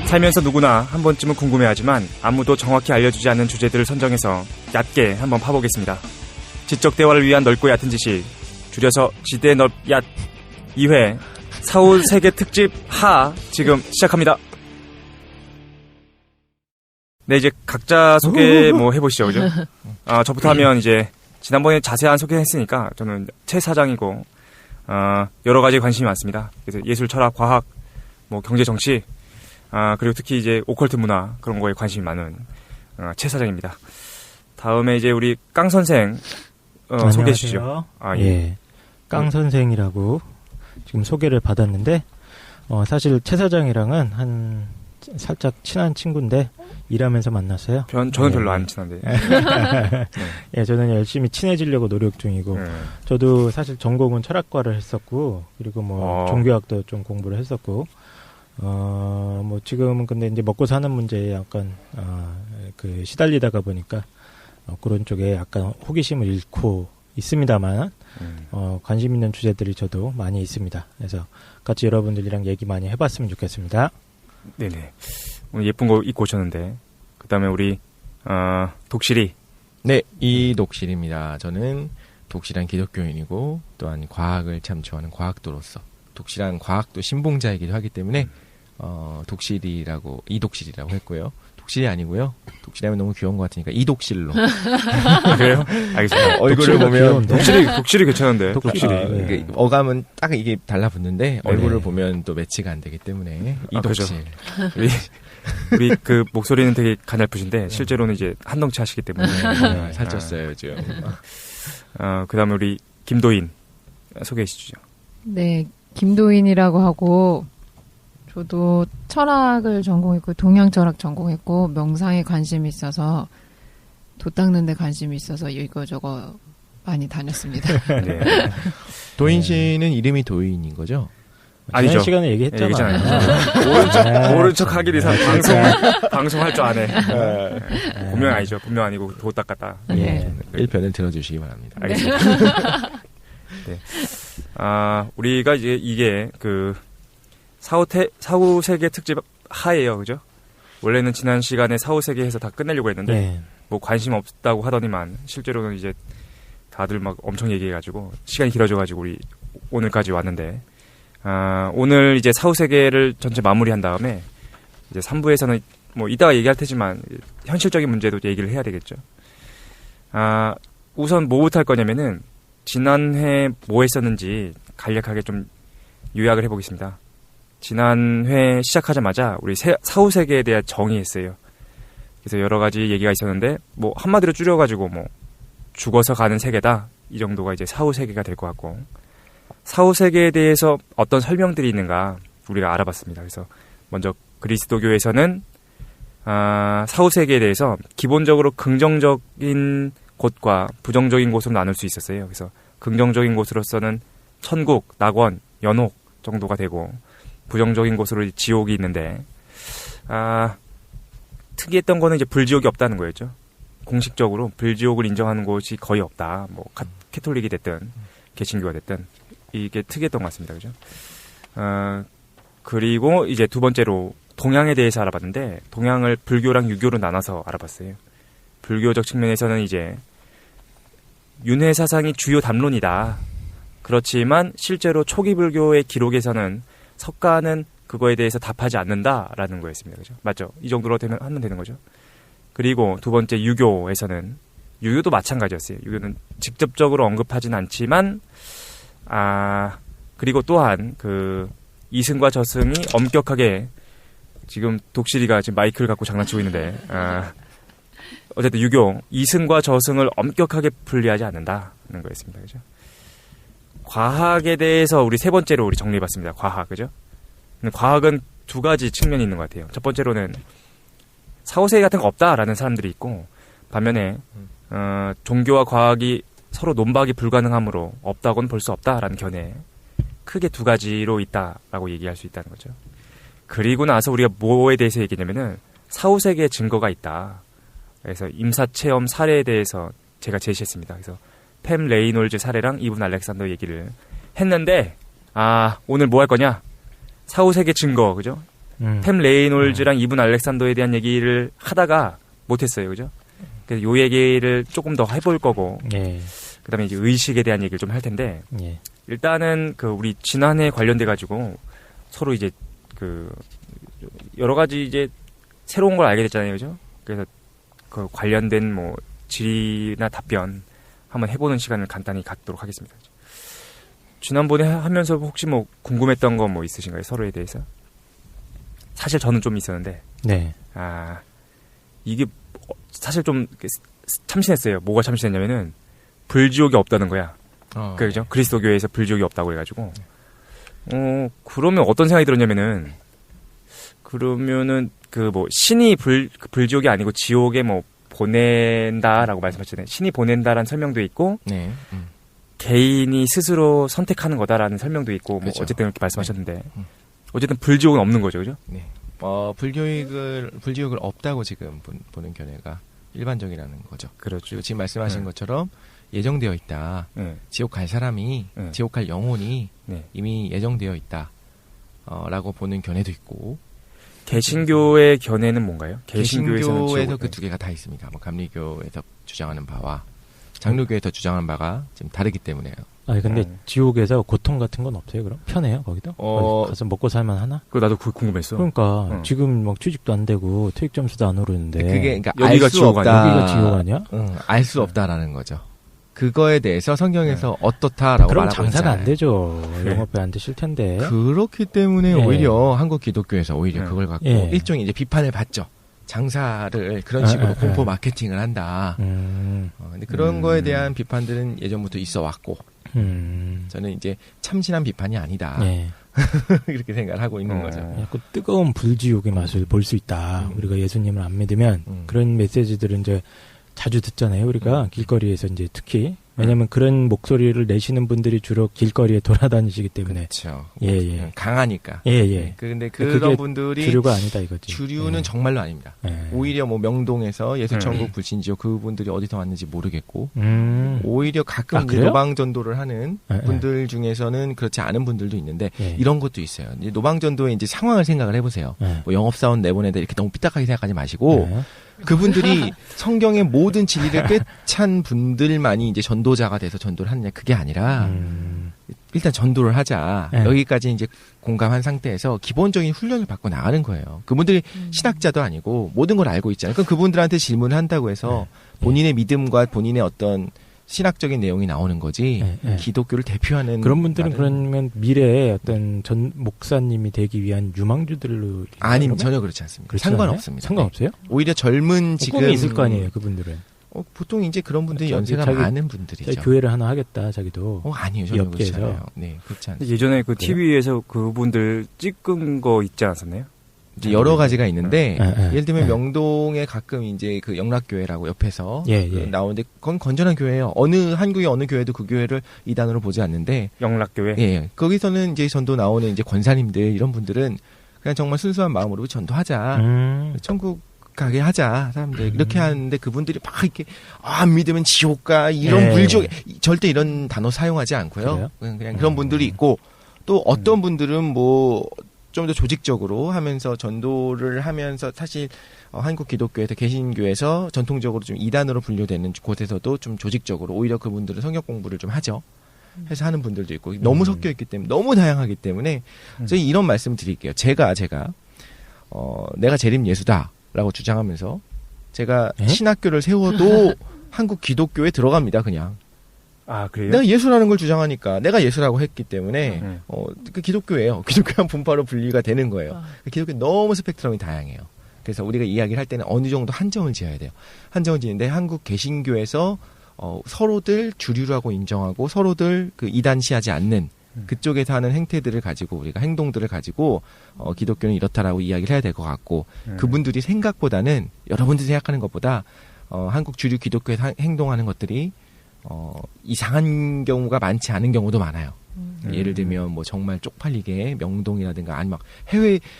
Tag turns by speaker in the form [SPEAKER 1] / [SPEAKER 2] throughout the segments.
[SPEAKER 1] 살면서 누구나 한 번쯤은 궁금해하지만 아무도 정확히 알려주지 않는 주제들을 선정해서 얕게 한번 파보겠습니다. 지적 대화를 위한 넓고 얕은 지식, 줄여서 지대 넓얕 2회 사후 세계 특집 하 지금 시작합니다. 네, 이제 각자 소개 뭐 해보시죠, 그죠? 저부터 하면 이제 지난번에 자세한 소개했으니까 저는 최 사장이고 여러 가지 관심이 많습니다. 그래서 예술, 철학, 과학, 뭐 경제, 정치, 그리고 특히 이제 오컬트 문화 그런 거에 관심이 많은 최 사장입니다. 다음에 이제 우리 깡 선생 소개해 주시죠.
[SPEAKER 2] 예. 깡 선생이라고 지금 소개를 받았는데 사실 최 사장이랑은 한 살짝 친한 친구인데 일하면서 만났어요.
[SPEAKER 1] 저는 별로 안 친한데.
[SPEAKER 2] 예, 저는 열심히 친해지려고 노력 중이고 저도 사실 전공은 철학과를 했었고 그리고 뭐 종교학도 좀 공부를 했었고 뭐 지금은 근데 이제 먹고 사는 문제에 약간 그 시달리다가 보니까 그런 쪽에 약간 호기심을 잃고 있습니다만 관심 있는 주제들이 저도 많이 있습니다. 그래서 같이 여러분들이랑 얘기 많이 해봤으면 좋겠습니다.
[SPEAKER 1] 네네. 오늘 예쁜 거 입고 오셨는데 그 다음에 우리 독실이.
[SPEAKER 3] 네, 이독실입니다. 저는 독실한 기독교인이고 또한 과학을 참 좋아하는 과학도로서 독실한 과학도 신봉자이기도 하기 때문에 독실이라고 이독실이라고 했고요. 독실이 아니고요. 독실하면 너무 귀여운 것 같으니까 이독실로.
[SPEAKER 1] 그래요? 알겠습니다.
[SPEAKER 3] 얼굴을 보면
[SPEAKER 1] 독실이 괜찮은데. 독실이.
[SPEAKER 3] 어감은 딱 이게 달라붙는데 얼굴을 보면 또 매치가 안 되기 때문에 이독실.
[SPEAKER 1] 우리 그 목소리는 되게 가냘프신데 실제로는 이제 한덩치 하시기 때문에
[SPEAKER 3] 살쪘어요 요즘.
[SPEAKER 1] 그다음에 우리 김도인 소개해 주시죠.
[SPEAKER 4] 네, 김도인이라고 하고 저도 철학을 전공했고 동양철학 전공했고 명상에 관심이 있어서 도 닦는 데 관심이 있어서 이거저거 많이 다녔습니다.
[SPEAKER 1] 네.
[SPEAKER 3] 도인 씨는 이름이 도인인 거죠?
[SPEAKER 2] 아니죠. 지난 시간에 얘기했잖아요.
[SPEAKER 1] 모른 척 하길 이상 방송할 줄 아네. 본명 아니죠. 본명 아니고 도 닦았다.
[SPEAKER 4] 네.
[SPEAKER 3] 1편을 들어주시기 바랍니다.
[SPEAKER 1] 알겠습니다. 네. 우리가 이제 이게 그 사후 세계 특집 하예요, 그죠? 원래는 지난 시간에 사후 세계에서 다 끝내려고 했는데 뭐 관심 없다고 하더니만 실제로는 이제 다들 막 엄청 얘기해가지고 시간이 길어져가지고 우리 오늘까지 왔는데 오늘 이제 사후 세계를 전체 마무리한 다음에 이제 3부에서는 뭐 이따가 얘기할 테지만 현실적인 문제도 얘기를 해야 되겠죠. 우선 뭐부터 할 거냐면은 지난해 뭐 했었는지 간략하게 좀 요약을 해보겠습니다. 지난 회 시작하자마자 우리 사후 세계에 대한 정의했어요. 그래서 여러 가지 얘기가 있었는데 뭐 한마디로 줄여가지고 뭐 죽어서 가는 세계다 이 정도가 이제 사후 세계가 될 것 같고 사후 세계에 대해서 어떤 설명들이 있는가 우리가 알아봤습니다. 그래서 먼저 그리스도교에서는 사후 세계에 대해서 기본적으로 긍정적인 곳과 부정적인 곳으로 나눌 수 있었어요. 그래서 긍정적인 곳으로서는 천국, 낙원, 연옥 정도가 되고 부정적인 곳으로 지옥이 있는데 특이했던 거는 이제 불지옥이 없다는 거였죠. 공식적으로 불지옥을 인정하는 곳이 거의 없다. 뭐 캐톨릭이 됐든 개신교가 됐든 이게 특이했던 것 같습니다. 그죠? 그리고 이제 두 번째로 동양에 대해서 알아봤는데 동양을 불교랑 유교로 나눠서 알아봤어요. 불교적 측면에서는 이제 윤회 사상이 주요 담론이다. 그렇지만 실제로 초기 불교의 기록에서는 석가는 그거에 대해서 답하지 않는다라는 거였습니다. 그죠? 맞죠? 이 정도로 하면 되는 거죠. 그리고 두 번째 유교에서는 유교도 마찬가지였어요. 유교는 직접적으로 언급하진 않지만 그리고 또한 그 이승과 저승이 엄격하게 지금 독실이가 지금 마이크를 갖고 장난치고 있는데 어쨌든 유교 이승과 저승을 엄격하게 분리하지 않는다는 거였습니다. 그죠? 과학에 대해서 우리 세 번째로 우리 정리해봤습니다. 과학, 그죠? 과학은 두 가지 측면이 있는 것 같아요. 첫 번째로는 사후세계 같은 거 없다라는 사람들이 있고 반면에 종교와 과학이 서로 논박이 불가능하므로 없다고는 볼 수 없다라는 견해 크게 두 가지로 있다라고 얘기할 수 있다는 거죠. 그리고 나서 우리가 뭐에 대해서 얘기냐면은 사후세계의 증거가 있다. 그래서 임사체험 사례에 대해서 제가 제시했습니다. 그래서 팸 레이놀즈 사례랑 이븐 알렉산더 얘기를 했는데 오늘 뭐 할 거냐? 사후세계 증거, 그죠? 템 레이놀즈랑 이분 알렉산더에 대한 얘기를 하다가 못했어요, 그죠? 그래서 요 얘기를 조금 더 해볼 거고,
[SPEAKER 2] 예.
[SPEAKER 1] 그다음에 이제 의식에 대한 얘기를 좀 할 텐데,
[SPEAKER 2] 예.
[SPEAKER 1] 일단은 그 우리 지난해 관련돼 가지고 서로 이제 그 여러 가지 이제 새로운 걸 알게 됐잖아요, 그죠? 그래서 그 관련된 뭐 질의나 답변 한번 해보는 시간을 간단히 갖도록 하겠습니다. 지난번에 하면서 혹시 뭐 궁금했던 거 뭐 있으신가요? 서로에 대해서? 사실 저는 좀 있었는데,
[SPEAKER 2] 네.
[SPEAKER 1] 이게 사실 좀 참신했어요. 뭐가 참신했냐면은 불지옥이 없다는 거야. 그죠? 그리스도교에서 불지옥이 없다고 해가지고, 그러면 어떤 생각이 들었냐면은, 그러면은 그 뭐 신이 불지옥이 아니고 지옥에 뭐 보낸다라고 말씀하셨잖아요. 신이 보낸다라는 설명도 있고,
[SPEAKER 3] 네.
[SPEAKER 1] 개인이 스스로 선택하는 거다라는 설명도 있고, 뭐
[SPEAKER 3] 그렇죠.
[SPEAKER 1] 어쨌든 이렇게 말씀하셨는데, 어쨌든 불지옥은 없는 거죠, 그죠?
[SPEAKER 3] 네. 불지옥을 없다고 지금 보는 견해가 일반적이라는 거죠.
[SPEAKER 1] 그렇죠.
[SPEAKER 3] 그리고 지금 말씀하신
[SPEAKER 1] 네.
[SPEAKER 3] 것처럼 예정되어 있다.
[SPEAKER 1] 네.
[SPEAKER 3] 지옥 갈 사람이,
[SPEAKER 1] 네.
[SPEAKER 3] 지옥 갈 영혼이
[SPEAKER 1] 네.
[SPEAKER 3] 이미 예정되어 있다. 라고 보는 견해도 있고.
[SPEAKER 1] 개신교의 견해는 뭔가요?
[SPEAKER 3] 개신교에서 그 두 개가 다 있습니다. 뭐 감리교에서 주장하는 바와 장로교에서 주장하는 바가 지금 다르기 때문에요.
[SPEAKER 2] 아니 근데 지옥에서 고통 같은 건 없어요? 그럼 편해요 거기도? 거기 가서 먹고 살만 하나?
[SPEAKER 1] 그거 나도 궁금했어.
[SPEAKER 2] 그러니까 지금 막 취직도 안 되고 퇴직 점수도 안 오르는데
[SPEAKER 3] 그게 그러니까
[SPEAKER 1] 여기가
[SPEAKER 3] 알 수
[SPEAKER 1] 지옥
[SPEAKER 3] 없다.
[SPEAKER 1] 아니야?
[SPEAKER 2] 여기가 지옥 아니야?
[SPEAKER 3] 알 수 없다라는 거죠. 그거에 대해서 성경에서 어떻다라고
[SPEAKER 2] 그럼
[SPEAKER 3] 말하고
[SPEAKER 2] 장사가 안
[SPEAKER 3] 있잖아요.
[SPEAKER 2] 되죠.
[SPEAKER 1] 네.
[SPEAKER 2] 영업이 안 되실 텐데.
[SPEAKER 3] 그렇기 때문에
[SPEAKER 2] 예.
[SPEAKER 3] 오히려 한국 기독교에서 오히려 그걸 갖고
[SPEAKER 2] 예.
[SPEAKER 3] 일종의 이제 비판을 받죠. 장사를 그런 식으로 공포 마케팅을 한다. 근데 그런 거에 대한 비판들은 예전부터 있어 왔고, 저는 이제 참신한 비판이 아니다.
[SPEAKER 2] 예.
[SPEAKER 3] 이렇게 생각을 하고 있는 거죠.
[SPEAKER 2] 약간 뜨거운 불지옥의 맛을 볼 수 있다. 우리가 예수님을 안 믿으면 그런 메시지들은 이제 자주 듣잖아요. 우리가 길거리에서 이제 특히 왜냐하면 그런 목소리를 내시는 분들이 주로 길거리에 돌아다니시기 때문에
[SPEAKER 3] 그렇죠.
[SPEAKER 2] 예.
[SPEAKER 3] 강하니까.
[SPEAKER 2] 예.
[SPEAKER 3] 근데
[SPEAKER 2] 그게
[SPEAKER 3] 그런 분들이
[SPEAKER 2] 주류가 아니다 이거지.
[SPEAKER 3] 주류는 정말로 아닙니다. 오히려 뭐 명동에서 예수천국 불신지옥 그분들이 어디서 왔는지 모르겠고 오히려 가끔 이제 노방 전도를 하는 분들 중에서는 그렇지 않은 분들도 있는데 이런 것도 있어요. 이제 노방 전도의 이제 상황을 생각을 해보세요. 뭐 영업사원 내보내다 이렇게 너무 삐딱하게 생각하지 마시고 그분들이 성경의 모든 진리를 꿰찬 분들만이 이제 전도자가 돼서 전도를 하느냐 그게 아니라 일단 전도를 하자. 여기까지 이제 공감한 상태에서 기본적인 훈련을 받고 나가는 거예요. 그분들이 신학자도 아니고 모든 걸 알고 있잖아요. 그럼 그분들한테 질문을 한다고 해서 본인의 믿음과 본인의 어떤 신학적인 내용이 나오는 거지 기독교를 대표하는
[SPEAKER 2] 그런 분들은 그러면 미래에 어떤 전 목사님이 되기 위한 유망주들로
[SPEAKER 3] 아니 전혀 그렇지 않습니다. 상관없습니다.
[SPEAKER 2] 상관없어요?
[SPEAKER 3] 오히려 젊은 지금
[SPEAKER 2] 꿈이 있을 거 아니에요 그분들은.
[SPEAKER 3] 보통 이제 그런 분들이 연세가 많은 분들이죠.
[SPEAKER 2] 자기 교회를 하나 하겠다 자기도.
[SPEAKER 3] 아니요 전혀 그렇지 않아요. 네 그렇지 않습니다.
[SPEAKER 1] 예전에 그 TV에서 그분들 찍은 거 있지 않았었나요?
[SPEAKER 3] 이제 여러 가지가 있는데 예를 들면 명동에 가끔 이제 그 영락교회라고 옆에서 나오는데 그건 건전한 교회예요. 한국의 어느 교회도 그 교회를 이단으로 보지 않는데
[SPEAKER 1] 영락교회.
[SPEAKER 3] 예. 거기서는 이제 전도 나오는 이제 권사님들 이런 분들은 그냥 정말 순수한 마음으로 전도하자. 천국 가게 하자. 사람들 이렇게 하는데 그분들이 막 이렇게 안 믿으면 지옥 가 이런 불지옥 절대 이런 단어 사용하지 않고요. 그냥 그런 분들이 있고 또 어떤 분들은 뭐 좀 더 조직적으로 하면서 전도를 하면서 사실 한국 기독교에서 개신교에서 전통적으로 좀 이단으로 분류되는 곳에서도 좀 조직적으로 오히려 그분들은 성경 공부를 좀 하죠. 해서 하는 분들도 있고 너무 섞여 있기 때문에 너무 다양하기 때문에 저희 이런 말씀 드릴게요. 제가 내가 재림 예수다라고 주장하면서 제가 신학교를 세워도 한국 기독교에 들어갑니다. 그냥.
[SPEAKER 1] 그래요?
[SPEAKER 3] 내가 예수라는 걸 주장하니까 내가 예수라고 했기 때문에 그 기독교예요. 기독교한 분파로 분리가 되는 거예요. 기독교 너무 스펙트럼이 다양해요. 그래서 우리가 이야기를 할 때는 어느 정도 한정을 지어야 돼요. 한정을 지는데 한국 개신교에서 서로들 주류라고 인정하고 서로들 그 이단시하지 않는 그쪽에서 하는 행태들을 가지고 우리가 행동들을 가지고 기독교는 이렇다라고 이야기를 해야 될 것 같고 그분들이 생각보다는 여러분들이 생각하는 것보다 한국 주류 기독교에서 행동하는 것들이 이상한 경우가 많지 않은 경우도 많아요. 예를 들면 뭐 정말 쪽팔리게 명동이라든가 아니면 막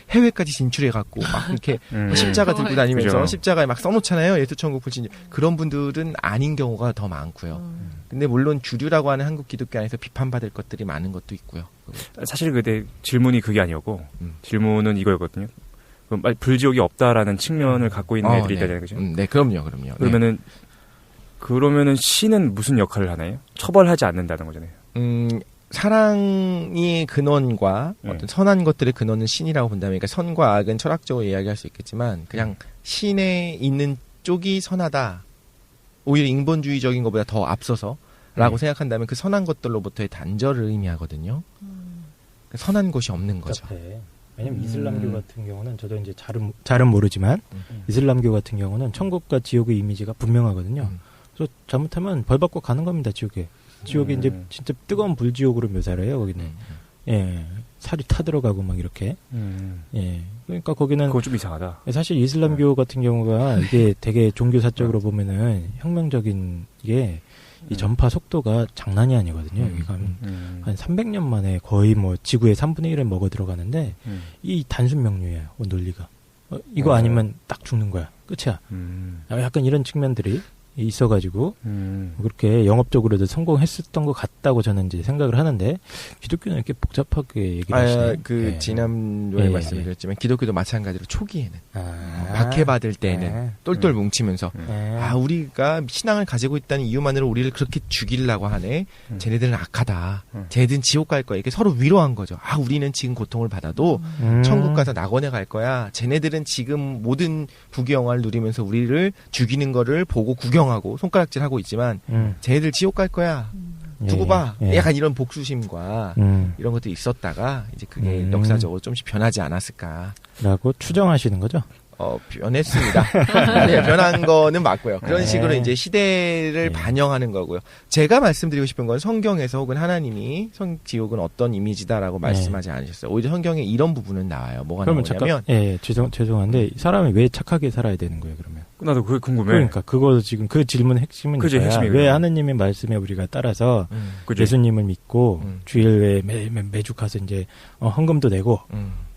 [SPEAKER 3] 해외까지 진출해갖고 막 이렇게 십자가 들고 다니면서
[SPEAKER 1] 그죠.
[SPEAKER 3] 십자가에 막 써놓잖아요. 예수천국 불신 그런 분들은 아닌 경우가 더 많고요. 근데 물론 주류라고 하는 한국 기독교 안에서 비판받을 것들이 많은 것도 있고요.
[SPEAKER 1] 사실 그때 질문이 그게 아니었고 질문은 이거였거든요. 불지옥이 없다라는 측면을 갖고 있는 애들이
[SPEAKER 3] 네.
[SPEAKER 1] 있다잖아요, 그죠?
[SPEAKER 3] 네, 그럼요.
[SPEAKER 1] 그러면은 신은 무슨 역할을 하나요? 처벌하지 않는다는 거잖아요.
[SPEAKER 3] 사랑의 근원과
[SPEAKER 1] 네.
[SPEAKER 3] 어떤 선한 것들의 근원은 신이라고 본다면, 그러니까 선과 악은 철학적으로 이야기할 수 있겠지만, 그냥 신에 있는 쪽이 선하다. 오히려 인본주의적인 것보다 더 앞서서라고 생각한다면 그 선한 것들로부터의 단절을 의미하거든요. 선한 것이 없는 거죠.
[SPEAKER 2] 왜냐면 이슬람교 같은 경우는 저도 이제 잘은 모르지만 이슬람교 같은 경우는 천국과 지옥의 이미지가 분명하거든요. 그래서 잘못하면 벌 받고 가는 겁니다, 지옥에. 지옥이 이제 진짜 뜨거운 불지옥으로 묘사를 해요, 거기는. 예. 살이 타들어가고 막 이렇게. 예. 그러니까 거기는.
[SPEAKER 1] 그거 좀 이상하다.
[SPEAKER 2] 사실 이슬람교 같은 경우가 이게 되게 종교사적으로 보면은 혁명적인 게 이 전파 속도가 장난이 아니거든요. 여기가 한 300년 만에 거의 뭐 지구의 3분의 1을 먹어 들어가는데 이 단순 명료해요, 논리가. 이거 아니면 딱 죽는 거야. 끝이야. 약간 이런 측면들이 있어가지고 그렇게 영업적으로도 성공했었던 것 같다고 저는 이제 생각을 하는데 기독교는 이렇게 복잡하게 얘기를 하시네요.
[SPEAKER 3] 지난번에 말씀드렸지만 기독교도 마찬가지로 초기에는 박해받을 때는 똘똘 뭉치면서 우리가 신앙을 가지고 있다는 이유만으로 우리를 그렇게 죽이려고 하네. 쟤네들은 악하다. 쟤네들은 지옥 갈 거야. 이렇게 서로 위로한 거죠. 우리는 지금 고통을 받아도 천국 가서 낙원에 갈 거야. 쟤네들은 지금 모든 부귀영화를 누리면서 우리를 죽이는 거를 보고 구경하고 손가락질하고 있지만 쟤네들 지옥 갈 거야. 두고 봐. 약간 이런 복수심과 이런 것도 있었다가 이제 그게 역사적으로 좀씩 변하지 않았을까라고
[SPEAKER 2] 추정하시는 거죠?
[SPEAKER 3] 변했습니다. 네, 변한 거는 맞고요. 그런 식으로 이제 시대를 반영하는 거고요. 제가 말씀드리고 싶은 건 성경에서 혹은 하나님이 지옥은 어떤 이미지다라고 말씀하지 않으셨어요. 오히려 성경에 이런 부분은 나와요. 뭐가 나오냐면
[SPEAKER 2] 죄송한데 사람이 왜 착하게 살아야 되는 거예요, 그러면?
[SPEAKER 1] 나도 그게 궁금해.
[SPEAKER 2] 그러니까 그거 지금 그 질문의 핵심은 왜 하느님의 말씀에 우리가 따라서 예수님을 믿고 주일에 매주 가서 이제 헌금도 내고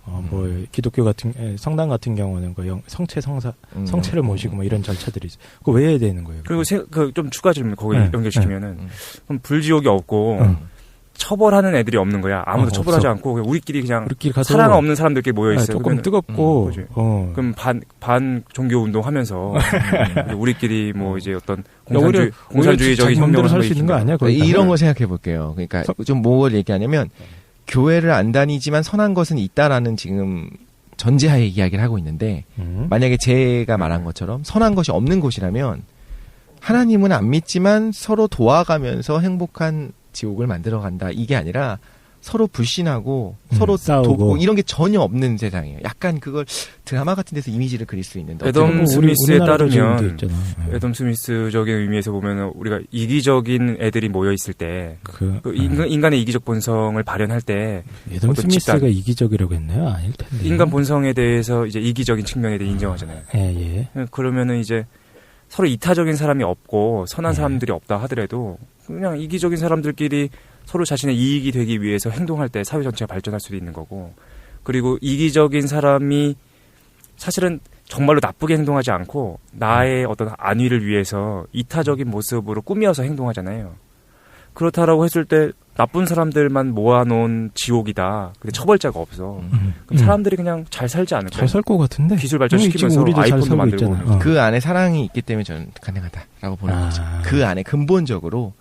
[SPEAKER 2] 뭐 기독교 같은 성당 같은 경우는 성체를 모시고 뭐 이런 절차들이 있어요. 그거 왜 해야 되는 거예요?
[SPEAKER 1] 그리고 좀 추가 질문 거기 연결시키면은 그럼 불지옥이 없고 처벌하는 애들이 없는 거야. 아무도 처벌하지 않고 우리끼리 그냥 사랑 없는 사람들끼리 모여 있어요.
[SPEAKER 2] 조금 뜨겁고
[SPEAKER 1] 그럼 반 종교 운동하면서 우리끼리 뭐 이제 어떤 공산주의적인 혁명을
[SPEAKER 2] 할 수 있는 거 아니야?
[SPEAKER 3] 이런 거 생각해 볼게요. 그러니까 좀 뭘 얘기하냐면 교회를 안 다니지만 선한 것은 있다라는 지금 전제하에 이야기를 하고 있는데 만약에 제가 말한 것처럼 선한 것이 없는 곳이라면 하나님은 안 믿지만 서로 도와가면서 행복한 지옥을 만들어간다. 이게 아니라 서로 불신하고 서로 돕고 이런 게 전혀 없는 세상이에요. 약간 그걸 드라마 같은 데서 이미지를 그릴 수 있는데
[SPEAKER 1] 애덤 스미스에 따르면 애덤 스미스적인 의미에서 보면 우리가 이기적인 애들이 모여 있을 때 인간의 이기적 본성을 발현할 때
[SPEAKER 2] 애덤 스미스가 이기적이라고 했나요? 아닐 텐데.
[SPEAKER 1] 인간 본성에 대해서 이제 이기적인 측면에 대해 인정하잖아요. 그러면은 이제 서로 이타적인 사람이 없고 선한 사람들이 없다 하더라도 그냥 이기적인 사람들끼리 서로 자신의 이익이 되기 위해서 행동할 때 사회 전체가 발전할 수도 있는 거고, 그리고 이기적인 사람이 사실은 정말로 나쁘게 행동하지 않고 나의 어떤 안위를 위해서 이타적인 모습으로 꾸며서 행동하잖아요. 그렇다라고 했을 때 나쁜 사람들만 모아놓은 지옥이다. 근데 처벌자가 없어. 그럼 사람들이 그냥 잘 살지 않을까?
[SPEAKER 2] 잘 살 것 같은데.
[SPEAKER 1] 기술 발전시키면서 아이폰도 만들고.
[SPEAKER 3] 그 안에 사랑이 있기 때문에 저는 가능하다라고 보는 거죠. 그 안에 근본적으로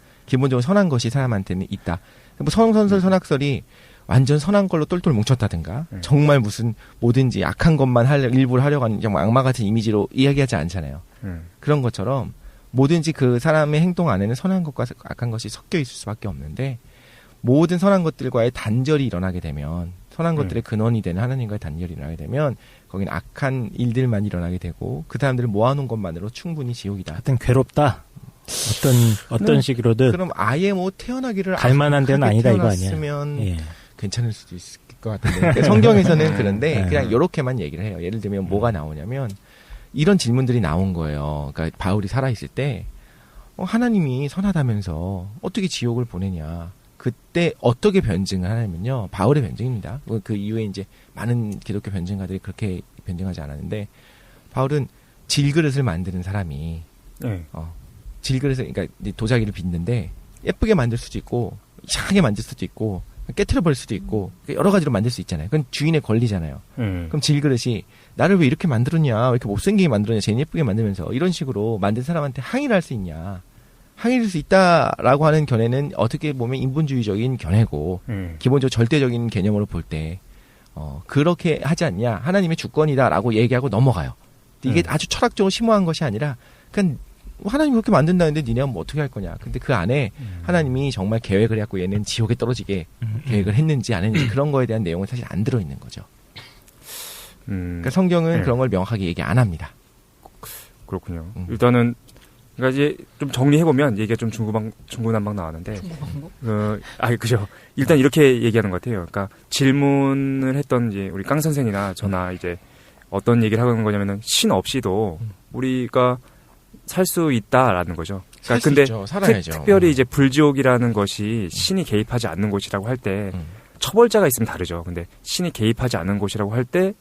[SPEAKER 3] 선한 것이 사람한테는 있다. 뭐 성선설 선악설이 완전 선한 걸로 똘똘 뭉쳤다든가 정말 무슨 뭐든지 악한 것만 일부러 하려고 하는 정말 악마 같은 이미지로 이야기하지 않잖아요. 그런 것처럼 뭐든지 그 사람의 행동 안에는 선한 것과 악한 것이 섞여 있을 수밖에 없는데 모든 선한 것들과의 단절이 일어나게 되면 선한 것들의 근원이 되는 하나님과의 단절이 일어나게 되면 거기는 악한 일들만 일어나게 되고 그 사람들을 모아놓은 것만으로 충분히 지옥이다.
[SPEAKER 2] 하여튼 괴롭다. 어떤 식으로든
[SPEAKER 3] 그럼 아예 뭐 태어나기를
[SPEAKER 2] 갈만한 데는 아니다 이거 아니야.
[SPEAKER 3] 괜찮을 수도 있을 것 같은데 성경에서는 그런데 그냥 이렇게만 얘기를 해요. 예를 들면 뭐가 나오냐면 이런 질문들이 나온 거예요. 그러니까 바울이 살아있을 때 하나님이 선하다면서 어떻게 지옥을 보내냐. 그때 어떻게 변증을 하냐면요. 바울의 변증입니다. 그 이후에 이제 많은 기독교 변증가들이 그렇게 변증하지 않았는데 바울은 질그릇을 만드는 사람이 질그릇을 그러니까 도자기를 빚는데 예쁘게 만들 수도 있고 이상하게 만들 수도 있고 깨트려 버릴 수도 있고 여러 가지로 만들 수 있잖아요. 그건 주인의 권리잖아요. 그럼 질그릇이 나를 왜 이렇게 만들었냐, 왜 이렇게 못생기게 만들었냐, 쟤는 예쁘게 만들면서 이런 식으로 만든 사람한테 항의를 할 수 있냐. 항의할 수 있다라고 하는 견해는 어떻게 보면 인본주의적인 견해고 기본적으로 절대적인 개념으로 볼 때 그렇게 하지 않냐, 하나님의 주권이다라고 얘기하고 넘어가요. 이게 아주 철학적으로 심오한 것이 아니라 그냥 하나님이 그렇게 만든다는데 니네가 뭐 어떻게 할 거냐. 근데 그 안에 하나님이 정말 계획을 해갖고 얘는 지옥에 떨어지게 계획을 했는지 안 했는지 그런 거에 대한 내용은 사실 안 들어있는 거죠. 그러니까 성경은 그런 걸 명확하게 얘기 안 합니다.
[SPEAKER 1] 그렇군요. 일단은 그러니까 이제 좀 정리해보면 얘기가 좀 중구난방 나왔는데 그죠. 일단 이렇게 얘기하는 것 같아요. 그러니까 질문을 했던 이제 우리 깡 선생이나 저나 이제 어떤 얘기를 하는 거냐면은 신 없이도 우리가 살 수 있다라는 거죠. 그러니까 근데
[SPEAKER 3] 살아야죠.
[SPEAKER 1] 특별히 이제 불지옥이라는 것이 신이 개입하지 않는 곳이라고 할 때 처벌자가 있으면 다르죠. 근데 신이 개입하지 않는 곳이라고 할 때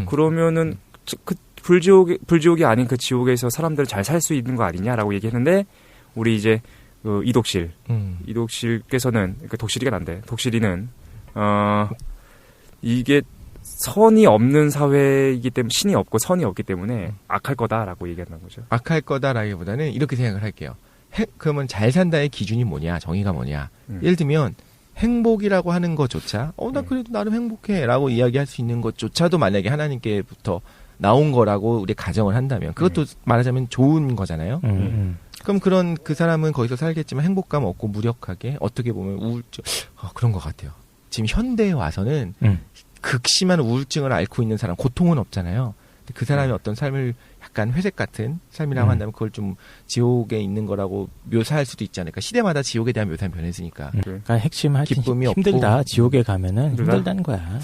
[SPEAKER 1] 그러면은 그 불지옥이 아닌 그 지옥에서 사람들 잘 살 수 있는 거 아니냐라고 얘기했는데 우리 이제 이독실께서는 그 독실이가 난데 독실이는 이게 선이 없는 사회이기 때문에 신이 없고 선이 없기 때문에 악할 거다라고 얘기한다는 거죠.
[SPEAKER 3] 악할 거다라기보다는 이렇게 생각을 할게요. 그러면 잘 산다의 기준이 뭐냐, 정의가 뭐냐. 예를 들면 행복이라고 하는 것조차 나 그래도 나름 행복해라고 이야기할 수 있는 것조차도 만약에 하나님께부터 나온 거라고 우리 가정을 한다면 그것도 말하자면 좋은 거잖아요. 그럼 그런 그 사람은 거기서 살겠지만 행복감 없고 무력하게 어떻게 보면 우울증 그런 것 같아요. 지금 현대에 와서는 극심한 우울증을 앓고 있는 사람, 고통은 없잖아요. 근데 그 사람의 어떤 삶을 약간 회색 같은 삶이라고 한다면 그걸 좀 지옥에 있는 거라고 묘사할 수도 있지 않을까. 시대마다 지옥에 대한 묘사는 변했으니까.
[SPEAKER 2] 그러니까 핵심 하여튼
[SPEAKER 3] 기쁨이
[SPEAKER 2] 힘들다.
[SPEAKER 3] 없고.
[SPEAKER 2] 지옥에 가면은 힘들다는 거야.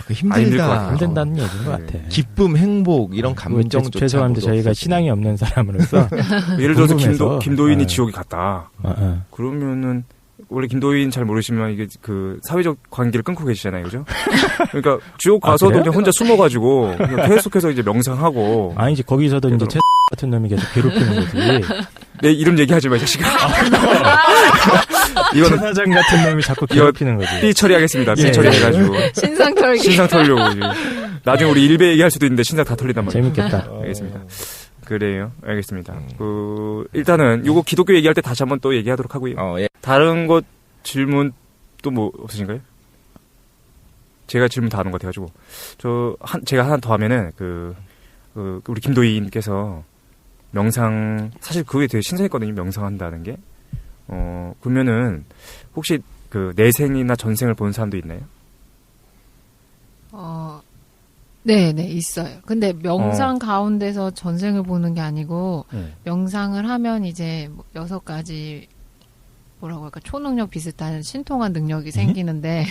[SPEAKER 3] 그 힘들다.
[SPEAKER 2] 힘든다는 얘기인 것 같아.
[SPEAKER 3] 기쁨, 행복 이런 감정조차
[SPEAKER 2] 죄송합니다. 저희가 신앙이 없는 사람으로서
[SPEAKER 1] 예를 들어서 김도인이 지옥에 갔다. 그러면은 원래 김도인 잘 모르시면 이게 그 사회적 관계를 끊고 계시잖아요, 그죠? 그러니까 지옥 가서도 그냥 혼자 숨어가지고 그냥 계속해서 이제 명상하고.
[SPEAKER 2] 이제 거기서도 이제 같은 놈이 계속 괴롭히는 거지.
[SPEAKER 1] 내 이름 얘기하지 마, 이 자식아.
[SPEAKER 2] 이건 사장 같은 놈이 자꾸 괴롭히는 거지.
[SPEAKER 1] 삐 처리하겠습니다. 삐 처리해가지고.
[SPEAKER 4] 신상
[SPEAKER 1] 털려고. 나중에 우리 일배 얘기할 수도 있는데 신상 다 털린단 말이에요.
[SPEAKER 2] 재밌겠다.
[SPEAKER 1] 알겠습니다. 그래요. 알겠습니다. 일단은 요거 기독교 얘기할 때 다시 한번 또 얘기하도록 하고요.
[SPEAKER 3] 예.
[SPEAKER 1] 다른 것 질문 또 뭐 없으신가요? 제가 질문 다 하는 것 같아가지고 제가 하나 더 하면은 우리 김도희님께서 명상 사실 그게 되게 신선했거든요. 명상한다는 게. 그러면은 혹시 그 내생이나 전생을 본 사람도 있나요?
[SPEAKER 4] 네, 있어요. 근데 명상 가운데서 전생을 보는 게 아니고, 명상을 하면 이제 6가지, 뭐라고 할까, 초능력 비슷한 신통한 능력이 생기는데.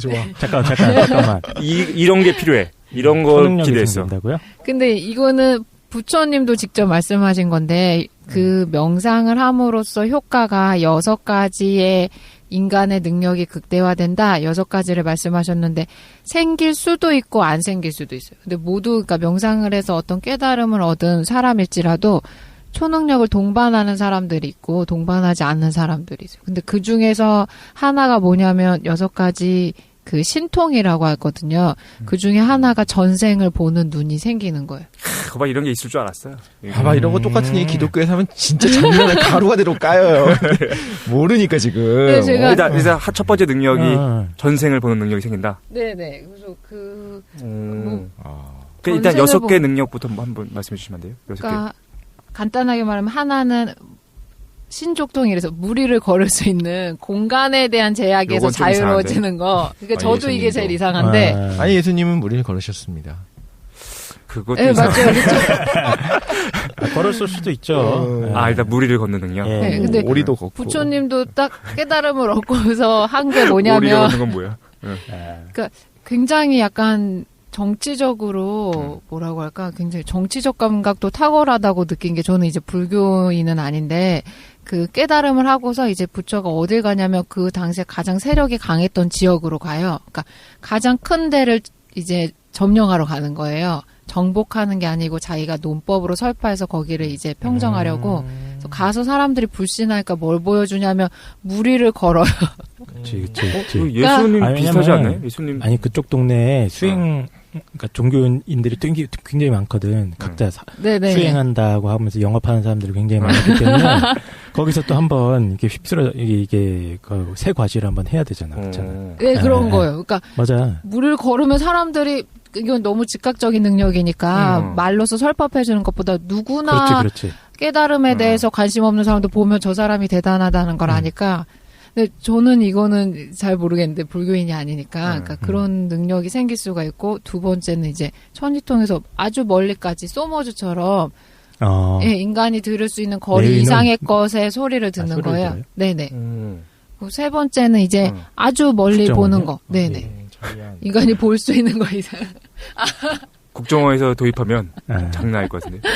[SPEAKER 3] 좋아.
[SPEAKER 2] 잠깐만.
[SPEAKER 1] 이런 게 필요해. 이런 걸 기대했어.
[SPEAKER 2] 생긴다고요?
[SPEAKER 4] 근데 이거는 부처님도 직접 말씀하신 건데, 그 명상을 함으로써 효과가 6가지의 인간의 능력이 극대화된다. 6가지를 말씀하셨는데 생길 수도 있고 안 생길 수도 있어요. 근데 모두 그러니까 명상을 해서 어떤 깨달음을 얻은 사람일지라도 초능력을 동반하는 사람들이 있고 동반하지 않는 사람들이 있어요. 근데 그 중에서 하나가 뭐냐면 6가지 그 신통이라고 하거든요. 그 중에 하나가 전생을 보는 눈이 생기는 거예요.
[SPEAKER 1] 봐봐, 이런 게 있을 줄 알았어요.
[SPEAKER 3] 봐봐, 이런 거 똑같은 얘기 기독교에서 하면 진짜 장면을 가루가 되로 까요. 모르니까 지금.
[SPEAKER 4] 네, 제가
[SPEAKER 1] 그래서 첫 번째 능력이 전생을 보는 능력이 생긴다.
[SPEAKER 4] 네네. 그래서
[SPEAKER 1] 일단 6개 능력부터 한번 말씀해 주시면 안 돼요? 6개.
[SPEAKER 4] 그러니까 간단하게 말하면 하나는 신족통이라서 무리를 걸을 수 있는 공간에 대한 제약에서 자유로워지는 거. 그러니까 저도
[SPEAKER 3] 예수님도.
[SPEAKER 4] 이게 제일 이상한데.
[SPEAKER 3] 아니 예수님은 무리를 걸으셨습니다.
[SPEAKER 1] 그것도
[SPEAKER 4] 네, 맞죠.
[SPEAKER 2] 걸었을 수도 있죠.
[SPEAKER 1] 일단 무리를 걷는 능력.
[SPEAKER 4] 네, 근데
[SPEAKER 3] 오리도 걷고.
[SPEAKER 4] 부처님도 딱 깨달음을 얻고서 한 게 뭐냐면.
[SPEAKER 1] 오리가 걷는 건 뭐야?
[SPEAKER 4] 그러니까 굉장히 약간 정치적으로 뭐라고 할까 굉장히 정치적 감각도 탁월하다고 느낀 게 저는 이제 불교인은 아닌데 그 깨달음을 하고서 이제 부처가 어딜 가냐면 그 당시에 가장 세력이 강했던 지역으로 가요. 그러니까 가장 큰 데를 이제 점령하러 가는 거예요. 정복하는 게 아니고 자기가 논법으로 설파해서 거기를 이제 평정하려고 그래서 가서 사람들이 불신하니까 뭘 보여주냐면 무리를 걸어요.
[SPEAKER 2] 그치.
[SPEAKER 1] 예수님
[SPEAKER 2] 그러니까,
[SPEAKER 1] 비슷하지 않나요? 예수님.
[SPEAKER 2] 아니, 그쪽 동네에 그러니까 종교인들이 굉장히 많거든. 각자 수행한다고 하면서 영업하는 사람들이 굉장히 많기 때문에 거기서 또 한번 이렇게 휩쓸어 이게 새 과시를 한번 해야 되잖아. 그렇잖아.
[SPEAKER 4] 네, 그런 거예요. 그러니까
[SPEAKER 2] 맞아.
[SPEAKER 4] 물을 걸으면 사람들이 이건 너무 즉각적인 능력이니까 말로서 설법해 주는 것보다 누구나
[SPEAKER 2] 그렇지.
[SPEAKER 4] 깨달음에 대해서 관심 없는 사람도 보면 저 사람이 대단하다는 걸 아니까. 근데 저는 이거는 잘 모르겠는데 불교인이 아니니까 그러니까 그런 능력이 생길 수가 있고 두 번째는 이제 천지통에서 아주 멀리까지 소머즈처럼 예, 인간이 들을 수 있는 거리 이상의 것의 소리를 듣는 거예요. 들어요? 네네. 세 번째는 이제 아주 멀리 보는 거. 네네. 인간이 볼 수 있는 거 이상.
[SPEAKER 1] 국정원에서 도입하면 장난 아닐 것 같은데.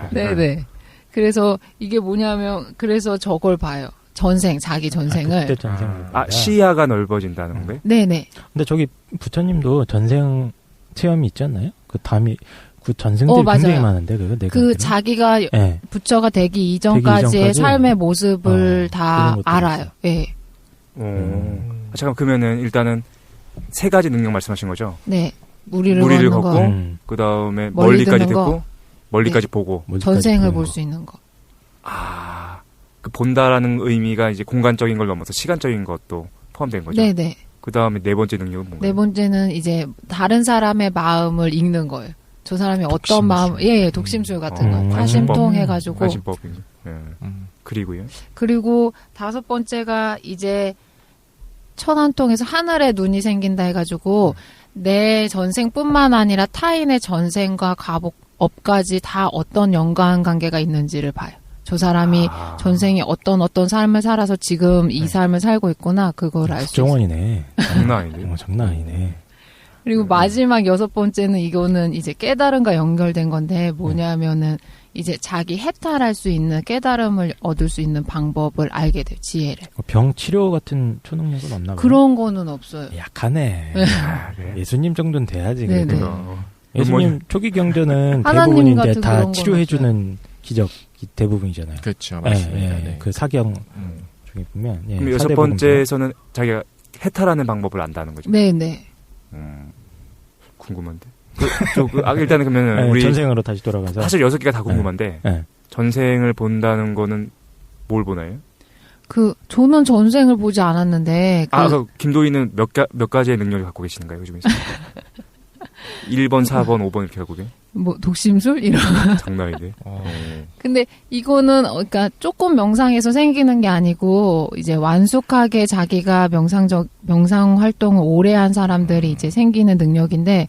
[SPEAKER 4] 네네. 그래서 이게 뭐냐면 그래서 저걸 봐요. 자기 전생을.
[SPEAKER 1] 시야가 넓어진다는 건가요?
[SPEAKER 4] 네네.
[SPEAKER 2] 근데 저기 부처님도 전생 체험이 있지 않나요? 그 전생들이 굉장히 많은데, 내가.
[SPEAKER 4] 자기가 부처가 되기 이전까지의 삶의 모습을 다 알아요. 예.
[SPEAKER 1] 잠깐, 그러면은 일단은 세 가지 능력 말씀하신 거죠?
[SPEAKER 4] 네. 무리를 걷고,
[SPEAKER 1] 그 다음에 멀리까지 듣고, 멀리까지
[SPEAKER 4] 네.
[SPEAKER 1] 보고.
[SPEAKER 4] 전생을 볼 수 있는 거.
[SPEAKER 1] 그 본다라는 의미가 이제 공간적인 걸 넘어서 시간적인 것도 포함된 거죠.
[SPEAKER 4] 네네.
[SPEAKER 1] 그 다음에 네 번째 능력은 뭔가요?
[SPEAKER 4] 네 번째는 이제 다른 사람의 마음을 읽는 거예요. 저 사람이 어떤 마음, 독심술 같은 거. 사심통 해가지고.
[SPEAKER 1] 관심법. 그리고요?
[SPEAKER 4] 그리고 다섯 번째가 이제 천안통에서 하늘에 눈이 생긴다 해가지고 내 전생뿐만 아니라 타인의 전생과 업까지 다 어떤 연관관계가 있는지를 봐요. 저 사람이 전생에 어떤 삶을 살아서 지금 이 삶을 살고 있구나 그걸 알 수 있어요.
[SPEAKER 2] 국정원이네.
[SPEAKER 1] 장난 아니네.
[SPEAKER 4] 그리고 마지막 여섯 번째는 이거는 이제 깨달음과 연결된 건데 뭐냐면은 이제 자기 해탈할 수 있는 깨달음을 얻을 수 있는 방법을 알게 돼요. 지혜를.
[SPEAKER 2] 병 치료 같은 초능력은 없나 봐요?
[SPEAKER 4] 그런 거는 없어요.
[SPEAKER 2] 약하네. 예수님 정도는 돼야지.
[SPEAKER 4] 네네.
[SPEAKER 2] 예수님 초기 경전은 대부분 이제 다 치료해주는 기적이 대부분이잖아요.
[SPEAKER 3] 그렇죠. 맞습니다. 네.
[SPEAKER 2] 그 사경 중에 보면.
[SPEAKER 1] 그럼 여섯 번째에서는 자기가 해탈하는 방법을 안다는 거죠?
[SPEAKER 4] 네네.
[SPEAKER 1] 궁금한데. 일단은 그러면 우리
[SPEAKER 2] 전생으로 다시 돌아가서
[SPEAKER 1] 사실 6개가 다 궁금한데 전생을 본다는 거는 뭘 보나요?
[SPEAKER 4] 저는 전생을 보지 않았는데
[SPEAKER 1] 김도희는 몇 가지의 능력을 갖고 계시는가요, 요즘에? 1번, 4번, 5번 이렇게 갖고 계세요?
[SPEAKER 4] 독심술 이런.
[SPEAKER 1] 장난이네.
[SPEAKER 4] 근데 이거는 그러니까 조금 명상에서 생기는 게 아니고 이제 완숙하게 자기가 명상 활동을 오래 한 사람들이 이제 생기는 능력인데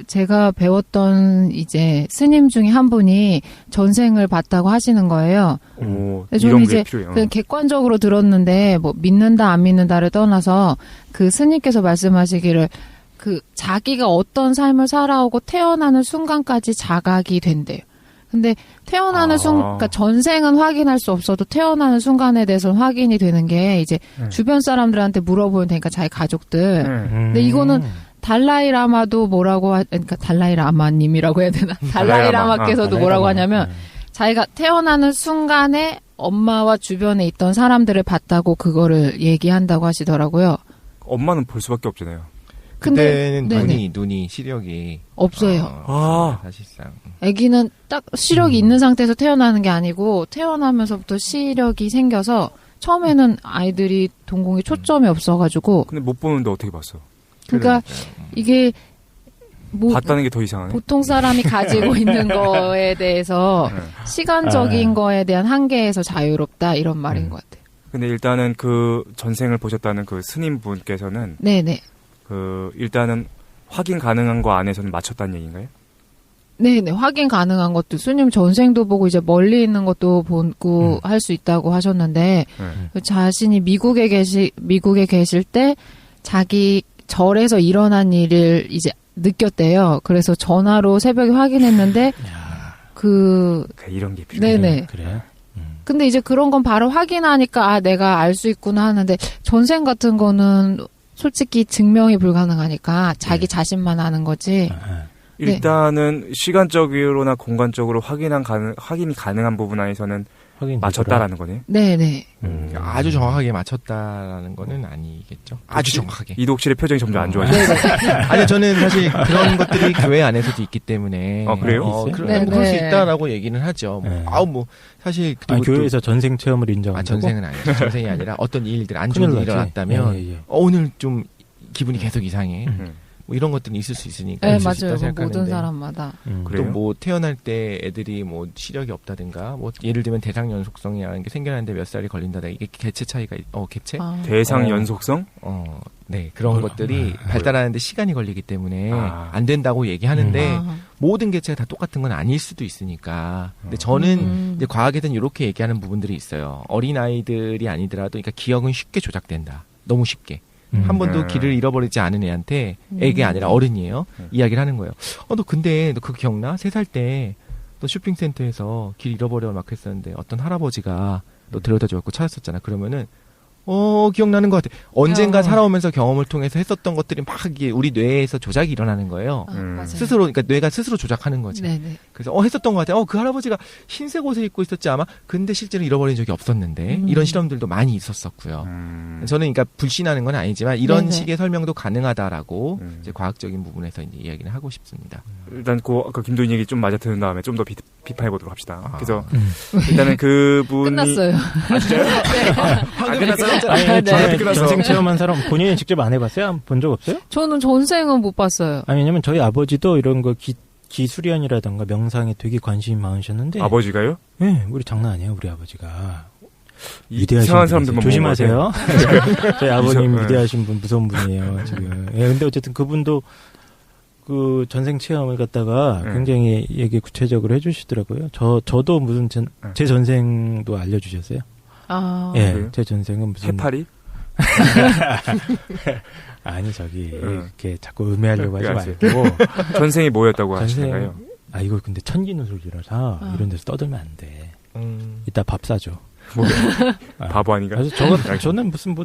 [SPEAKER 4] 제가 배웠던 이제 스님 중에 한 분이 전생을 봤다고 하시는 거예요. 저는 이제 그냥 객관적으로 들었는데 뭐 믿는다 안 믿는다를 떠나서 그 스님께서 말씀하시기를 자기가 어떤 삶을 살아오고 태어나는 순간까지 자각이 된대요. 근데 태어나는 그러니까 전생은 확인할 수 없어도 태어나는 순간에 대해서는 확인이 되는 게 이제 주변 사람들한테 물어보면 되니까 자기 가족들. 근데 이거는 달라이라마도 그러니까 달라이라마님이라고 해야 되나? 달라이라마께서도 뭐라고 하냐면 자기가 태어나는 순간에 엄마와 주변에 있던 사람들을 봤다고 그거를 얘기한다고 하시더라고요.
[SPEAKER 1] 엄마는 볼 수밖에 없잖아요.
[SPEAKER 3] 그때는 눈이 시력이
[SPEAKER 4] 없어요.
[SPEAKER 3] 사실상.
[SPEAKER 4] 아기는 딱 시력이 있는 상태에서 태어나는 게 아니고 태어나면서부터 시력이 생겨서 처음에는 아이들이 동공에 초점이 없어가지고.
[SPEAKER 1] 근데 못 보는데 어떻게 봤어?
[SPEAKER 4] 그러니까 이게
[SPEAKER 1] 봤다는 게 더 이상하네.
[SPEAKER 4] 보통 사람이 가지고 있는 거에 대해서 시간적인 거에 대한 한계에서 자유롭다 이런 말인 것 같아요.
[SPEAKER 1] 근데 일단은 그 전생을 보셨다는 그 스님분께서는
[SPEAKER 4] 네네.
[SPEAKER 1] 일단은 확인 가능한 거 안에서는 맞췄다는 얘기인가요?
[SPEAKER 4] 네네. 확인 가능한 것도 스님 전생도 보고 이제 멀리 있는 것도 보고 할 수 있다고 하셨는데 자신이 미국에 계실 때 자기 절에서 일어난 일을 이제 느꼈대요. 그래서 전화로 새벽에 확인했는데
[SPEAKER 1] 이런 게 필요해.
[SPEAKER 4] 네네.
[SPEAKER 2] 그래요?
[SPEAKER 4] 근데 이제 그런 건 바로 확인하니까 내가 알 수 있구나 하는데 전생 같은 거는 솔직히 증명이 불가능하니까 자기 자신만 아는 거지.
[SPEAKER 1] 일단은 시간적으로나 공간적으로 확인이 가능한 부분 안에서는
[SPEAKER 2] 하긴
[SPEAKER 1] 맞췄다라는 거네.
[SPEAKER 4] 네네.
[SPEAKER 3] 아주 정확하게 맞췄다라는 거는 아니겠죠. 아주 정확하게.
[SPEAKER 1] 이독실의 표정이 점점 안 좋아지네.
[SPEAKER 3] 아니 저는 사실 그런 것들이 교회 안에서도 있기 때문에.
[SPEAKER 1] 그래요?
[SPEAKER 3] 그럴 수 있다라고 얘기는 하죠. 사실
[SPEAKER 2] 아니, 교회에서 전생 체험을 인정한다고?
[SPEAKER 3] 전생은 아니죠. 전생이 아니라 어떤 일들 안 좋은 일이 일어났다면 오늘 좀 기분이 계속 이상해. 뭐 이런 것들이 있을 수 있으니까.
[SPEAKER 4] 네, 맞아요. 모든 사람마다.
[SPEAKER 3] 또 뭐 태어날 때 애들이 뭐 시력이 없다든가, 뭐 예를 들면 대상 연속성이라는 게 생겨나는데 몇 살이 걸린다든가, 이게 개체 차이가, 개체?
[SPEAKER 1] 대상 연속성?
[SPEAKER 3] 네, 그런 것들이 발달하는데 시간이 걸리기 때문에 안 된다고 얘기하는데, 모든 개체가 다 똑같은 건 아닐 수도 있으니까. 근데 저는 이제 과학에서는 이렇게 얘기하는 부분들이 있어요. 어린아이들이 아니더라도, 그러니까 기억은 쉽게 조작된다. 너무 쉽게. 한 번도 길을 잃어버리지 않은 애한테, 애가 아니라 어른이에요. 이야기를 하는 거예요. 너 근데 너 그거 기억나? 3살 때 너 쇼핑센터에서 길 잃어버려 막 했었는데 어떤 할아버지가 너 데려다 줘갖고 찾았었잖아. 그러면은 기억나는 것 같아. 언젠가 살아오면서 경험을 통해서 했었던 것들이 막 이게 우리 뇌에서 조작이 일어나는 거예요. 스스로, 그러니까 뇌가 스스로 조작하는 거지.
[SPEAKER 4] 네네.
[SPEAKER 3] 그래서 했었던 것 같아. 그 할아버지가 흰색 옷을 입고 있었지 아마. 근데 실제로 잃어버린 적이 없었는데 이런 실험들도 많이 있었었고요. 저는 그러니까 불신하는 건 아니지만 이런 식의 설명도 가능하다라고 이제 과학적인 부분에서 이제 이야기를 하고 싶습니다.
[SPEAKER 1] 일단 아까 김도인 얘기 좀 맞아 듣는 다음에 좀 더 비판해 보도록 합시다. 그래서 일단은 그분이
[SPEAKER 4] 끝났어요.
[SPEAKER 1] 진짜요? 안 끝났어요?
[SPEAKER 2] 전생 체험한 사람 본인이 직접 안 해봤어요? 본 적 없어요?
[SPEAKER 4] 저는 전생은 못 봤어요.
[SPEAKER 2] 아니, 왜냐면 저희 아버지도 이런 거 기수련이라던가 명상에 되게 관심이 많으셨는데.
[SPEAKER 1] 아버지가요?
[SPEAKER 2] 네, 우리 장난 아니에요, 우리 아버지가.
[SPEAKER 1] 이상한 사람들만
[SPEAKER 2] 조심하세요. 저희 아버님 위대하신 분, 무서운 분이에요, 지금. 근데 어쨌든 그분도 그 전생 체험을 갖다가 굉장히 얘기 구체적으로 해주시더라고요. 저도 무슨 제 전생도 알려주셨어요.
[SPEAKER 1] 그래요?
[SPEAKER 2] 제 전생은 무슨
[SPEAKER 1] 해파리?
[SPEAKER 2] 아니 이렇게 자꾸 음해하려고 하지 말고
[SPEAKER 1] 전생이 뭐였다고 하시나요?
[SPEAKER 2] 이거 근데 천기누설이라서 이런 데서 떠들면 안 돼. 이따 밥 사줘.
[SPEAKER 1] 바보 아닌가?
[SPEAKER 2] 그래서 저는 무슨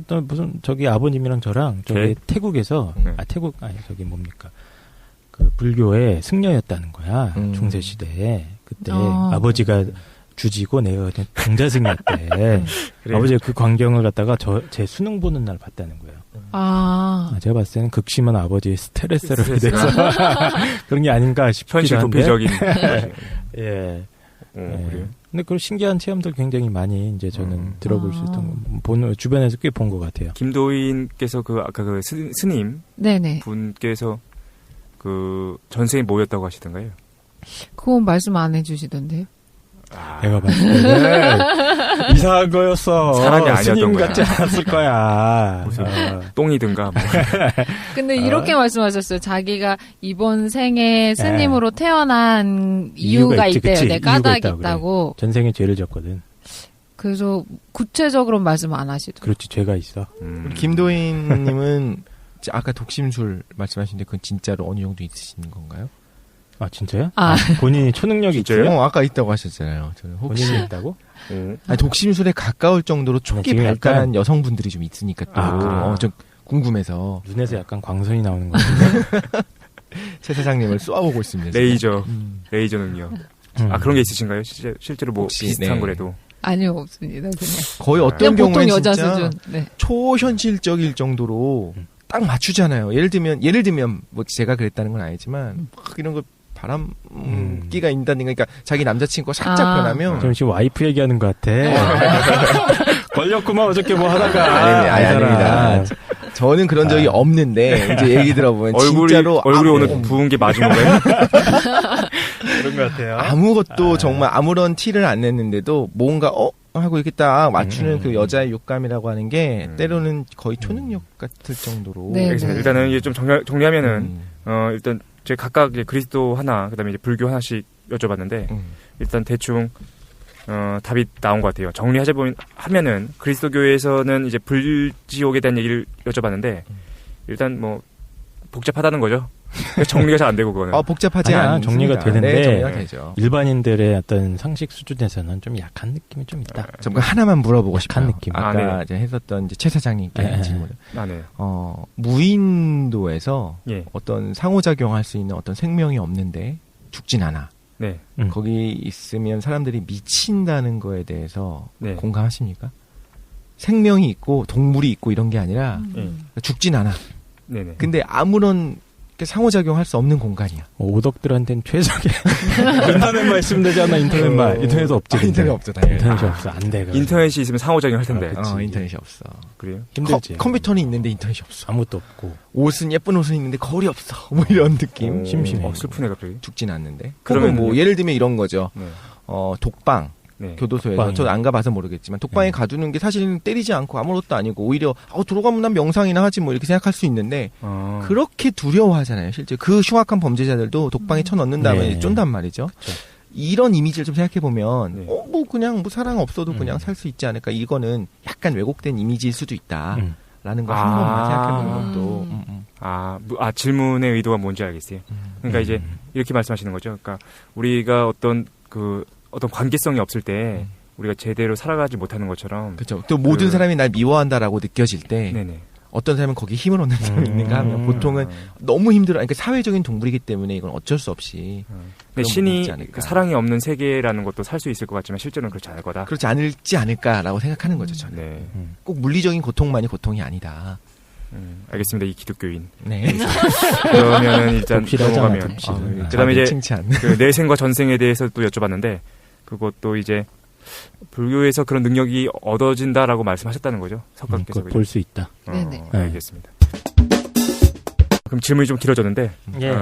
[SPEAKER 2] 저기 아버님이랑 저랑 저기 태국에서 저기 뭡니까? 그 불교의 승려였다는 거야. 중세 시대에. 그때 아버지가 주지고 내가 그냥 동자승이었대. 아버지가 그 광경을 갖다가 제 수능 보는 날 봤다는 거예요. 제가 봤을 때는 극심한 아버지의 스트레스로 인해서 그런 게 아닌가 싶기도 한데.
[SPEAKER 1] 현실 도피적인.
[SPEAKER 2] 예.
[SPEAKER 1] 그래요?
[SPEAKER 2] 근데 그런 신기한 체험들 굉장히 많이 이제 저는 들어볼 수 있던 거, 주변에서 꽤 본 것 같아요.
[SPEAKER 1] 김도인께서 아까 그 스님
[SPEAKER 4] 네네.
[SPEAKER 1] 분께서 그 전생이 뭐였다고 하시던가요?
[SPEAKER 4] 그건 말씀 안 해주시던데요.
[SPEAKER 2] 내가 봤을 때는 이상한 거였어.
[SPEAKER 1] 사람이 아니었던
[SPEAKER 2] 스님
[SPEAKER 1] 거야.
[SPEAKER 2] 같지 않았을 거야.
[SPEAKER 1] 무슨 똥이든가 뭐.
[SPEAKER 4] 근데 이렇게 말씀하셨어요. 자기가 이번 생에 스님으로 태어난 이유가 있대요.
[SPEAKER 2] 그치?
[SPEAKER 4] 내 까닭이
[SPEAKER 2] 이유가
[SPEAKER 4] 있다고.
[SPEAKER 2] 그래. 전생에 죄를 졌거든.
[SPEAKER 4] 그래서 구체적으로 말씀 안 하시더라고요.
[SPEAKER 2] 그렇지, 죄가 있어.
[SPEAKER 3] 우리 김도인님은 아까 독심술 말씀하신데 그건 진짜로 어느 정도 있으신 건가요?
[SPEAKER 2] 진짜요? 본인이 초능력이 있어요?
[SPEAKER 3] 아까 있다고 하셨잖아요. 저는 혹시
[SPEAKER 2] 본인이 있다고?
[SPEAKER 3] 독심술에 가까울 정도로 초기 발달한 여성분들이 좀 있으니까 또 좀 궁금해서
[SPEAKER 2] 눈에서 약간 광선이 나오는 거 같은데.
[SPEAKER 3] 최 사장님을 쏘아보고 있습니다.
[SPEAKER 1] 레이저 능력. 그런 게 있으신가요? 실제로 뭐 혹시, 비슷한 거라도.
[SPEAKER 4] 아니요, 없습니다. 그냥
[SPEAKER 3] 거의 어떤 경우는
[SPEAKER 4] 보통 여자
[SPEAKER 3] 진짜
[SPEAKER 4] 수준. 네.
[SPEAKER 3] 초현실적일 정도로 딱 맞추잖아요. 예를 들면 뭐 제가 그랬다는 건 아니지만 막 이런 거 바람기가 있다든가, 그러니까 자기 남자친구가 살짝 변하면.
[SPEAKER 2] 지금 와이프 얘기하는 것 같아. 걸렸구만 어저께 뭐 하다가.
[SPEAKER 3] 아닙니다. 저는 그런 적이 없는데 이제 얘기 들어보면 진짜로
[SPEAKER 1] 얼굴이 오늘 부은 게 맞은 건가요?
[SPEAKER 2] 그런 것 같아요.
[SPEAKER 3] 아무것도 정말 아무런 티를 안 냈는데도 뭔가 하고 이렇게 딱 맞추는 그 여자의 육감이라고 하는 게 때로는 거의 초능력 같을 정도로.
[SPEAKER 4] 네.
[SPEAKER 1] 일단은 이제 좀 정리하면은 일단 제 각각 그리스도 하나, 그다음에 이제 불교 하나씩 여쭤봤는데 일단 대충 답이 나온 것 같아요. 하면은 그리스도교에서는 이제 불지옥에 대한 얘기를 여쭤봤는데 일단 뭐 복잡하다는 거죠. 정리가 잘 안 되고 그거는.
[SPEAKER 3] 복잡하지 않습니다.
[SPEAKER 2] 정리가 되는데
[SPEAKER 3] 네, 정리가 되죠.
[SPEAKER 2] 일반인들의 어떤 상식 수준에서는 좀 약한 느낌이 좀 있다.
[SPEAKER 3] 잠깐 하나만 물어보고
[SPEAKER 2] 약한
[SPEAKER 3] 싶어요.
[SPEAKER 2] 느낌.
[SPEAKER 3] 아까 이제 했었던 이제 최 사장님께 질문을.
[SPEAKER 1] 네.
[SPEAKER 3] 무인도에서
[SPEAKER 1] 예.
[SPEAKER 3] 어떤 상호작용할 수 있는 어떤 생명이 없는데 죽진 않아.
[SPEAKER 1] 네.
[SPEAKER 3] 거기 있으면 사람들이 미친다는 거에 대해서
[SPEAKER 1] 네.
[SPEAKER 3] 공감하십니까? 생명이 있고 동물이 있고 이런 게 아니라
[SPEAKER 1] 네.
[SPEAKER 3] 죽진 않아.
[SPEAKER 1] 네네.
[SPEAKER 3] 근데 아무런 상호작용할 수 없는 공간이야.
[SPEAKER 2] 오덕들한테는 최적의 인터넷만 있으면 되지 않나? 인터넷만. 인터넷 없지. 근데.
[SPEAKER 3] 인터넷 없죠, 당연히.
[SPEAKER 2] 인터넷이 없어. 안 돼.
[SPEAKER 1] 인터넷이 있으면 상호작용 할 텐데.
[SPEAKER 3] 인터넷이 없어.
[SPEAKER 1] 그래요?
[SPEAKER 2] 힘들지.
[SPEAKER 3] 컴퓨터는 있는데 인터넷이 없어.
[SPEAKER 2] 아무것도 없고.
[SPEAKER 3] 옷은 예쁜 옷은 있는데 거울이 없어. 뭐 이런 느낌.
[SPEAKER 2] 심심해.
[SPEAKER 1] 슬프네 갑자기.
[SPEAKER 3] 죽진 않는데.
[SPEAKER 1] 그러면
[SPEAKER 3] 그러면 뭐 예를 들면 이런 거죠.
[SPEAKER 1] 네.
[SPEAKER 3] 독방.
[SPEAKER 1] 네.
[SPEAKER 3] 교도소에서
[SPEAKER 2] 독방이요.
[SPEAKER 3] 저도 안 가봐서 모르겠지만 독방에 가두는 게 사실은 때리지 않고 아무것도 아니고 오히려 들어가면 난 명상이나 하지 뭐 이렇게 생각할 수 있는데 그렇게 두려워하잖아요. 실제 그 흉악한 범죄자들도 독방에 쳐넣는 다음에
[SPEAKER 2] 네.
[SPEAKER 3] 쫀단 말이죠.
[SPEAKER 2] 그쵸.
[SPEAKER 3] 이런 이미지를 좀 생각해 보면
[SPEAKER 1] 네.
[SPEAKER 3] 뭐 그냥 뭐 사랑 없어도 그냥 살 수 있지 않을까. 이거는 약간 왜곡된 이미지일 수도 있다라는 걸 한 번만 생각해 보는 것도
[SPEAKER 1] 질문의 의도가 뭔지 알겠어요. 그러니까 이제 이렇게 말씀하시는 거죠. 그러니까 우리가 어떤 관계성이 없을 때 우리가 제대로 살아가지 못하는 것처럼.
[SPEAKER 3] 그렇죠. 또 모든 사람이 날 미워한다라고 느껴질 때
[SPEAKER 1] 네네.
[SPEAKER 3] 어떤 사람은 거기에 힘을 얻는 사람이 있는가 하면 보통은 너무 힘들어. 그러니까 사회적인 동물이기 때문에 이건 어쩔 수 없이.
[SPEAKER 1] 근데 신이 그 사랑이 없는 세계라는 것도 살 수 있을 것 같지만 실제로는 그렇지 않을 거다.
[SPEAKER 3] 그렇지 않을까라고 생각하는 거죠. 저는.
[SPEAKER 1] 네.
[SPEAKER 3] 꼭 물리적인 고통만이 고통이 아니다.
[SPEAKER 1] 알겠습니다. 이 기독교인.
[SPEAKER 3] 네.
[SPEAKER 1] 그러면은 일단
[SPEAKER 2] 독실하잖아,
[SPEAKER 1] 넘어가면.
[SPEAKER 2] 독실.
[SPEAKER 1] 그다음에 이제
[SPEAKER 3] 칭찬.
[SPEAKER 1] 그 내생과 전생에 대해서 또 여쭤봤는데 그것도 이제 불교에서 그런 능력이 얻어진다라고 말씀하셨다는 거죠. 석가께서.
[SPEAKER 2] 볼 수 있다.
[SPEAKER 4] 네네.
[SPEAKER 1] 알겠습니다. 그럼 질문이 좀 길어졌는데
[SPEAKER 2] 예.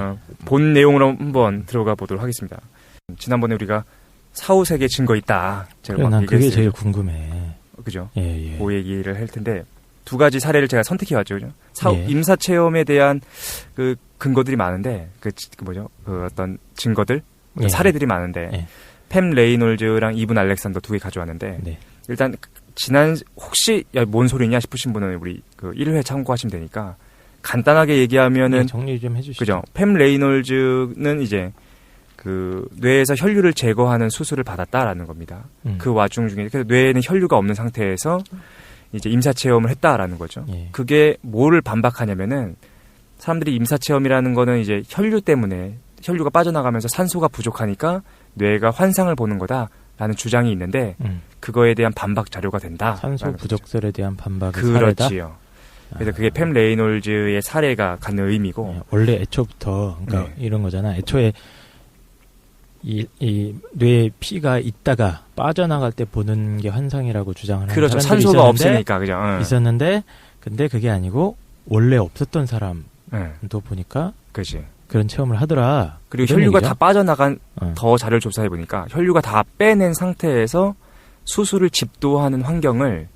[SPEAKER 1] 본 내용으로 한번 들어가 보도록 하겠습니다. 지난번에 우리가 사후세계 증거 있다. 제가
[SPEAKER 2] 그래,
[SPEAKER 1] 막
[SPEAKER 2] 난 그게
[SPEAKER 1] 얘기했어요.
[SPEAKER 2] 제일 궁금해.
[SPEAKER 1] 그죠?
[SPEAKER 2] 예.
[SPEAKER 1] 그 얘기를 할 텐데 두 가지 사례를 제가 선택해왔죠. 그죠?
[SPEAKER 2] 예.
[SPEAKER 1] 임사 체험에 대한 그 근거들이 많은데 그 어떤 증거들
[SPEAKER 2] 예.
[SPEAKER 1] 사례들이 많은데
[SPEAKER 2] 예.
[SPEAKER 1] 팸 레이놀즈랑 이븐 알렉산더 두 개 가져왔는데
[SPEAKER 2] 네.
[SPEAKER 1] 일단 혹시 뭔 소리냐 싶으신 분은 우리 그 1회 참고하시면 되니까 간단하게 얘기하면은
[SPEAKER 2] 정리 좀 해주시죠.
[SPEAKER 1] 그죠? 팸 레이놀즈는 이제 그 뇌에서 혈류를 제거하는 수술을 받았다라는 겁니다. 그 와중 중에 그래서 뇌에는 혈류가 없는 상태에서 이제 임사 체험을 했다라는 거죠.
[SPEAKER 2] 예.
[SPEAKER 1] 그게 뭐를 반박하냐면은 사람들이 임사 체험이라는 거는 이제 혈류 때문에 혈류가 빠져나가면서 산소가 부족하니까 뇌가 환상을 보는 거다라는 주장이 있는데 그거에 대한 반박 자료가 된다.
[SPEAKER 2] 산소 부족설에 대한 반박의 사례다.
[SPEAKER 1] 그렇지요. 그래서 그게 팸 레이놀즈의 사례가 갖는 의미고
[SPEAKER 2] 예, 원래 애초부터 그러니까 이런 거잖아. 애초에 이 뇌에 피가 있다가 빠져나갈 때 보는 게 환상이라고 주장을 하는
[SPEAKER 1] 그렇죠.
[SPEAKER 2] 사람들이
[SPEAKER 1] 산소가 없으니까 그죠.
[SPEAKER 2] 있었는데 근데 그게 아니고 원래 없었던 사람도 보니까
[SPEAKER 1] 그렇지.
[SPEAKER 2] 그런 체험을 하더라.
[SPEAKER 1] 그리고 혈류가
[SPEAKER 2] 얘기죠?
[SPEAKER 1] 다 빠져나간 더 자료를 조사해 보니까 혈류가 다 빼낸 상태에서 수술을 집도하는 환경을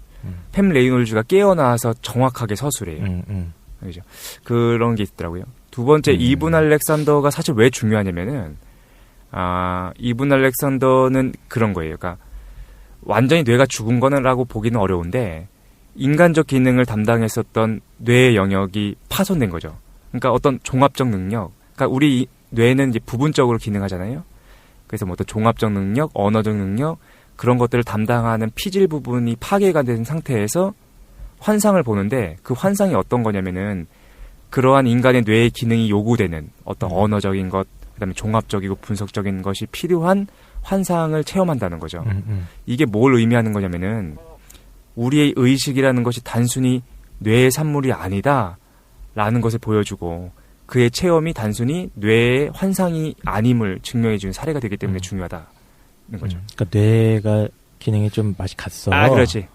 [SPEAKER 1] 팸 레이놀즈가 깨어나와서 정확하게 서술해요. 그죠. 그런 게 있더라고요. 두 번째 이븐 알렉산더가 사실 왜 중요하냐면은 이븐 알렉산더는 그런 거예요. 그러니까 완전히 뇌가 죽은 거라고 보기는 어려운데 인간적 기능을 담당했었던 뇌의 영역이 파손된 거죠. 그러니까 어떤 종합적 능력, 그러니까 우리 뇌는 이제 부분적으로 기능하잖아요. 그래서 뭐 어떤 종합적 능력, 언어적 능력 그런 것들을 담당하는 피질 부분이 파괴가 된 상태에서 환상을 보는데 그 환상이 어떤 거냐면은 그러한 인간의 뇌의 기능이 요구되는 어떤 언어적인 것, 그다음에 종합적이고 분석적인 것이 필요한 환상을 체험한다는 거죠. 이게 뭘 의미하는 거냐면은 우리의 의식이라는 것이 단순히 뇌의 산물이 아니다라는 것을 보여주고 그의 체험이 단순히 뇌의 환상이 아님을 증명해주는 사례가 되기 때문에 중요하다는 거죠.
[SPEAKER 2] 그러니까 뇌가 기능이 좀 맛이 갔어.
[SPEAKER 1] 그렇지.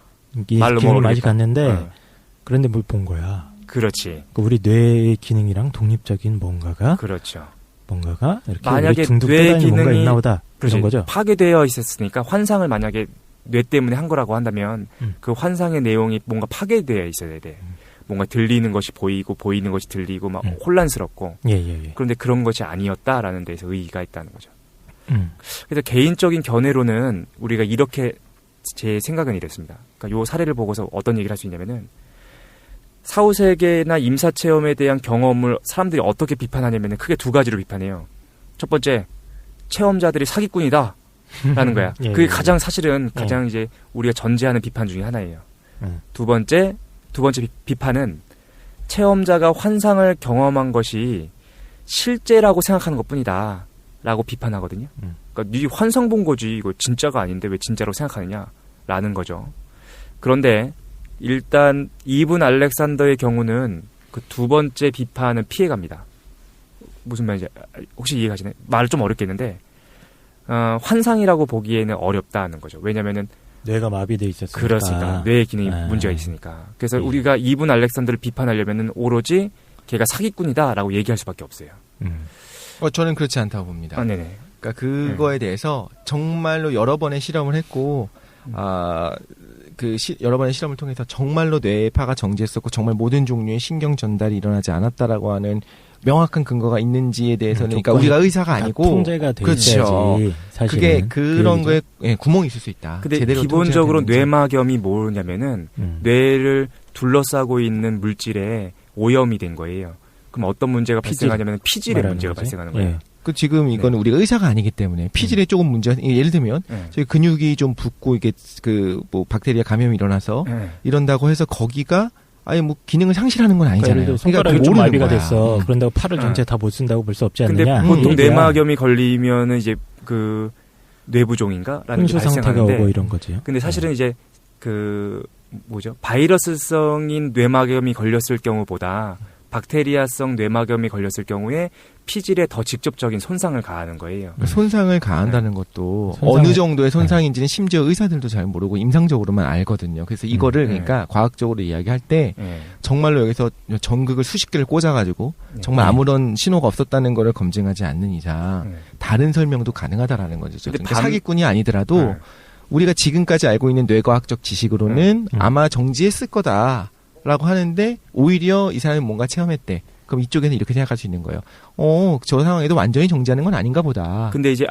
[SPEAKER 2] 말로 기능이 맛이 갔는데 그런데 뭘 본 거야.
[SPEAKER 1] 그렇지.
[SPEAKER 2] 그러니까 우리 뇌의 기능이랑 독립적인 뭔가가 이렇게
[SPEAKER 1] 만약에
[SPEAKER 2] 둥둥
[SPEAKER 1] 뇌의
[SPEAKER 2] 떠다니는 뭔가
[SPEAKER 1] 기능이
[SPEAKER 2] 있나 보다. 그런 거죠.
[SPEAKER 1] 파괴되어 있었으니까 환상을 만약에 뇌 때문에 한 거라고 한다면 그 환상의 내용이 뭔가 파괴되어 있어야 돼. 뭔가 들리는 것이 보이고 보이는 것이 들리고 막 혼란스럽고 그런데 그런 것이 아니었다라는 데서 의의가 있다는 거죠. 그래서 개인적인 견해로는 우리가 이렇게 제 생각은 이랬습니다. 그러니까 요 사례를 보고서 어떤 얘기를 할 수 있냐면은 사후세계나 임사체험에 대한 경험을 사람들이 어떻게 비판하냐면은 크게 두 가지로 비판해요. 첫 번째, 체험자들이 사기꾼이다. 라는 거야. 그게 가장 사실은 가장 이제 우리가 전제하는 비판 중에 하나예요. 두 번째 비판은 체험자가 환상을 경험한 것이 실제라고 생각하는 것 뿐이다. 라고 비판하거든요. 그러니까 네 환상 본 거지 이거 진짜가 아닌데 왜 진짜로 생각하느냐라는 거죠. 그런데 일단 이분 알렉산더의 경우는 그 두 번째 비판은 피해갑니다. 무슨 말인지 혹시 이해가시나요? 말을 좀 어렵겠는데 환상이라고 보기에는 어렵다는 거죠. 왜냐면은
[SPEAKER 2] 뇌가 마비돼 있었으니까.
[SPEAKER 1] 그렇습니다. 뇌의 기능이 문제가 있으니까. 그래서 우리가 이분 알렉산더를 비판하려면은 오로지 걔가 사기꾼이다라고 얘기할 수밖에 없어요.
[SPEAKER 3] 저는 그렇지 않다고 봅니다.
[SPEAKER 1] 네네.
[SPEAKER 3] 그러니까 그거에 대해서 정말로 여러 번의 실험을 했고, 여러 번의 실험을 통해서 정말로 뇌파가 정지했었고, 정말 모든 종류의 신경 전달이 일어나지 않았다라고 하는 명확한 근거가 있는지에 대해서는, 그러니까 우리가 의사가 아니고,
[SPEAKER 2] 통제가 돼
[SPEAKER 3] 그렇죠.
[SPEAKER 2] 있어야지. 사실은.
[SPEAKER 3] 그게 그런 거에 구멍이 있을 수 있다.
[SPEAKER 1] 근데 기본적으로 뇌막염이 뭐냐면은 뇌를 둘러싸고 있는 물질에 오염이 된 거예요. 그럼 어떤 문제가 발생하냐면 피질의 문제가
[SPEAKER 2] 거지?
[SPEAKER 1] 발생하는 거예요.
[SPEAKER 2] 예.
[SPEAKER 3] 지금 이거는 우리가 의사가 아니기 때문에 피질에 조금 문제가, 예를 들면 저희 근육이 좀 붓고 이게 박테리아 감염이 일어나서 이런다고 해서 거기가 아예 뭐 기능을 상실하는 건 아니잖아요.
[SPEAKER 2] 손가락이 좀 마비가
[SPEAKER 3] 거야.
[SPEAKER 2] 됐어. 그런다고 팔을 전체 다 못 쓴다고 볼 수 없지 않느냐.
[SPEAKER 1] 근데 보통 뇌막염이 걸리면은 이제 그 뇌부종인가라는 게
[SPEAKER 2] 혼수 상태가
[SPEAKER 1] 발생하는데,
[SPEAKER 2] 오고 이런 거지요.
[SPEAKER 1] 근데 사실은 이제 바이러스성인 뇌막염이 걸렸을 경우보다 박테리아성 뇌막염이 걸렸을 경우에 피질에 더 직접적인 손상을 가하는 거예요.
[SPEAKER 3] 손상을 가한다는 것도 어느 정도의 손상인지는 심지어 의사들도 잘 모르고 임상적으로만 알거든요. 그래서 이거를 그러니까 과학적으로 이야기할 때 정말로 여기서 전극을 수십 개를 꽂아가지고 정말 아무런 신호가 없었다는 거를 검증하지 않는 이상 다른 설명도 가능하다라는 거죠. 그러니까 사기꾼이 아니더라도 우리가 지금까지 알고 있는 뇌과학적 지식으로는 아마 정지했을 거다라고 하는데 오히려 이 사람이 뭔가 체험했대. 그럼 이쪽에는 이렇게 생각할 수 있는 거예요. 저 상황에도 완전히 정지하는 건 아닌가 보다.
[SPEAKER 1] 근데 이제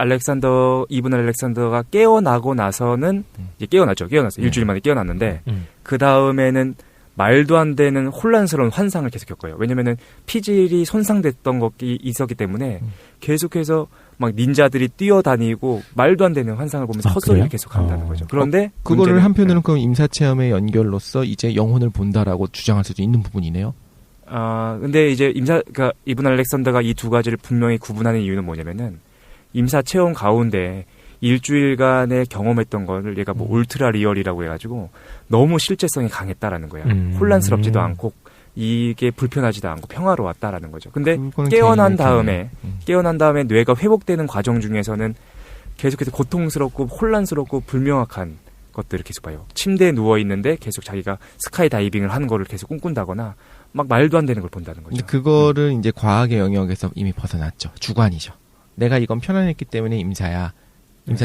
[SPEAKER 1] 이분 알렉산더가 깨어나고 나서는 이제 깨어났죠. 일주일 만에 깨어났는데 그 다음에는 말도 안 되는 혼란스러운 환상을 계속 겪어요. 왜냐면은 피질이 손상됐던 것이 있었기 때문에 계속해서 막 닌자들이 뛰어다니고 말도 안 되는 환상을 보면서 헛소리를 계속 한다는 거죠. 그런데
[SPEAKER 3] 그거를 한편으로는 그럼 임사체험의 연결로서 이제 영혼을 본다라고 주장할 수도 있는 부분이네요.
[SPEAKER 1] 근데 이제 그러니까 이분 알렉산더가 이 두 가지를 분명히 구분하는 이유는 뭐냐면은 임사 체험 가운데 일주일간의 경험했던 거를 얘가 뭐 울트라 리얼이라고 해가지고 너무 실제성이 강했다라는 거야. 혼란스럽지도 않고 이게 불편하지도 않고 평화로웠다라는 거죠. 근데 깨어난 다음에 뇌가 회복되는 과정 중에서는 계속해서 고통스럽고 혼란스럽고 불명확한 것들을 계속 봐요. 침대에 누워 있는데 계속 자기가 스카이 다이빙을 하는 거를 계속 꿈꾼다거나 막 말도 안 되는 걸 본다는 거죠.
[SPEAKER 3] 근데 그거를 이제 과학의 영역에서 이미 벗어났죠. 주관이죠. 내가 이건 편안했기 때문에 임사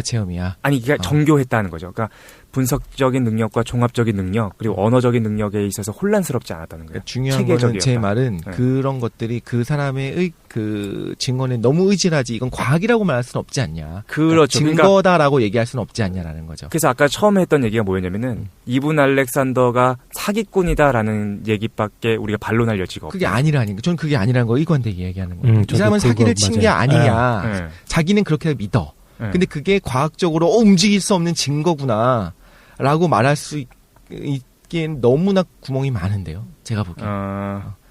[SPEAKER 3] 체험이야.
[SPEAKER 1] 아니, 그러니까 정교했다는 거죠. 그러니까 분석적인 능력과 종합적인 능력 그리고 언어적인 능력에 있어서 혼란스럽지 않았다는 거예요.
[SPEAKER 3] 그러니까 중요한 거는 제 말은 그런 것들이 그 사람의 그 증언에 너무 의지하지 이건 과학이라고 말할 수는 없지 않냐.
[SPEAKER 1] 그렇죠.
[SPEAKER 3] 그러니까 증거다라고 얘기할 수는 없지 않냐라는 거죠.
[SPEAKER 1] 그래서 아까 처음에 했던 얘기가 뭐였냐면은 이분 알렉산더가 사기꾼이다라는 얘기밖에 우리가 반론할 여지가 없어요.
[SPEAKER 3] 그게 아니라니까. 저는 그게 아니라는 거 이건데 얘기하는 거예요. 이 사람은 사기를 친 게 아니냐. 자기는 그렇게 믿어. 근데 그게 과학적으로 움직일 수 없는 증거구나 라고 말할 수 있기엔 너무나 구멍이 많은데요. 제가 보기엔.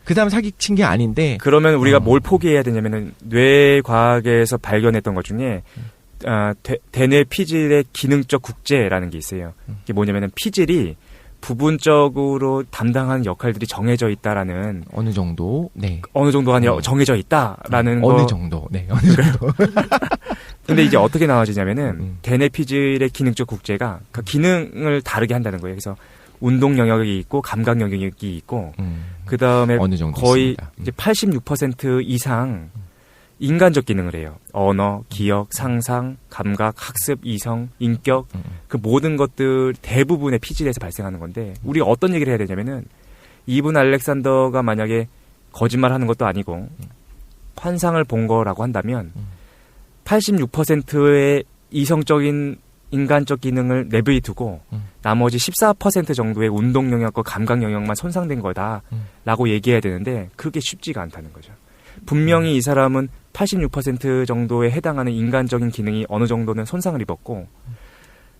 [SPEAKER 3] 그 다음 사기친 게 아닌데.
[SPEAKER 1] 그러면 우리가 뭘 포기해야 되냐면은 뇌과학에서 발견했던 것 중에 대뇌 피질의 기능적 국제라는 게 있어요. 이게 뭐냐면은 피질이 부분적으로 담당하는 역할들이 정해져 있다라는
[SPEAKER 3] 어느 정도
[SPEAKER 1] 아니라 정해져 있다라는
[SPEAKER 3] 어느 정도
[SPEAKER 1] 근데 이제 어떻게 나와지냐면은 대뇌 피질의 기능적 국제가 그 기능을 다르게 한다는 거예요. 그래서 운동 영역이 있고 감각 영역이 있고 그 다음에 거의 이제 86% 이상 인간적 기능을 해요. 언어, 기억, 상상, 감각, 학습, 이성, 인격 그 모든 것들 대부분의 피질에서 발생하는 건데 우리가 어떤 얘기를 해야 되냐면은 이분 알렉산더가 만약에 거짓말하는 것도 아니고 환상을 본 거라고 한다면 86%의 이성적인 인간적 기능을 내버려두고 나머지 14% 정도의 운동 영역과 감각 영역만 손상된 거다라고 얘기해야 되는데 그게 쉽지가 않다는 거죠. 분명히 이 사람은 86% 정도에 해당하는 인간적인 기능이 어느 정도는 손상을 입었고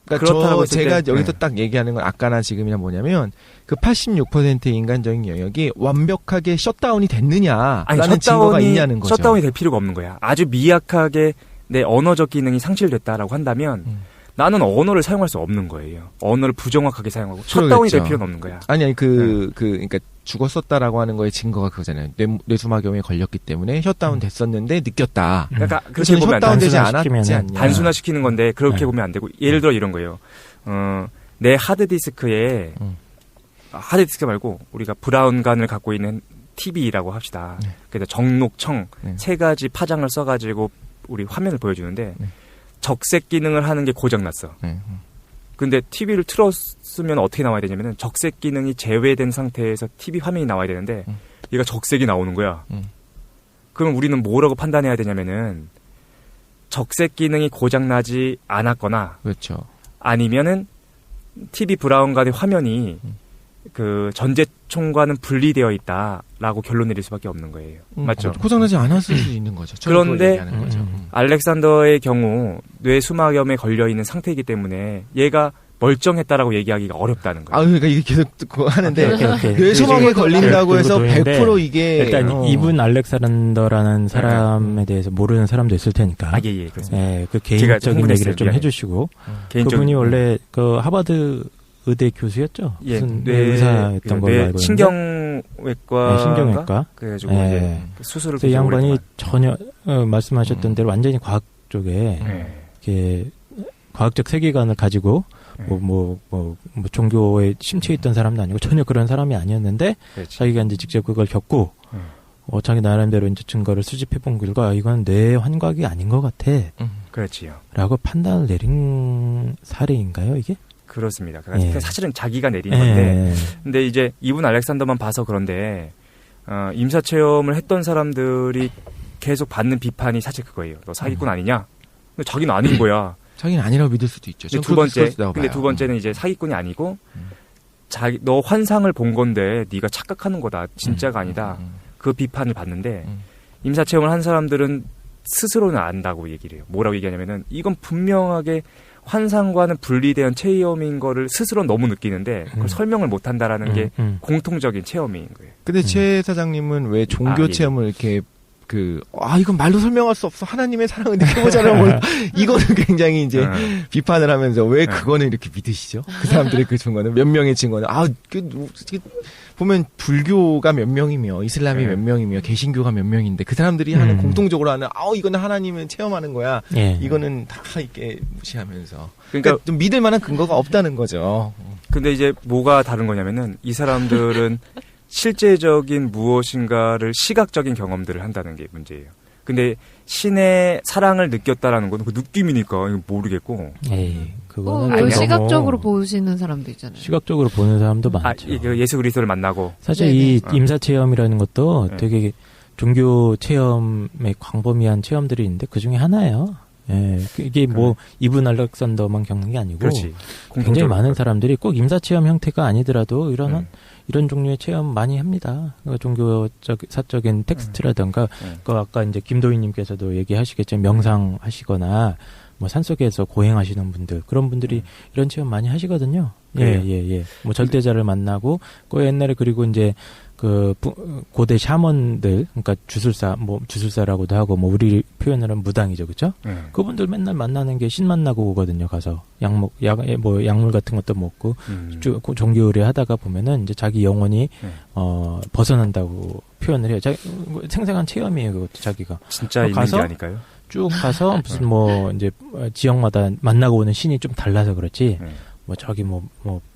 [SPEAKER 3] 그러니까 제가 여기서 딱 얘기하는 건 아까나 지금이나 뭐냐면 그 86%의 인간적인 영역이 완벽하게 셧다운이 됐느냐라는 증거가 있냐는 거죠.
[SPEAKER 1] 셧다운이 될 필요가 없는 거야. 아주 미약하게 내 언어적 기능이 상실됐다라고 한다면 나는 언어를 사용할 수 없는 거예요. 언어를 부정확하게 사용하고 셧다운이 될 필요는 없는 거야.
[SPEAKER 3] 아니 그러니까 죽었었다라고 하는 거의 증거가 그거잖아요. 뇌수막염에 걸렸기 때문에 셧다운 됐었는데 느꼈다.
[SPEAKER 1] 그러니까 그렇게 보면 안
[SPEAKER 3] 셧다운 되지
[SPEAKER 2] 단순화시키면은
[SPEAKER 3] 않았지 않냐.
[SPEAKER 1] 단순화시키는 건데 그렇게
[SPEAKER 2] 네.
[SPEAKER 1] 보면 안 되고 예를 들어 이런 거예요. 내 하드디스크에 하드디스크 말고 우리가 브라운관을 갖고 있는 TV라고 합시다.
[SPEAKER 3] 네.
[SPEAKER 1] 그래서 정록청
[SPEAKER 3] 네.
[SPEAKER 1] 세 가지 파장을 써가지고 우리 화면을 보여주는데
[SPEAKER 3] 네.
[SPEAKER 1] 적색 기능을 하는 게 고장났어.
[SPEAKER 3] 네.
[SPEAKER 1] 근데 TV를 틀었으면 어떻게 나와야 되냐면은 적색 기능이 제외된 상태에서 TV 화면이 나와야 되는데 얘가 적색이 나오는 거야. 그럼 우리는 뭐라고 판단해야 되냐면은 적색 기능이 고장나지 않았거나
[SPEAKER 3] 그렇죠.
[SPEAKER 1] 아니면은 TV 브라운관의 화면이 그 전제총과는 분리되어 있다라고 결론 내릴 수밖에 없는 거예요. 맞죠?
[SPEAKER 3] 고장나지 않았을 수 있는 거죠.
[SPEAKER 1] 그런데
[SPEAKER 3] 거죠.
[SPEAKER 1] 알렉산더의 경우 뇌수막염에 걸려 있는 상태이기 때문에 얘가 멀쩡했다라고 얘기하기가 어렵다는 거예요.
[SPEAKER 3] 그러니까 이게 계속 하는데
[SPEAKER 2] 오케이.
[SPEAKER 3] 뇌수막에 걸린다고 해서
[SPEAKER 2] 그리고
[SPEAKER 3] 100% 이게
[SPEAKER 2] 일단 이분 알렉산더라는 사람에 대해서 모르는 사람도 있을 테니까.
[SPEAKER 1] 예, 그렇습니다.
[SPEAKER 2] 예, 그 개인적인
[SPEAKER 1] 흥분했어요.
[SPEAKER 2] 얘기를 좀
[SPEAKER 1] 미안해.
[SPEAKER 2] 해주시고.
[SPEAKER 1] 개인적인
[SPEAKER 2] 그분이 원래 그 하버드 의대 교수였죠.
[SPEAKER 1] 예,
[SPEAKER 2] 무슨 의사였던 걸로 알고 있는데.
[SPEAKER 1] 신경외과.
[SPEAKER 2] 네, 신경외과.
[SPEAKER 1] 그래가지고
[SPEAKER 2] 예.
[SPEAKER 1] 이제 수술을
[SPEAKER 2] 그래서 이 양반이
[SPEAKER 1] 오랫동안.
[SPEAKER 2] 전혀 말씀하셨던 대로 완전히 과학 쪽에
[SPEAKER 1] 예.
[SPEAKER 2] 이렇게 과학적 세계관을 가지고 종교에 심취해 있던 사람도 아니고 전혀 그런 사람이 아니었는데
[SPEAKER 1] 그렇지.
[SPEAKER 2] 자기가 이제 직접 그걸 겪고 자기 나름대로 이제 증거를 수집해 본 결과 이건 뇌 환각이 아닌 것
[SPEAKER 1] 그렇지요.
[SPEAKER 2] 같아라고 판단을 내린 사례인가요 이게?
[SPEAKER 1] 그렇습니다. 그러니까
[SPEAKER 2] 예.
[SPEAKER 1] 사실은 자기가 내린 건데,
[SPEAKER 2] 예.
[SPEAKER 1] 근데 이제 이분 알렉산더만 봐서 그런데 임사 체험을 했던 사람들이 계속 받는 비판이 사실 그거예요. 너 사기꾼 아니냐? 근데 자기는 아닌 거야.
[SPEAKER 3] 자기는 아니라고 믿을 수도 있죠.
[SPEAKER 1] 근데 두 번째, 근데 두 번째는 이제 사기꾼이 아니고 너 환상을 본 건데 네가 착각하는 거다. 진짜가 아니다. 그 비판을 받는데 임사 체험을 한 사람들은 스스로는 안다고 얘기를 해요. 뭐라고 얘기하냐면은 이건 분명하게 환상과는 분리된 체험인 거를 스스로 너무 느끼는데 그걸 설명을 못 한다라는 게 공통적인 체험인 거예요.
[SPEAKER 3] 근데 최 사장님은 왜 종교
[SPEAKER 1] 예.
[SPEAKER 3] 체험을 이렇게 이건 말로 설명할 수 없어. 하나님의 사랑을 느껴보자라고. 이거는 굉장히 이제 비판을 하면서 왜 그거는 이렇게 믿으시죠? 그 사람들의 그 증거는 몇 명의 증거는 보면 불교가 몇 명이며 이슬람이 몇 명이며 개신교가 몇 명인데 그 사람들이 하는 공통적으로 하는 이거는 하나님을 체험하는 거야.
[SPEAKER 2] 예.
[SPEAKER 3] 이거는 다 이렇게 무시하면서.
[SPEAKER 1] 그러니까
[SPEAKER 3] 좀 믿을 만한 근거가 없다는 거죠.
[SPEAKER 1] 근데 이제 뭐가 다른 거냐면은 이 사람들은 실제적인 무엇인가를 시각적인 경험들을 한다는 게 문제예요. 근데 신의 사랑을 느꼈다라는 건 그 느낌이니까 이거 모르겠고.
[SPEAKER 2] 에이, 그거는
[SPEAKER 4] 왜
[SPEAKER 2] 너무
[SPEAKER 4] 시각적으로 보시는 사람도 있잖아요.
[SPEAKER 2] 시각적으로 보는 사람도 많죠.
[SPEAKER 1] 예수 그리스도를 만나고.
[SPEAKER 2] 사실
[SPEAKER 4] 네네.
[SPEAKER 2] 이 임사 체험이라는 것도
[SPEAKER 1] 네.
[SPEAKER 2] 되게 종교 체험의 광범위한 체험들이 있는데 그 중에 하나예요. 예, 이게 뭐 이분 알렉산더만 겪는 게 아니고
[SPEAKER 1] 그렇지.
[SPEAKER 2] 굉장히 많은 사람들이 꼭 임사 체험 형태가 아니더라도 이런 종류의 체험 많이 합니다. 종교적 사적인 텍스트라든가 그 아까 이제 김도희님께서도 얘기하시겠지만 명상하시거나 뭐 산속에서 고행하시는 분들 그런 분들이 이런 체험 많이 하시거든요. 예. 뭐 절대자를 만나고 그 옛날에 그리고 이제 그 고대 샤먼들 그러니까 주술사라고도 하고 뭐 우리 표현으로 하면 무당이죠, 그렇죠? 그분들 맨날 만나는 게 신 만나고 오거든요. 가서 약물 같은 것도 먹고 종교 의례하다가 보면은 이제 자기 영혼이 벗어난다고 표현을 해요. 생생한 체험이에요, 그것도 자기가.
[SPEAKER 1] 진짜 있는 게 아닐까요?
[SPEAKER 2] 쭉 가서 무슨 이제 지역마다 만나고 오는 신이 좀 달라서 그렇지. 저기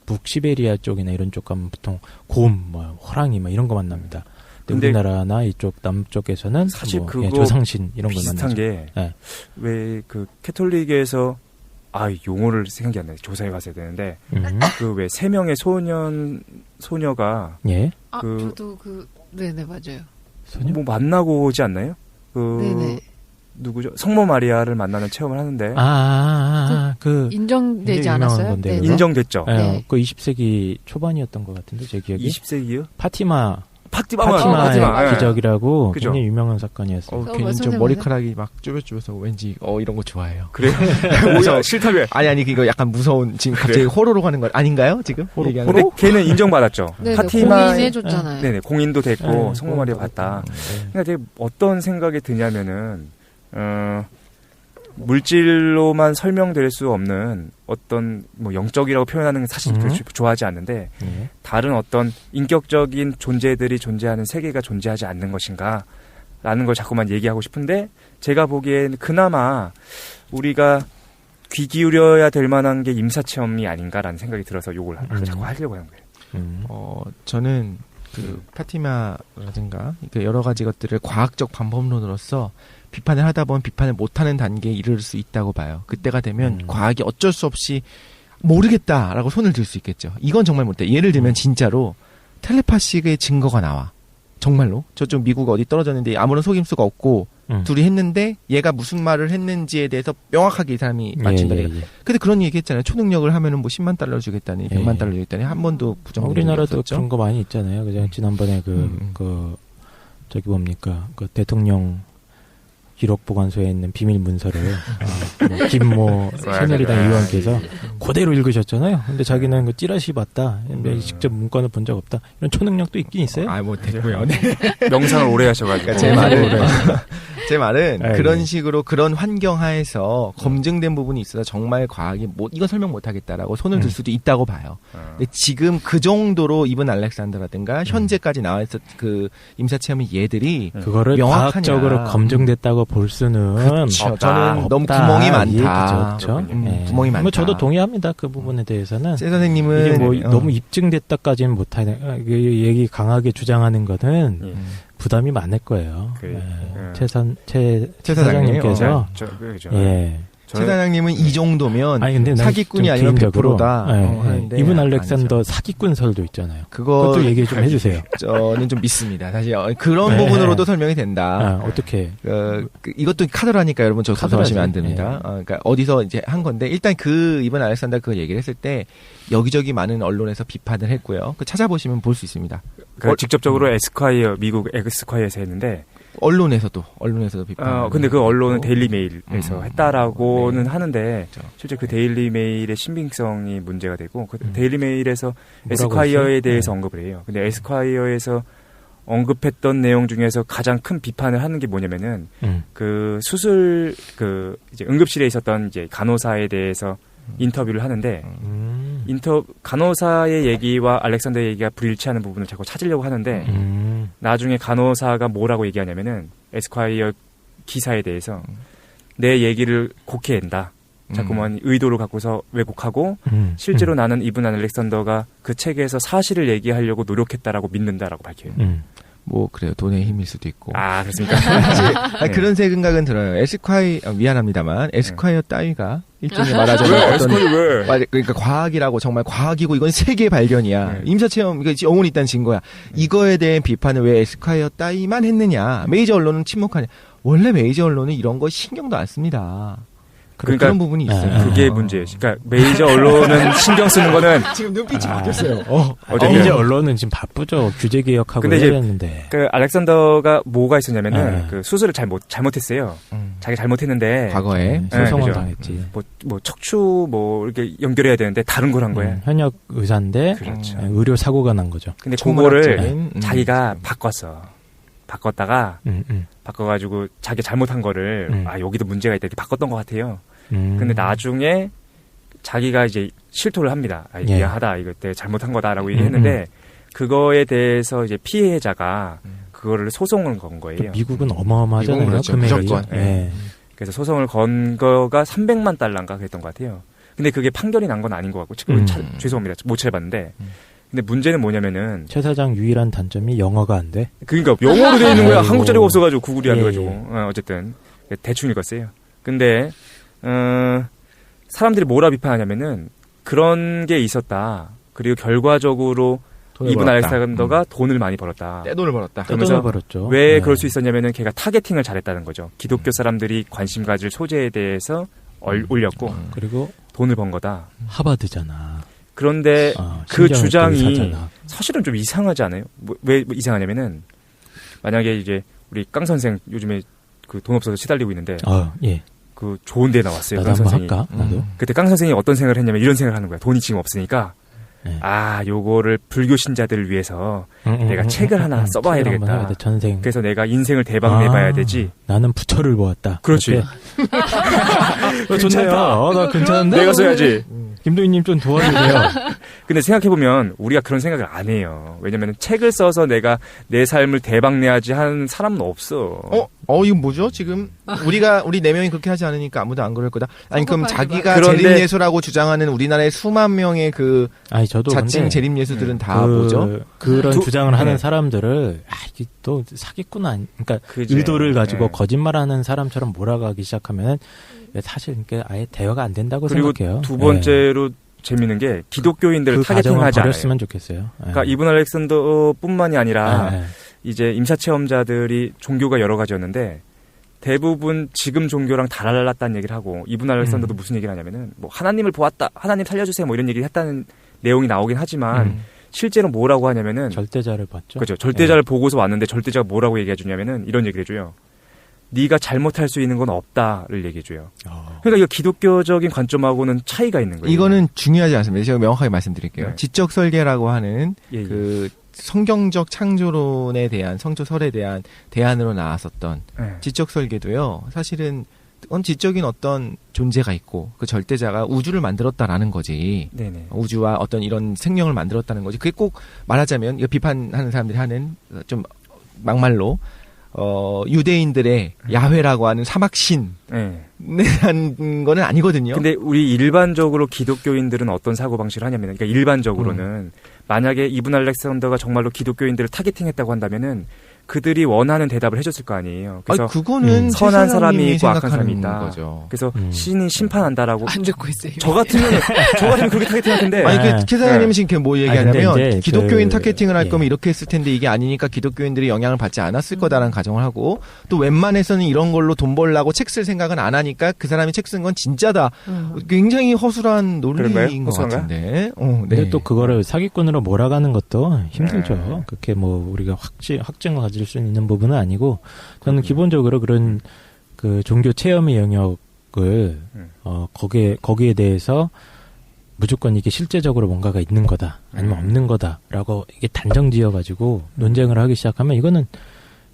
[SPEAKER 2] 북시베리아 쪽이나 이런 쪽 가면 보통 곰, 호랑이 이런 거 만납니다. 근데 우리나라나 이쪽 남쪽에서는
[SPEAKER 1] 사실 그거
[SPEAKER 2] 조상신 이런 걸
[SPEAKER 1] 비슷한
[SPEAKER 2] 만나죠.
[SPEAKER 1] 게 왜 그 캐톨릭에서 용어를 생각이 안 나요. 조사해 봤어야 되는데 그 왜 3명의 소녀가
[SPEAKER 4] 저도 네네 맞아요.
[SPEAKER 1] 뭐 만나고 오지 않나요?
[SPEAKER 4] 네네.
[SPEAKER 1] 누구죠? 성모 마리아를 만나는 체험을 하는데
[SPEAKER 4] 인정되지 않았어요?
[SPEAKER 2] 네.
[SPEAKER 1] 인정됐죠.
[SPEAKER 2] 네. 그 20세기 초반이었던 것 같은데 제 기억에
[SPEAKER 1] 20세기요?
[SPEAKER 2] 파티마
[SPEAKER 1] 파티마
[SPEAKER 2] 기적이라고
[SPEAKER 1] 그죠?
[SPEAKER 2] 굉장히 유명한 사건이었어요.
[SPEAKER 3] 괜히 좀 머리카락이 막 쭈뼛쭈뼛하고 왠지 이런 거 좋아해요.
[SPEAKER 1] 그래요? 뭐야 싫다며?
[SPEAKER 3] 아니 이거 약간 무서운 지금 갑자기 호로로 가는 거 아닌가요? 지금?
[SPEAKER 1] 근데 걔는 인정받았죠.
[SPEAKER 4] 네네,
[SPEAKER 1] 파티마
[SPEAKER 4] 공인해줬잖아요.
[SPEAKER 1] 네네 공인도 됐고 성모 마리아 봤다. 그러니까 되게 어떤 생각이 드냐면은 물질로만 설명될 수 없는 어떤 뭐 영적이라고 표현하는 건 사실 좋아하지 않는데 다른 어떤 인격적인 존재들이 존재하는 세계가 존재하지 않는 것인가 라는 걸 자꾸만 얘기하고 싶은데 제가 보기엔 그나마 우리가 귀 기울여야 될 만한 게 임사체험이 아닌가라는 생각이 들어서 요걸 자꾸 하려고 하는 거예요.
[SPEAKER 3] 저는 파티마라든가 여러 가지 것들을 과학적 방법론으로서 비판을 하다 보면 비판을 못하는 단계에 이를 수 있다고 봐요. 그때가 되면 과학이 어쩔 수 없이 모르겠다라고 손을 들 수 있겠죠. 이건 정말 못해. 예를 들면 진짜로 텔레파시의 증거가 나와. 정말로 저쪽 미국 어디 떨어졌는데 아무런 속임수가 없고 둘이 했는데 얘가 무슨 말을 했는지에 대해서 명확하게 이 사람이 맞춘다. 근데 그런 얘기 했잖아요. 초능력을 하면은 뭐 10만 달러 주겠다니 100만 달러 주겠다니 한 번도 부정된
[SPEAKER 2] 우리나라도
[SPEAKER 3] 없었죠?
[SPEAKER 2] 그런 거 많이 있잖아요. 그냥 지난번에 저기 뭡니까 그 대통령 기록 보관소에 있는 비밀 문서를 김모 새누리당 의원께서 그대로 읽으셨잖아요. 근데 자기는 그 찌라시 봤다. 직접 문건을 본 적 없다. 이런 초능력도 있긴 있어요.
[SPEAKER 3] 뭐 됐고요. 네.
[SPEAKER 1] 명상을 오래 하셔가지고.
[SPEAKER 3] 제 말은
[SPEAKER 2] 네.
[SPEAKER 3] 그런 식으로 그런 환경 하에서 검증된 부분이 있어서 정말 과학이 이건 설명 못하겠다라고 손을 들 수도 있다고 봐요. 근데 지금 그 정도로 이븐 알렉산더라든가 현재까지 나와있었 그 임사체험의 얘들이
[SPEAKER 2] 그거를
[SPEAKER 3] 명확하냐.
[SPEAKER 2] 과학적으로 검증됐다고 볼 수는
[SPEAKER 3] 그렇죠. 저는 너무
[SPEAKER 2] 없다.
[SPEAKER 3] 구멍이
[SPEAKER 2] 이
[SPEAKER 3] 많다.
[SPEAKER 2] 얘기죠. 네.
[SPEAKER 3] 구멍이 많다.
[SPEAKER 2] 뭐 저도 동의합니다. 그 부분에 대해서는.
[SPEAKER 3] 세 선생님은
[SPEAKER 2] 이게 뭐 너무 입증됐다까지는 못하네. 얘기 강하게 주장하는 거는 부담이 많을 거예요. 최 사장님께서
[SPEAKER 1] 그죠.
[SPEAKER 3] 최 사장님은 이 정도면
[SPEAKER 2] 아니, 근데
[SPEAKER 3] 사기꾼이 아니면 100%다.
[SPEAKER 2] 이분 알렉산더 사기꾼설도 있잖아요. 그것도 얘기 좀 해주세요.
[SPEAKER 3] 저는 좀 믿습니다. 사실 그런 부분으로도 설명이 된다.
[SPEAKER 2] 어떻게?
[SPEAKER 3] 이것도 카드라니까 여러분 저 걱정하시면 안 됩니다. 그러니까 어디서 이제 한 건데 일단 이번 알렉산더 그 얘기를 했을 때 여기저기 많은 언론에서 비판을 했고요. 찾아보시면 볼 수 있습니다.
[SPEAKER 1] 직접적으로 에스콰이어 미국 에스콰이어에서 했는데.
[SPEAKER 3] 언론에서도 비판.
[SPEAKER 1] 근데 그 언론은 데일리 메일에서 했다라고는 하는데 실제 그 데일리 메일의 신빙성이 문제가 되고 그 데일리 메일에서 에스콰이어에 대해서 언급을 해요. 근데 에스콰이어에서 언급했던 내용 중에서 가장 큰 비판을 하는 게 뭐냐면은 그 수술 이제 응급실에 있었던 이제 간호사에 대해서 인터뷰를 하는데 간호사의 얘기와 알렉산더의 얘기가 불일치하는 부분을 자꾸 찾으려고 하는데 나중에 간호사가 뭐라고 얘기하냐면은 에스콰이어 기사에 대해서 내 얘기를 곡해낸다. 자꾸만 의도를 갖고서 왜곡하고 실제로 나는 이분 알렉산더가 그 책에서 사실을 얘기하려고 노력했다라고 믿는다라고 밝혀요.
[SPEAKER 3] 뭐 그래요. 돈의 힘일 수도 있고.
[SPEAKER 1] 그렇습니까?
[SPEAKER 3] 사실 그런 생각은 들어요. 미안합니다만 에스콰이어 따위가 일종의 말하자면
[SPEAKER 1] 왜?
[SPEAKER 3] 그러니까 과학이라고 정말 과학이고 이건 세계 발견이야. 임사체험 이거 영혼이 있다는 증거야. 이거에 대한 비판을 왜 에스콰이어 따위만 했느냐. 메이저 언론은 침묵하냐. 원래 메이저 언론은 이런 거 신경도 안 씁니다.
[SPEAKER 1] 그러니까
[SPEAKER 3] 그런 부분이 있어요.
[SPEAKER 1] 그게 문제예요. 그러니까 메이저 언론은 신경 쓰는 거는
[SPEAKER 3] 지금 눈빛이 바뀌었어요.
[SPEAKER 2] 메이저 언론은 지금 바쁘죠. 규제 개혁하고 해야 되는데.
[SPEAKER 1] 그 알렉산더가 뭐가 있었냐면은 그 수술을 잘못했어요. 자기 잘못했는데
[SPEAKER 3] 과거에
[SPEAKER 2] 소송을 당했지.
[SPEAKER 1] 뭐 척추 이렇게 연결해야 되는데 다른 걸 한 거예요.
[SPEAKER 2] 현역 의사인데
[SPEAKER 1] 그렇죠.
[SPEAKER 2] 의료 사고가 난 거죠.
[SPEAKER 1] 근데 그거를 자기가 바꿨다가 바꿔가지고 자기 잘못한 거를 여기도 문제가 있다 이렇게 바꿨던 것 같아요. 근데 나중에 자기가 이제 실토를 합니다. 미안하다 이거 때 잘못한 거다라고 얘기했는데 그거에 대해서 이제 피해자가 그거를 소송을 건 거예요.
[SPEAKER 2] 미국은 어마어마하잖아요.
[SPEAKER 3] 그렇죠. 무조건.
[SPEAKER 1] 그래서 소송을 건 거가 300만 달러인가 그랬던 것 같아요. 근데 그게 판결이 난 건 아닌 것 같고 지금 죄송합니다. 못 찾아봤는데. 근데 문제는 뭐냐면은
[SPEAKER 2] 최 사장 유일한 단점이 영어가 안 돼.
[SPEAKER 1] 그러니까 영어로 돼 있는 거야. 한국 자료가 없어가지고 구글이 안 돼가지고 어쨌든 대충 읽었어요. 근데 사람들이 뭐라 비판하냐면은 그런 게 있었다. 그리고 결과적으로 이분 알렉산더가 돈을 많이 벌었다.
[SPEAKER 3] 떼돈을 벌었다.
[SPEAKER 2] 떼돈을 벌었죠.
[SPEAKER 1] 왜 그럴 수 있었냐면은 걔가 타겟팅을 잘했다는 거죠. 기독교 사람들이 관심 가질 소재에 대해서 올렸고
[SPEAKER 2] 그리고
[SPEAKER 1] 돈을 번 거다.
[SPEAKER 2] 하버드잖아.
[SPEAKER 1] 그런데 그 주장이 사실은 좀 이상하지 않아요? 왜 이상하냐면은 만약에 이제 우리 깡 선생 요즘에 그 돈 없어서 시달리고 있는데 그 좋은 데 나왔어요.
[SPEAKER 2] 나도
[SPEAKER 1] 깡
[SPEAKER 2] 한번
[SPEAKER 1] 선생이.
[SPEAKER 2] 할까? 나도.
[SPEAKER 1] 그때 깡 선생이 어떤 생각을 했냐면 이런 생각을 하는 거야. 돈이 지금 없으니까
[SPEAKER 2] 네.
[SPEAKER 1] 요거를 불교 신자들을 위해서 내가 책을 하나 써봐야 되겠다.
[SPEAKER 2] 전생.
[SPEAKER 1] 그래서 내가 인생을 대박 내봐야 되지.
[SPEAKER 2] 나는 부처를 보았다.
[SPEAKER 1] 그렇지.
[SPEAKER 2] 좋네요. 나 괜찮은데?
[SPEAKER 1] 내가 써야지.
[SPEAKER 2] 김도희님 좀 도와주세요.
[SPEAKER 1] 근데 생각해보면 우리가 그런 생각을 안 해요. 왜냐면 책을 써서 내가 내 삶을 대박 내야지 하는 사람은 없어.
[SPEAKER 3] 이거 뭐죠? 지금 우리 4명이 그렇게 하지 않으니까 아무도 안 그럴 거다. 아니 그럼 자기가
[SPEAKER 1] 그런데-
[SPEAKER 3] 재림예수라고 주장하는 우리나라의 수만 명의 그
[SPEAKER 2] 저도
[SPEAKER 3] 자칭
[SPEAKER 2] 근데
[SPEAKER 3] 재림예수들은 다 뭐죠?
[SPEAKER 2] 그런 주장을 하는
[SPEAKER 1] 네.
[SPEAKER 2] 사람들을 이게 또 사기꾼 그러니까
[SPEAKER 1] 그지.
[SPEAKER 2] 의도를 가지고
[SPEAKER 1] 네.
[SPEAKER 2] 거짓말하는 사람처럼 몰아가기 시작하면 사실 그러니까 아예 대화가 안 된다고
[SPEAKER 1] 그리고
[SPEAKER 2] 생각해요.
[SPEAKER 1] 두 번째로 재밌는 게 기독교인들을
[SPEAKER 2] 그 과정을
[SPEAKER 1] 타겟팅하지 않아요.
[SPEAKER 2] 버렸으면 좋겠어요.
[SPEAKER 1] 그러니까 이분 알렉산더뿐만이 아니라
[SPEAKER 2] 네.
[SPEAKER 1] 이제 임사 체험자들이 종교가 여러 가지였는데 대부분 지금 종교랑 달랐다는 얘기를 하고 이분 알렉산더도 무슨 얘기를 하냐면은 뭐 하나님을 보았다, 하나님 살려주세요 뭐 이런 얘기를 했다는 내용이 나오긴 하지만 실제로 뭐라고 하냐면은
[SPEAKER 2] 절대자를 봤죠.
[SPEAKER 1] 그렇죠. 절대자를 보고서 왔는데 절대자가 뭐라고 얘기해 주냐면은 이런 얘기를 해줘요. 네가 잘못할 수 있는 건 없다를 얘기해 줘요. 그러니까 이거 기독교적인 관점하고는 차이가 있는 거예요.
[SPEAKER 3] 이거는 중요하지 않습니다. 제가 명확하게 말씀드릴게요.
[SPEAKER 1] 네.
[SPEAKER 3] 지적 설계라고 하는
[SPEAKER 1] 예.
[SPEAKER 3] 그 성경적 창조론에 대한 성조설에 대한 대안으로 나왔었던
[SPEAKER 1] 네.
[SPEAKER 3] 지적 설계도요. 사실은 지적인 어떤 존재가 있고 그 절대자가 우주를 만들었다라는 거지.
[SPEAKER 1] 네네.
[SPEAKER 3] 우주와 어떤 이런 생명을 만들었다는 거지. 그게 꼭 말하자면 이거 비판하는 사람들이 하는 좀 막말로 유대인들의 야훼라고 하는 사막신
[SPEAKER 1] 네.
[SPEAKER 3] 한 거는 아니거든요.
[SPEAKER 1] 근데 우리 일반적으로 기독교인들은 어떤 사고방식을 하냐면, 그러니까 일반적으로는 만약에 이분 알렉산더가 정말로 기독교인들을 타겟팅했다고 한다면은 그들이 원하는 대답을 해줬을 거 아니에요. 그래서
[SPEAKER 3] 그거는
[SPEAKER 1] 선한 사람이 있고 악한
[SPEAKER 3] 생각하는
[SPEAKER 1] 사람이 있다.
[SPEAKER 3] 거죠.
[SPEAKER 1] 그래서 신이 심판한다라고.
[SPEAKER 4] 안 듣고 있어요.
[SPEAKER 1] 저 같으면 그렇게 타겟팅할 텐데.
[SPEAKER 3] 아니
[SPEAKER 1] 네.
[SPEAKER 3] 그 캐사장님이 지금 뭐 얘기하냐면
[SPEAKER 2] 근데 이제
[SPEAKER 3] 기독교인
[SPEAKER 2] 그-
[SPEAKER 3] 타겟팅을 할
[SPEAKER 2] 예.
[SPEAKER 3] 거면 이렇게 했을 텐데 이게 아니니까 기독교인들이 영향을 받지 않았을 거다라는 가정을 하고 또 웬만해서는 이런 걸로 돈 벌라고 책 쓸 생각은 안 하니까 그 사람이 책 쓴 건 진짜다. 굉장히 허술한 논리인
[SPEAKER 1] 그런가요?
[SPEAKER 3] 것
[SPEAKER 1] 허술한가요?
[SPEAKER 3] 같은데.
[SPEAKER 2] 근데 또 그거를 사기꾼으로 몰아가는 것도 힘들죠.
[SPEAKER 1] 네.
[SPEAKER 2] 그렇게 뭐 우리가 확증을 가질 수 있는 부분은 아니고 저는 기본적으로 그런 그 종교 체험의 영역을 거기에 대해서 무조건 이게 실제적으로 뭔가가 있는 거다 아니면 없는 거다라고 이게 단정 지어가지고 논쟁을 하기 시작하면 이거는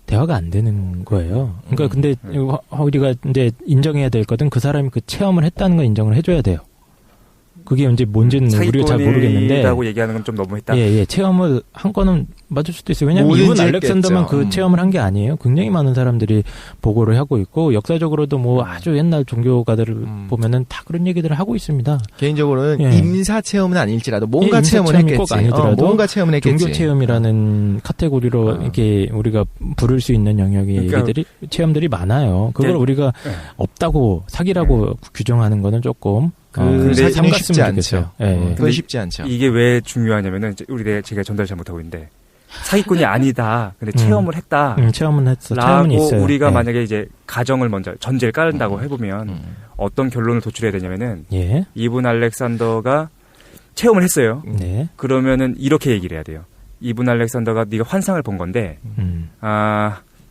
[SPEAKER 2] 대화가 안 되는 거예요. 그러니까 근데 우리가 이제 인정해야 될 것은 그 사람이 그 체험을 했다는 걸 인정을 해줘야 돼요. 그게 이제 뭔지는 우리가 잘 모르겠는데.
[SPEAKER 1] 라고 얘기하는 건 좀 너무했다.
[SPEAKER 2] 예, 체험을 한 거는 맞을 수도 있어요. 왜냐하면
[SPEAKER 3] 뭐든지
[SPEAKER 2] 이분 알렉산더만
[SPEAKER 3] 했겠죠.
[SPEAKER 2] 그 체험을 한 게 아니에요. 굉장히 많은 사람들이 보고를 하고 있고 역사적으로도 뭐 아주 옛날 종교가들을 보면은 다 그런 얘기들을 하고 있습니다.
[SPEAKER 3] 개인적으로는
[SPEAKER 2] 예.
[SPEAKER 3] 임사 체험은 아닐지라도 뭔가
[SPEAKER 2] 임사
[SPEAKER 3] 체험을
[SPEAKER 2] 체험이
[SPEAKER 3] 했겠지.
[SPEAKER 2] 꼭 아니더라도
[SPEAKER 3] 뭔가 체험을 했겠지.
[SPEAKER 2] 종교 체험이라는 카테고리로 이렇게 우리가 부를 수 있는 영역의
[SPEAKER 1] 그러니까-
[SPEAKER 2] 얘기들이 체험들이 많아요. 그걸
[SPEAKER 1] 네.
[SPEAKER 2] 우리가
[SPEAKER 1] 네.
[SPEAKER 2] 없다고 사기라고 규정하는 거는 조금
[SPEAKER 3] 그 사실은
[SPEAKER 2] 삼갔으면
[SPEAKER 3] 쉽지 않죠.
[SPEAKER 2] 좋겠어요. 예.
[SPEAKER 3] 그건 쉽지 않죠.
[SPEAKER 1] 이게 왜 중요하냐면은 제가 전달 잘못하고 있는데 사기꾼이 아니다. 근데 체험을 했다.
[SPEAKER 2] 체험은 했어. 체험은
[SPEAKER 1] 라고
[SPEAKER 2] 있어요.
[SPEAKER 1] 우리가
[SPEAKER 2] 예.
[SPEAKER 1] 만약에 이제 가정을 먼저 전제를 깔은다고 해보면 어떤 결론을 도출해야 되냐면은
[SPEAKER 2] 예.
[SPEAKER 1] 이분 알렉산더가 체험을 했어요.
[SPEAKER 2] 네.
[SPEAKER 1] 그러면은 이렇게 얘기를 해야 돼요. 이분 알렉산더가 네가 환상을 본 건데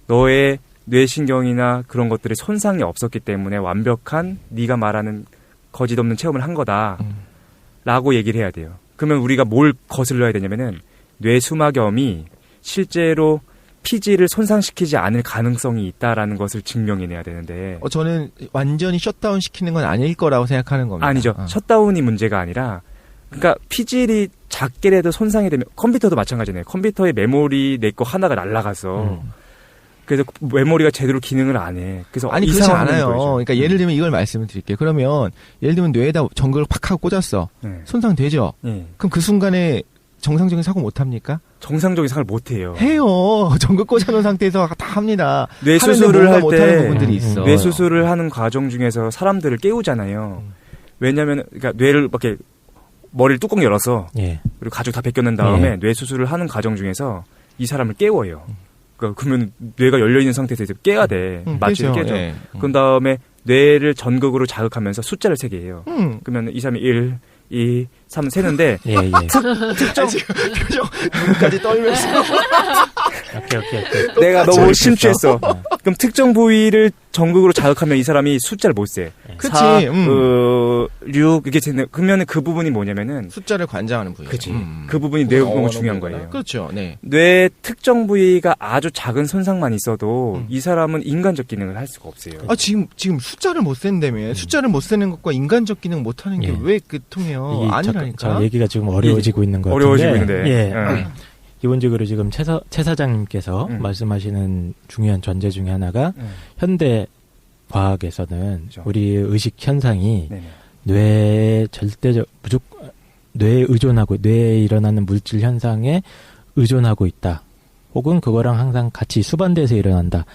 [SPEAKER 1] 너의 뇌신경이나 그런 것들이 손상이 없었기 때문에 완벽한 네가 말하는 거짓 없는 체험을 한 거다. 라고 얘기를 해야 돼요. 그러면 우리가 뭘 거슬러야 되냐면은 뇌수막염이 실제로 피지를 손상시키지 않을 가능성이 있다라는 것을 증명해내야 되는데
[SPEAKER 3] 저는 완전히 셧다운 시키는 건 아닐 거라고 생각하는 겁니다.
[SPEAKER 1] 아니죠. 셧다운이 문제가 아니라 그러니까 피질이 작게라도 손상이 되면 컴퓨터도 마찬가지네요. 컴퓨터의 메모리 내 거 하나가 날아가서 그래서 메모리가 제대로 기능을 안 해. 그래서
[SPEAKER 3] 아니 그렇지
[SPEAKER 1] 이상한
[SPEAKER 3] 않아요.
[SPEAKER 1] 거죠.
[SPEAKER 3] 그러니까 예를 들면 이걸 말씀을 드릴게요. 그러면 예를 들면 뇌에다 전극을 팍 하고 꽂았어.
[SPEAKER 1] 네.
[SPEAKER 3] 손상되죠.
[SPEAKER 1] 네.
[SPEAKER 3] 그럼 그 순간에 정상적인 사고 못 합니까?
[SPEAKER 1] 정상적인 상을 못 해요.
[SPEAKER 3] 해요. 전극 꽂아놓은 상태에서 다 합니다.
[SPEAKER 1] 뇌 수술을 할
[SPEAKER 3] 못하는
[SPEAKER 1] 때
[SPEAKER 3] 부분들이 있어.
[SPEAKER 1] 뇌 수술을 하는 과정 중에서 사람들을 깨우잖아요. 왜냐하면 그러니까 뇌를 이렇게 머리를 뚜껑 열어서
[SPEAKER 2] 예.
[SPEAKER 1] 그리고 가죽 다 벗겨낸 다음에 뇌 수술을 하는 과정 중에서 이 사람을 깨워요. 그러면 뇌가 열려 있는 상태에서 이제 깨야 돼. 마취를 깨죠.
[SPEAKER 3] 예.
[SPEAKER 1] 그런 다음에 뇌를 전극으로 자극하면서 숫자를 세게 해요. 그러면 이 사람이 1, 2, 3 세는데
[SPEAKER 2] 예, 예.
[SPEAKER 3] 특정 표정 눈까지 떨면서
[SPEAKER 2] 오케이.
[SPEAKER 1] 내가 너무
[SPEAKER 2] 재밌겠어.
[SPEAKER 1] 심취했어. 그럼 특정 부위를 전극으로 자극하면 이 사람이 숫자를 못 세.
[SPEAKER 3] 그치,
[SPEAKER 1] 4, 6 이게 되는 그러면 그 부분이 뭐냐면은
[SPEAKER 3] 숫자를 관장하는 부위.
[SPEAKER 1] 그치. 그 부분이 뇌공은 중요한
[SPEAKER 3] 거구나.
[SPEAKER 1] 거예요.
[SPEAKER 3] 그렇죠. 네.
[SPEAKER 1] 뇌 특정 부위가 아주 작은 손상만 있어도 이 사람은 인간적 기능을 할 수가 없어요.
[SPEAKER 3] 아 지금 숫자를 못 센다며. 숫자를 못 세는 것과 인간적 기능 못 하는 게
[SPEAKER 2] 예.
[SPEAKER 3] 왜 그 통해요? 아니라니까.
[SPEAKER 2] 저 얘기가 지금 어려워지고 있는 것 같은데.
[SPEAKER 1] 어려워지고 있는데.
[SPEAKER 2] 예. 기본적으로 지금 최 사장님께서 말씀하시는 중요한 전제 중에 하나가 현대 과학에서는
[SPEAKER 1] 그렇죠.
[SPEAKER 2] 우리 의식 현상이
[SPEAKER 1] 네네.
[SPEAKER 2] 뇌에 뇌에 의존하고 뇌에 일어나는 물질 현상에 의존하고 있다. 혹은 그거랑 항상 같이 수반돼서 일어난다.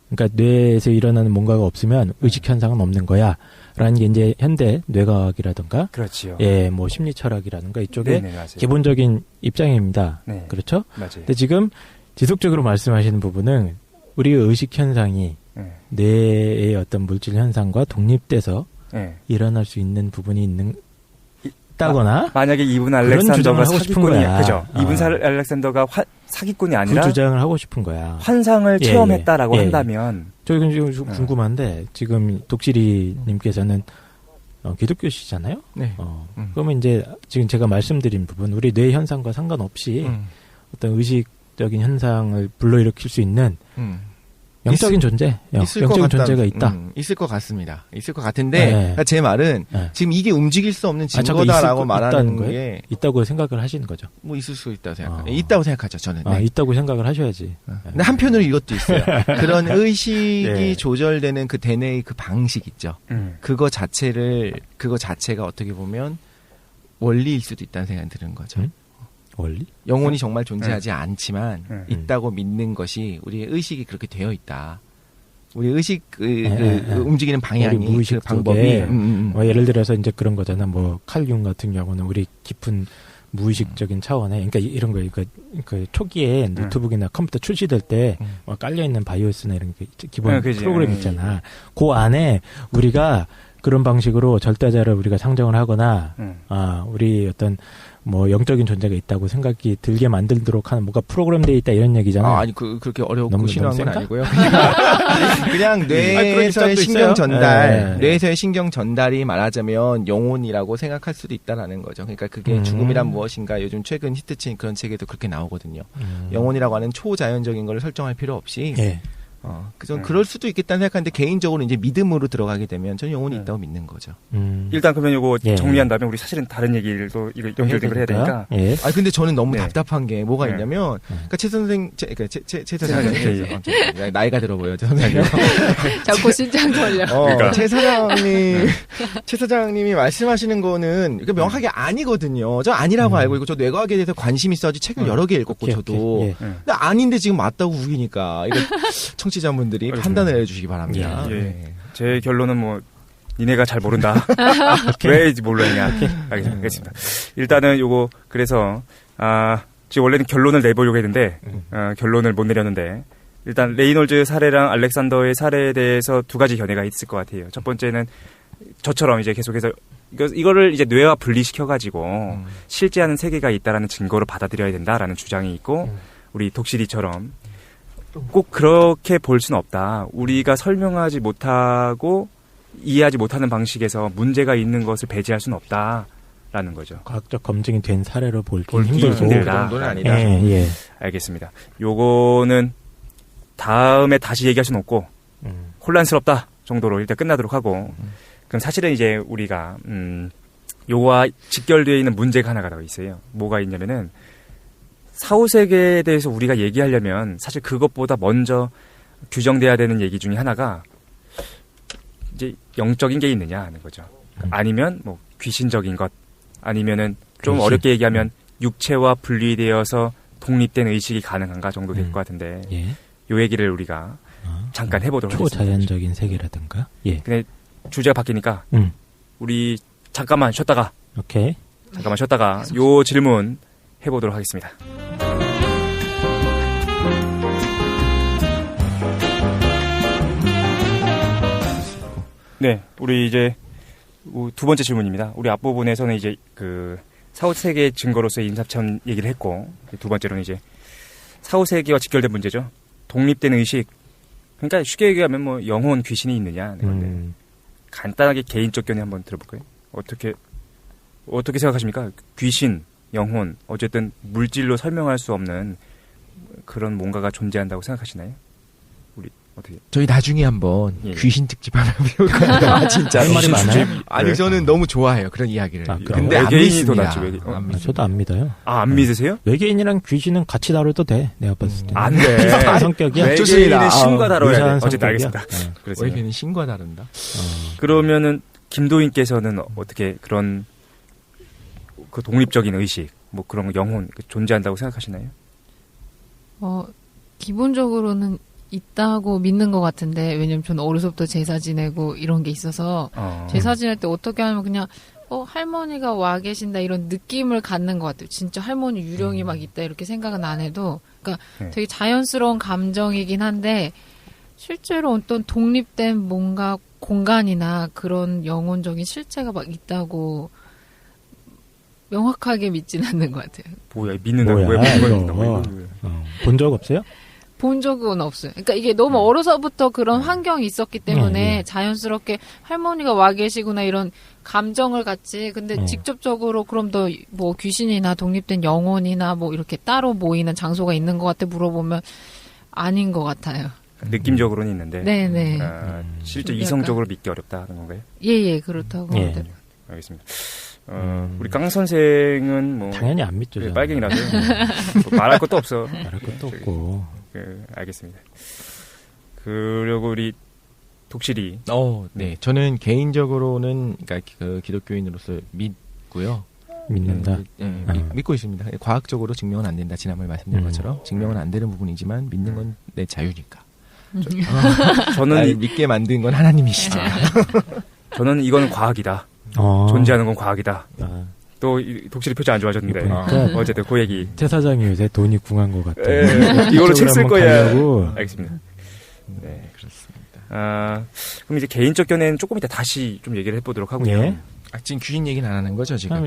[SPEAKER 2] 그러니까 뇌에서 일어나는 뭔가가 없으면 의식 현상은 없는 거야. 라는 게 이제 현대 뇌과학이라든가
[SPEAKER 1] 그렇지요.
[SPEAKER 2] 예, 뭐 심리 철학이라든가 이쪽에
[SPEAKER 1] 네네, 맞아요.
[SPEAKER 2] 기본적인 입장입니다.
[SPEAKER 1] 네.
[SPEAKER 2] 그렇죠?
[SPEAKER 1] 맞아요.
[SPEAKER 2] 근데 지금 지속적으로 말씀하시는 부분은 우리의 의식 현상이
[SPEAKER 1] 네.
[SPEAKER 2] 뇌의 어떤 물질 현상과 독립돼서
[SPEAKER 1] 네.
[SPEAKER 2] 일어날 수 있는 부분이 있다거나
[SPEAKER 1] 만약에 이분
[SPEAKER 2] 주장을
[SPEAKER 1] 알렉산더가
[SPEAKER 2] 하고 싶은
[SPEAKER 1] 사기꾼이
[SPEAKER 2] 거야.
[SPEAKER 1] 그죠? 이분
[SPEAKER 2] 어.
[SPEAKER 1] 알렉산더가 사기꾼이
[SPEAKER 2] 그
[SPEAKER 1] 아니라
[SPEAKER 2] 주장을 하고 싶은 거야.
[SPEAKER 1] 환상을
[SPEAKER 2] 예,
[SPEAKER 1] 체험했다라고
[SPEAKER 2] 예.
[SPEAKER 1] 한다면
[SPEAKER 2] 저희 지금 좀 궁금한데 지금 독실이님께서는 기독교시잖아요.
[SPEAKER 3] 네.
[SPEAKER 2] 그러면 이제 지금 제가 말씀드린 부분 우리 뇌 현상과 상관없이 어떤 의식적인 현상을 불러일으킬 수 있는 영적인 존재,
[SPEAKER 3] 있을 것
[SPEAKER 2] 영적인
[SPEAKER 3] 같다.
[SPEAKER 2] 존재가 있다.
[SPEAKER 3] 있을 것 같습니다. 있을 것 같은데
[SPEAKER 2] 네.
[SPEAKER 3] 그러니까 제 말은
[SPEAKER 2] 네.
[SPEAKER 3] 지금 이게 움직일 수 없는
[SPEAKER 2] 잠깐
[SPEAKER 3] 증거다라고
[SPEAKER 2] 있다는
[SPEAKER 3] 말하는
[SPEAKER 2] 거예요?
[SPEAKER 3] 게
[SPEAKER 2] 있다고 생각을 하시는 거죠.
[SPEAKER 3] 뭐 있을 수 있다고 생각.
[SPEAKER 2] 아.
[SPEAKER 3] 있다고 생각하죠. 저는. 네.
[SPEAKER 2] 있다고 생각을 하셔야지.
[SPEAKER 3] 근데 한편으로 이것도 있어요. 그런 의식이
[SPEAKER 2] 예.
[SPEAKER 3] 조절되는 그 대뇌의 그 방식 있죠. 그거 자체가 어떻게 보면 원리일 수도 있다는 생각이 드는 거죠.
[SPEAKER 2] 원리?
[SPEAKER 3] 영혼이 정말 존재하지 않지만
[SPEAKER 1] 음.
[SPEAKER 3] 있다고 믿는 것이 우리의 의식이 그렇게 되어 있다. 우리 의식
[SPEAKER 2] 예.
[SPEAKER 3] 움직이는 방향이
[SPEAKER 2] 우리 무의식
[SPEAKER 3] 그 방법이
[SPEAKER 2] 쪽에 예를 들어서 이제 그런 거잖아. 뭐 칼융 같은 경우는 우리 깊은 무의식적인 차원에, 그러니까 이런 거, 그 초기에 노트북이나 컴퓨터 출시될 때 깔려 있는 바이오스나 이런 게 기본 프로그램 있잖아. 그 안에 우리가 그런 방식으로 절대자를 우리가 상정을 하거나, 우리 어떤 뭐 영적인 존재가 있다고 생각이 들게 만들도록 하는 뭐가 프로그램되어 있다 이런 얘기잖아요.
[SPEAKER 3] 아니 그렇게 어렵고
[SPEAKER 2] 너무
[SPEAKER 3] 신화한 건
[SPEAKER 2] 센가?
[SPEAKER 3] 아니고요. 그냥 뇌에서의 신경 전달, 뇌에서의 신경 전달이 말하자면 영혼이라고 생각할 수도 있다라는 거죠. 그러니까 그게 죽음이란 무엇인가 요즘 최근 히트친 그런 책에도 그렇게 나오거든요. 영혼이라고 하는 초자연적인 걸 설정할 필요 없이.
[SPEAKER 2] 예.
[SPEAKER 3] 전 그럴 수도 있겠다는 생각하는데 개인적으로 이제 믿음으로 들어가게 되면 저는 영혼이 있다고 믿는 거죠.
[SPEAKER 1] 일단 그러면 이거
[SPEAKER 2] 예.
[SPEAKER 1] 정리한 다음에 우리 사실은 다른 얘기를 또 이거 연결된 걸 해야 되니까.
[SPEAKER 2] 예.
[SPEAKER 3] 아니 근데 저는 너무
[SPEAKER 1] 네.
[SPEAKER 3] 답답한 게 뭐가
[SPEAKER 1] 네.
[SPEAKER 3] 있냐면 그러니까 최 사장님 나이가 들어 보여 죄송해요.
[SPEAKER 4] 자꾸 신장 돌려.
[SPEAKER 1] 그러니까.
[SPEAKER 3] 최 사장님이 말씀하시는 거는 그러니까 명확하게 아니거든요. 저 아니라고 알고 있고 저 뇌과학에 대해서 관심 있어가지고 책을 여러 개 읽었고
[SPEAKER 2] 오케이,
[SPEAKER 3] 저도.
[SPEAKER 2] 오케이. 예.
[SPEAKER 3] 근데 아닌데 지금 맞다고 우기니까 이거 청취자분들이
[SPEAKER 1] 알겠습니다.
[SPEAKER 3] 판단을 해주시기 바랍니다.
[SPEAKER 1] 예.
[SPEAKER 3] 네.
[SPEAKER 1] 제 결론은 뭐 니네가 잘 모른다. 왜 모르냐. 알겠습니다. 일단은 요거 그래서 지금 원래는 결론을 내보려고 했는데 결론을 못 내렸는데 일단 레이놀즈 사례랑 알렉산더의 사례에 대해서 두 가지 견해가 있을 것 같아요. 첫 번째는 저처럼 이제 계속해서 이거를 이제 뇌와 분리시켜가지고 실제하는 세계가 있다라는 증거로 받아들여야 된다라는 주장이 있고 우리 독실이처럼 꼭 그렇게 볼 수는 없다. 우리가 설명하지 못하고 이해하지 못하는 방식에서 문제가 있는 것을 배제할 수는 없다라는 거죠.
[SPEAKER 2] 과학적 검증이 된 사례로
[SPEAKER 1] 볼기
[SPEAKER 2] 볼기 힘들고.
[SPEAKER 3] 그
[SPEAKER 1] 힘들다.
[SPEAKER 3] 정도는 아니다.
[SPEAKER 2] 예.
[SPEAKER 1] 알겠습니다. 요거는 다음에 다시 얘기할 수는 없고 혼란스럽다 정도로 일단 끝나도록 하고 그럼 사실은 이제 우리가 요거와 직결되어 있는 문제가 하나가 더 있어요. 뭐가 있냐면은 사후세계에 대해서 우리가 얘기하려면 사실 그것보다 먼저 규정돼야 되는 얘기 중에 하나가 이제 영적인 게 있느냐 하는 거죠. 아니면 뭐 귀신적인 것 아니면은 좀
[SPEAKER 2] 귀신.
[SPEAKER 1] 어렵게 얘기하면 육체와 분리되어서 독립된 의식이 가능한가 정도 될 것 같은데
[SPEAKER 2] 예.
[SPEAKER 1] 요 얘기를 우리가 잠깐 해보도록 하겠습니다.
[SPEAKER 2] 초자연적인 세계라든가. 예.
[SPEAKER 1] 근데 주제가 바뀌니까 우리 잠깐만 쉬었다가 요 질문 해보도록 하겠습니다. 네, 우리 이제 두 번째 질문입니다. 우리 앞부분에서는 이제 그 사후세계 증거로서의 인사천 얘기를 했고 두 번째로는 이제 사후세계와 직결된 문제죠. 독립된 의식. 그러니까 쉽게 얘기하면 뭐 영혼, 귀신이 있느냐. 건데 간단하게 개인적 견해 한번 들어볼까요? 어떻게 생각하십니까? 귀신, 영혼, 어쨌든 물질로 설명할 수 없는 그런 뭔가가 존재한다고 생각하시나요? 우리 어떻게?
[SPEAKER 3] 저희 나중에 한번
[SPEAKER 1] 예.
[SPEAKER 3] 귀신 특집 하나 해볼까요? 진짜
[SPEAKER 2] 할 말이 많아요?
[SPEAKER 3] 아니 저는 너무 좋아해요 그런 이야기를.
[SPEAKER 2] 아,
[SPEAKER 3] 근데 안
[SPEAKER 1] 외계인이
[SPEAKER 3] 믿습니다.
[SPEAKER 1] 더 낫지, 외계인.
[SPEAKER 3] 안
[SPEAKER 2] 아,
[SPEAKER 3] 믿습니다.
[SPEAKER 2] 저도 안 믿어요.
[SPEAKER 1] 안 믿으세요?
[SPEAKER 2] 외계인이랑 귀신은 같이 다뤄도 돼. 내가 봤을 때.
[SPEAKER 1] 안 돼.
[SPEAKER 2] 비슷한 성격이야.
[SPEAKER 3] 좋습니다.
[SPEAKER 1] 외계인은 신과 다뤄야 돼.
[SPEAKER 2] 유사한
[SPEAKER 1] 어쨌든
[SPEAKER 2] 성격이야.
[SPEAKER 1] 알겠습니다. 그래서
[SPEAKER 3] 외계인은 신과 다른다.
[SPEAKER 1] 그러면은 김도인께서는 어떻게 그런 그 독립적인 의식, 뭐 그런 영혼 존재한다고 생각하시나요?
[SPEAKER 4] 기본적으로는 있다고 믿는 것 같은데, 왜냐면 저는 어려서부터 제사 지내고 이런 게 있어서, 제사 지낼 때 어떻게 하면 그냥, 할머니가 와 계신다 이런 느낌을 갖는 것 같아요. 진짜 할머니 유령이 막 있다 이렇게 생각은 안 해도, 그러니까
[SPEAKER 1] 네.
[SPEAKER 4] 되게 자연스러운 감정이긴 한데, 실제로 어떤 독립된 뭔가 공간이나 그런 영혼적인 실체가 막 있다고 명확하게 믿지는 않는 것 같아요.
[SPEAKER 1] 뭐야, 믿는다고
[SPEAKER 2] 뭐야,
[SPEAKER 1] 왜
[SPEAKER 2] 이거.
[SPEAKER 1] 믿는다고
[SPEAKER 2] 본 적 없어요?
[SPEAKER 4] 본 적은 없어요. 그러니까 이게 너무 어려서부터 그런 환경이 있었기 때문에 자연스럽게 할머니가 와 계시구나 이런 감정을 갖지. 근데 직접적으로 그럼 더 뭐 귀신이나 독립된 영혼이나 뭐 이렇게 따로 모이는 장소가 있는 것 같아 물어보면 아닌 것 같아요.
[SPEAKER 1] 느낌적으로는 있는데
[SPEAKER 4] 네네.
[SPEAKER 1] 실제
[SPEAKER 4] 좀
[SPEAKER 1] 이성적으로 믿기 어렵다 하는 건가요?
[SPEAKER 4] 예예 그렇다고.
[SPEAKER 2] 예.
[SPEAKER 4] 네.
[SPEAKER 1] 알겠습니다. 우리 깡 선생은 뭐
[SPEAKER 2] 당연히 안 믿죠. 저는.
[SPEAKER 1] 빨갱이라서 뭐 말할 것도 없어.
[SPEAKER 2] 말할 것도 없고.
[SPEAKER 1] 알겠습니다. 그리고 우리 독실이
[SPEAKER 3] 네. 저는 개인적으로는 그러니까 그 기독교인으로서 믿고요.
[SPEAKER 2] 믿는다.
[SPEAKER 3] 믿고 있습니다. 과학적으로 증명은 안 된다. 지난번에 말씀드린 것처럼 증명은 안 되는 부분이지만 믿는 건 내 자유니까.
[SPEAKER 1] 저는
[SPEAKER 3] 날 믿게 만든 건 하나님이시죠.
[SPEAKER 1] 저는 이건 과학이다. 존재하는 건 과학이다. 또 독실이 표정 안 좋아졌는데 어쨌든 그 얘기.
[SPEAKER 2] 최 사장이 요새 돈이 궁한 것 같아.
[SPEAKER 1] 이걸로 책 쓸 거야.
[SPEAKER 2] 가려고.
[SPEAKER 1] 알겠습니다. 네, 그렇습니다. 그럼 이제 개인적 견해는 조금 이따 다시 좀 얘기를 해보도록 하고요.
[SPEAKER 2] 예.
[SPEAKER 3] 지금 귀신 얘기는 안 하는 거죠 지금?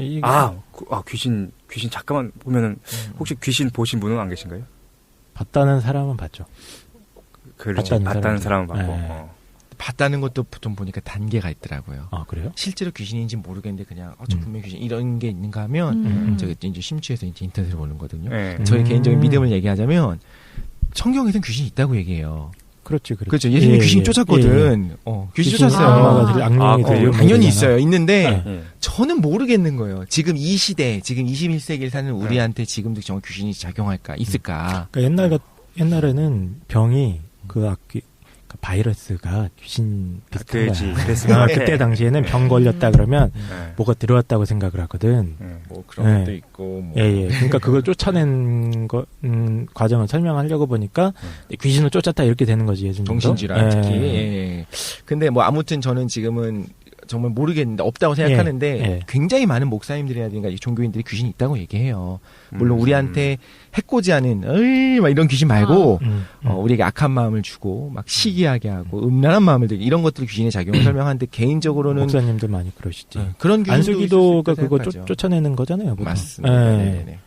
[SPEAKER 1] 귀신 잠깐만 보면은 혹시 귀신 보신 분은 안 계신가요?
[SPEAKER 2] 봤다는 사람은 봤죠.
[SPEAKER 1] 그렇죠. 봤다는 사람은 봤고.
[SPEAKER 2] 네.
[SPEAKER 3] 봤다는 것도 보통 보니까 단계가 있더라고요.
[SPEAKER 2] 아 그래요?
[SPEAKER 3] 실제로 귀신인지 모르겠는데 그냥 저 분명 귀신 이런 게 있는가 하면 저기 이제 심취해서 이제 인터넷을 보는 거거든요.
[SPEAKER 1] 네.
[SPEAKER 3] 저희 개인적인 믿음을 얘기하자면 성경에서는 귀신이 있다고 얘기해요.
[SPEAKER 2] 그렇죠.
[SPEAKER 3] 그렇죠. 예수님 귀신 쫓았거든. 귀신 쫓았어요.
[SPEAKER 2] 악령이
[SPEAKER 3] 당연히 있어요. 있는데 저는 모르겠는 거예요. 지금 이 시대, 지금 21세기를 사는 우리한테 지금도 정말 귀신이 작용할까, 있을까?
[SPEAKER 2] 그러니까 옛날에는 병이 바이러스가 귀신 비슷한 거야. 그때 당시에는 병 걸렸다 그러면 뭐가 들어왔다고 생각을 하거든.
[SPEAKER 3] 뭐 그런 것도 있고. 뭐.
[SPEAKER 2] 예. 그러니까 그걸 쫓아낸 과정을 설명하려고 보니까 귀신을 쫓았다 이렇게 되는 거지 예전에.
[SPEAKER 3] 정신질환 특히. 예. 근데 뭐 아무튼 저는 지금은 정말 모르겠는데 없다고 생각하는데 굉장히 많은 목사님들이라든가 종교인들이 귀신이 있다고 얘기해요. 물론 우리한테 해코지하는 막 이런 귀신 말고 우리에게 악한 마음을 주고 막 시기하게 하고 음란한 마음을 들게 이런 것들이 귀신의 작용을 설명하는데 개인적으로는
[SPEAKER 2] 목사님도 많이 그러시지.
[SPEAKER 3] 그런 귀신도
[SPEAKER 2] 안수기도가 그거 쫓아내는 거잖아요. 보통.
[SPEAKER 3] 맞습니다. 네네.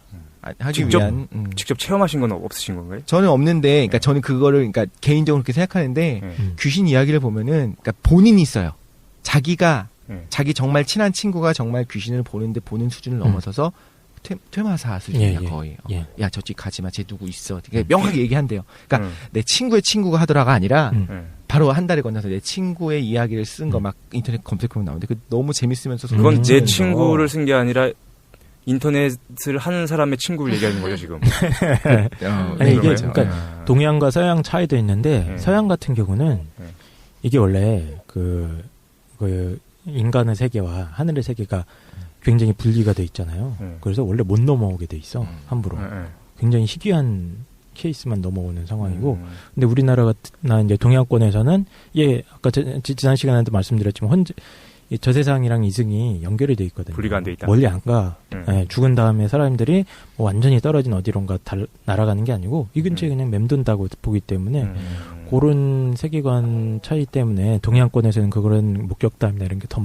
[SPEAKER 1] 직접 체험하신 건 없으신 건가요?
[SPEAKER 3] 저는 없는데, 그러니까 저는 그거를 그러니까 개인적으로 그렇게 생각하는데 귀신 이야기를 보면은 그러니까 본인이 있어요. 자기가 자기 정말 친한 친구가 정말 귀신을 보는데 보는 수준을 넘어서서 퇴마사 수준이야 거의. 야 저쪽 가지마, 쟤 누구 있어. 명확하게 얘기한대요. 그러니까 내 친구의 친구가 하더라가 아니라 바로 한 달에 건너서 내 친구의 이야기를 쓴 거 막 인터넷 검색하면 나오는데 그 너무 재밌으면서
[SPEAKER 1] 그건 내 친구를 쓴 게 아니라 인터넷을 하는 사람의 친구를 얘기하는 거죠 지금.
[SPEAKER 2] 아니 이게 그러니까 동양과 서양 차이도 있는데 서양 같은 경우는 이게 원래 그 인간의 세계와 하늘의 세계가 굉장히 분리가 돼 있잖아요. 그래서 원래 못 넘어오게 돼 있어 함부로. 굉장히 희귀한 케이스만 넘어오는 상황이고, 근데 우리나라나 이제 동양권에서는 아까 지난 시간에도 말씀드렸지만 저 세상이랑 이승이 연결이 돼 있거든요.
[SPEAKER 1] 분리가 안 돼 있다.
[SPEAKER 2] 멀리 안 가. 죽은 다음에 사람들이 뭐 완전히 떨어진 어디론가 날아가는 게 아니고 이 근처에 그냥 맴돈다고 보기 때문에 그런 세계관 차이 때문에 동양권에서는 그런 목격담이나 이런 게 더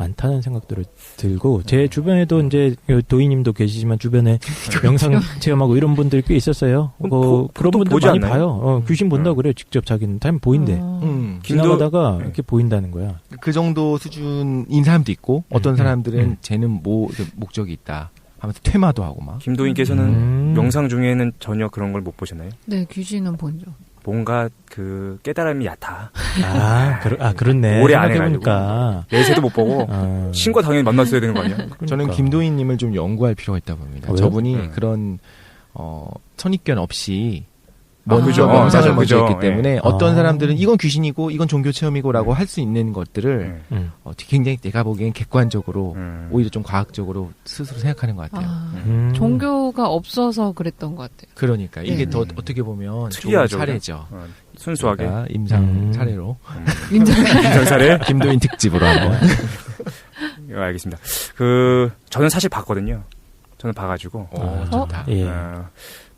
[SPEAKER 2] 많다는 생각들을 들고 제 주변에도 이제 도희님도 계시지만 주변에 명상 체험하고 이런 분들 꽤 있었어요. 그런 분들 많이
[SPEAKER 1] 않나요?
[SPEAKER 2] 봐요. 귀신 본다고 그래요. 직접 자기는 타임 보인대. 지나가다가 이렇게 보인다는 거야.
[SPEAKER 3] 그 정도 수준인 사람도 있고 어떤 사람들은 쟤는 목적이 있다 하면서 퇴마도 하고 막.
[SPEAKER 1] 김도인께서는 명상 중에는 전혀 그런 걸 못 보셨나요?
[SPEAKER 4] 네, 귀신은 본죠.
[SPEAKER 1] 뭔가 그 깨달음이 얕아.
[SPEAKER 2] 그렇네.
[SPEAKER 1] 오래 안
[SPEAKER 2] 생각해보니까.
[SPEAKER 1] 내세도 못 보고 신과 당연히 만났어야 되는 거 아니야?
[SPEAKER 2] 그러니까.
[SPEAKER 3] 저는 김도인님을 좀 연구할 필요가 있다고 봅니다.
[SPEAKER 2] 왜요?
[SPEAKER 3] 저분이 그런 선입견 없이
[SPEAKER 1] 그죠.
[SPEAKER 3] 명상을 먼저
[SPEAKER 1] 그죠.
[SPEAKER 3] 했기 때문에 어떤 사람들은 이건 귀신이고 이건 종교 체험이고라고 할 수 있는 것들을 굉장히 내가 보기엔 객관적으로 오히려 좀 과학적으로 스스로 생각하는 것 같아요.
[SPEAKER 4] 종교가 없어서 그랬던 것 같아요.
[SPEAKER 3] 그러니까 이게
[SPEAKER 4] 네.
[SPEAKER 3] 더 어떻게 보면
[SPEAKER 1] 특이하죠,
[SPEAKER 3] 좋은 사례죠.
[SPEAKER 1] 순수하게.
[SPEAKER 3] 그러니까 임상 사례로
[SPEAKER 1] 임상 사례.
[SPEAKER 3] 김도인 특집으로 한번.
[SPEAKER 1] 알겠습니다. 저는 사실 봤거든요. 저는 봐가지고.
[SPEAKER 3] 좋다.
[SPEAKER 2] 예.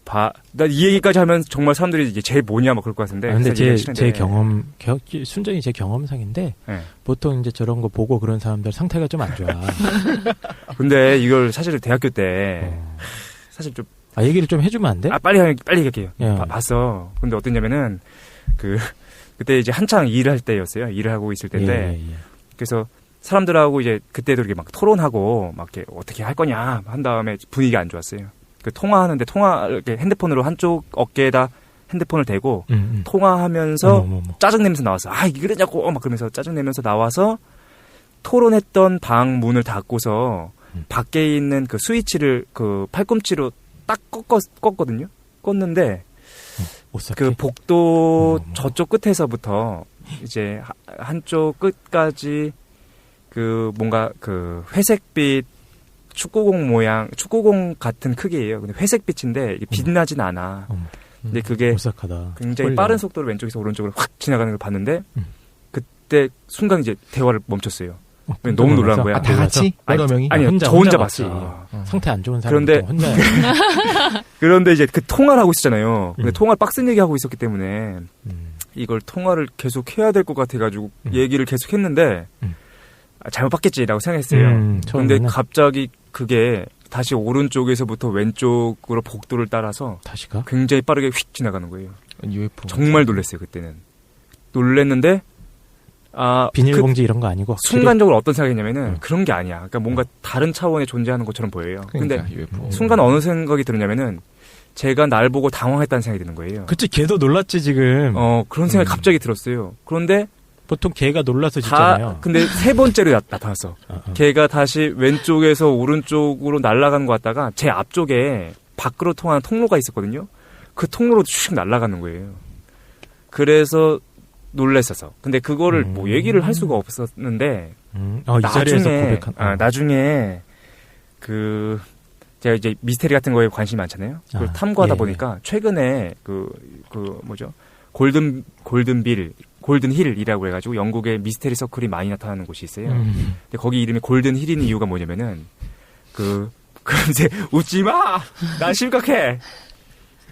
[SPEAKER 1] 나 이 얘기까지 하면 정말 사람들이 이게 제일 뭐냐 막 그럴 것 같은데.
[SPEAKER 2] 근데
[SPEAKER 1] 사실
[SPEAKER 2] 제 경험, 순전히 제 경험상인데,
[SPEAKER 1] 네.
[SPEAKER 2] 보통 이제 저런 거 보고 그런 사람들 상태가 좀 안 좋아.
[SPEAKER 1] 근데 이걸 사실 대학교 때, 사실 좀.
[SPEAKER 2] 얘기를 좀 해주면 안 돼?
[SPEAKER 1] 빨리 얘기할게요.
[SPEAKER 2] 예.
[SPEAKER 1] 봤어. 근데 어땠냐면은, 그때 이제 한창 일을 할 때였어요. 일을 하고 있을 때인데.
[SPEAKER 2] 예.
[SPEAKER 1] 그래서 사람들하고 이제 그때도 이렇게 막 토론하고, 막 이렇게 어떻게 할 거냐 한 다음에 분위기가 안 좋았어요. 통화하는데 이렇게 핸드폰으로 한쪽 어깨에다 핸드폰을 대고 통화하면서 짜증내면서 나왔어. 이러냐고 막 그러면서 짜증내면서 나와서 토론했던 방 문을 닫고서 밖에 있는 그 스위치를 그 팔꿈치로 딱 껐거든요. 껐는데 그 복도 저쪽 끝에서부터 이제 한쪽 끝까지 그 뭔가 그 회색빛 축구공 같은 크기예요. 근데 회색빛인데 빛나진 않아. 근데 그게
[SPEAKER 2] 오싹하다.
[SPEAKER 1] 굉장히 빠른 속도로 왼쪽에서 오른쪽으로 확 지나가는 걸 봤는데 그때 순간 이제 대화를 멈췄어요. 너무 놀란 거야.
[SPEAKER 3] 다 같이? 여러 명이?
[SPEAKER 1] 아니요, 저 혼자 봤어.
[SPEAKER 2] 상태 안 좋은 사람.
[SPEAKER 1] 그런데 이제 그 통화를 하고 있었잖아요. 근데 통화를 빡센 얘기하고 있었기 때문에 이걸 통화를 계속 해야 될 것 같아가지고 얘기를 계속 했는데 잘못 봤겠지라고 생각했어요. 근데 갑자기 그게 다시 오른쪽에서부터 왼쪽으로 복도를 따라서
[SPEAKER 2] 다시가?
[SPEAKER 1] 굉장히 빠르게 휙 지나가는 거예요.
[SPEAKER 3] UFO.
[SPEAKER 1] 정말 놀랐어요, 그때는. 놀랬는데
[SPEAKER 2] 비닐봉지 이런 거 아니고
[SPEAKER 1] 순간적으로 어떤 생각이냐면은 그런 게 아니야. 그러니까 뭔가 다른 차원에 존재하는 것처럼 보여요.
[SPEAKER 3] 그러니까,
[SPEAKER 1] 근데
[SPEAKER 3] UFO.
[SPEAKER 1] 순간 어느 생각이 드느냐면은 제가 날 보고 당황했다는 생각이 드는 거예요.
[SPEAKER 2] 그치, 걔도 놀랐지 지금.
[SPEAKER 1] 그런 생각이 갑자기 들었어요. 그런데
[SPEAKER 2] 보통 걔가 놀라서 짖잖아요.
[SPEAKER 1] 근데 세 번째로 나타났어. 걔가 다시 왼쪽에서 오른쪽으로 날아가는 것 같다가 제 앞쪽에 밖으로 통하는 통로가 있었거든요. 그 통로로 슉 날아가는 거예요. 그래서 놀랬어서. 근데 그거를 뭐 얘기를 할 수가 없었는데
[SPEAKER 2] 이 자리에서 고백한.
[SPEAKER 1] 나중에 제가 이제 미스테리 같은 거에 관심이 많잖아요. 그걸 탐구하다 보니까 최근에 골든 힐이라고 해가지고 영국에 미스테리 서클이 많이 나타나는 곳이 있어요. 근데 거기 이름이 골든 힐인 이유가 뭐냐면은 이제 웃지 마! 난 심각해!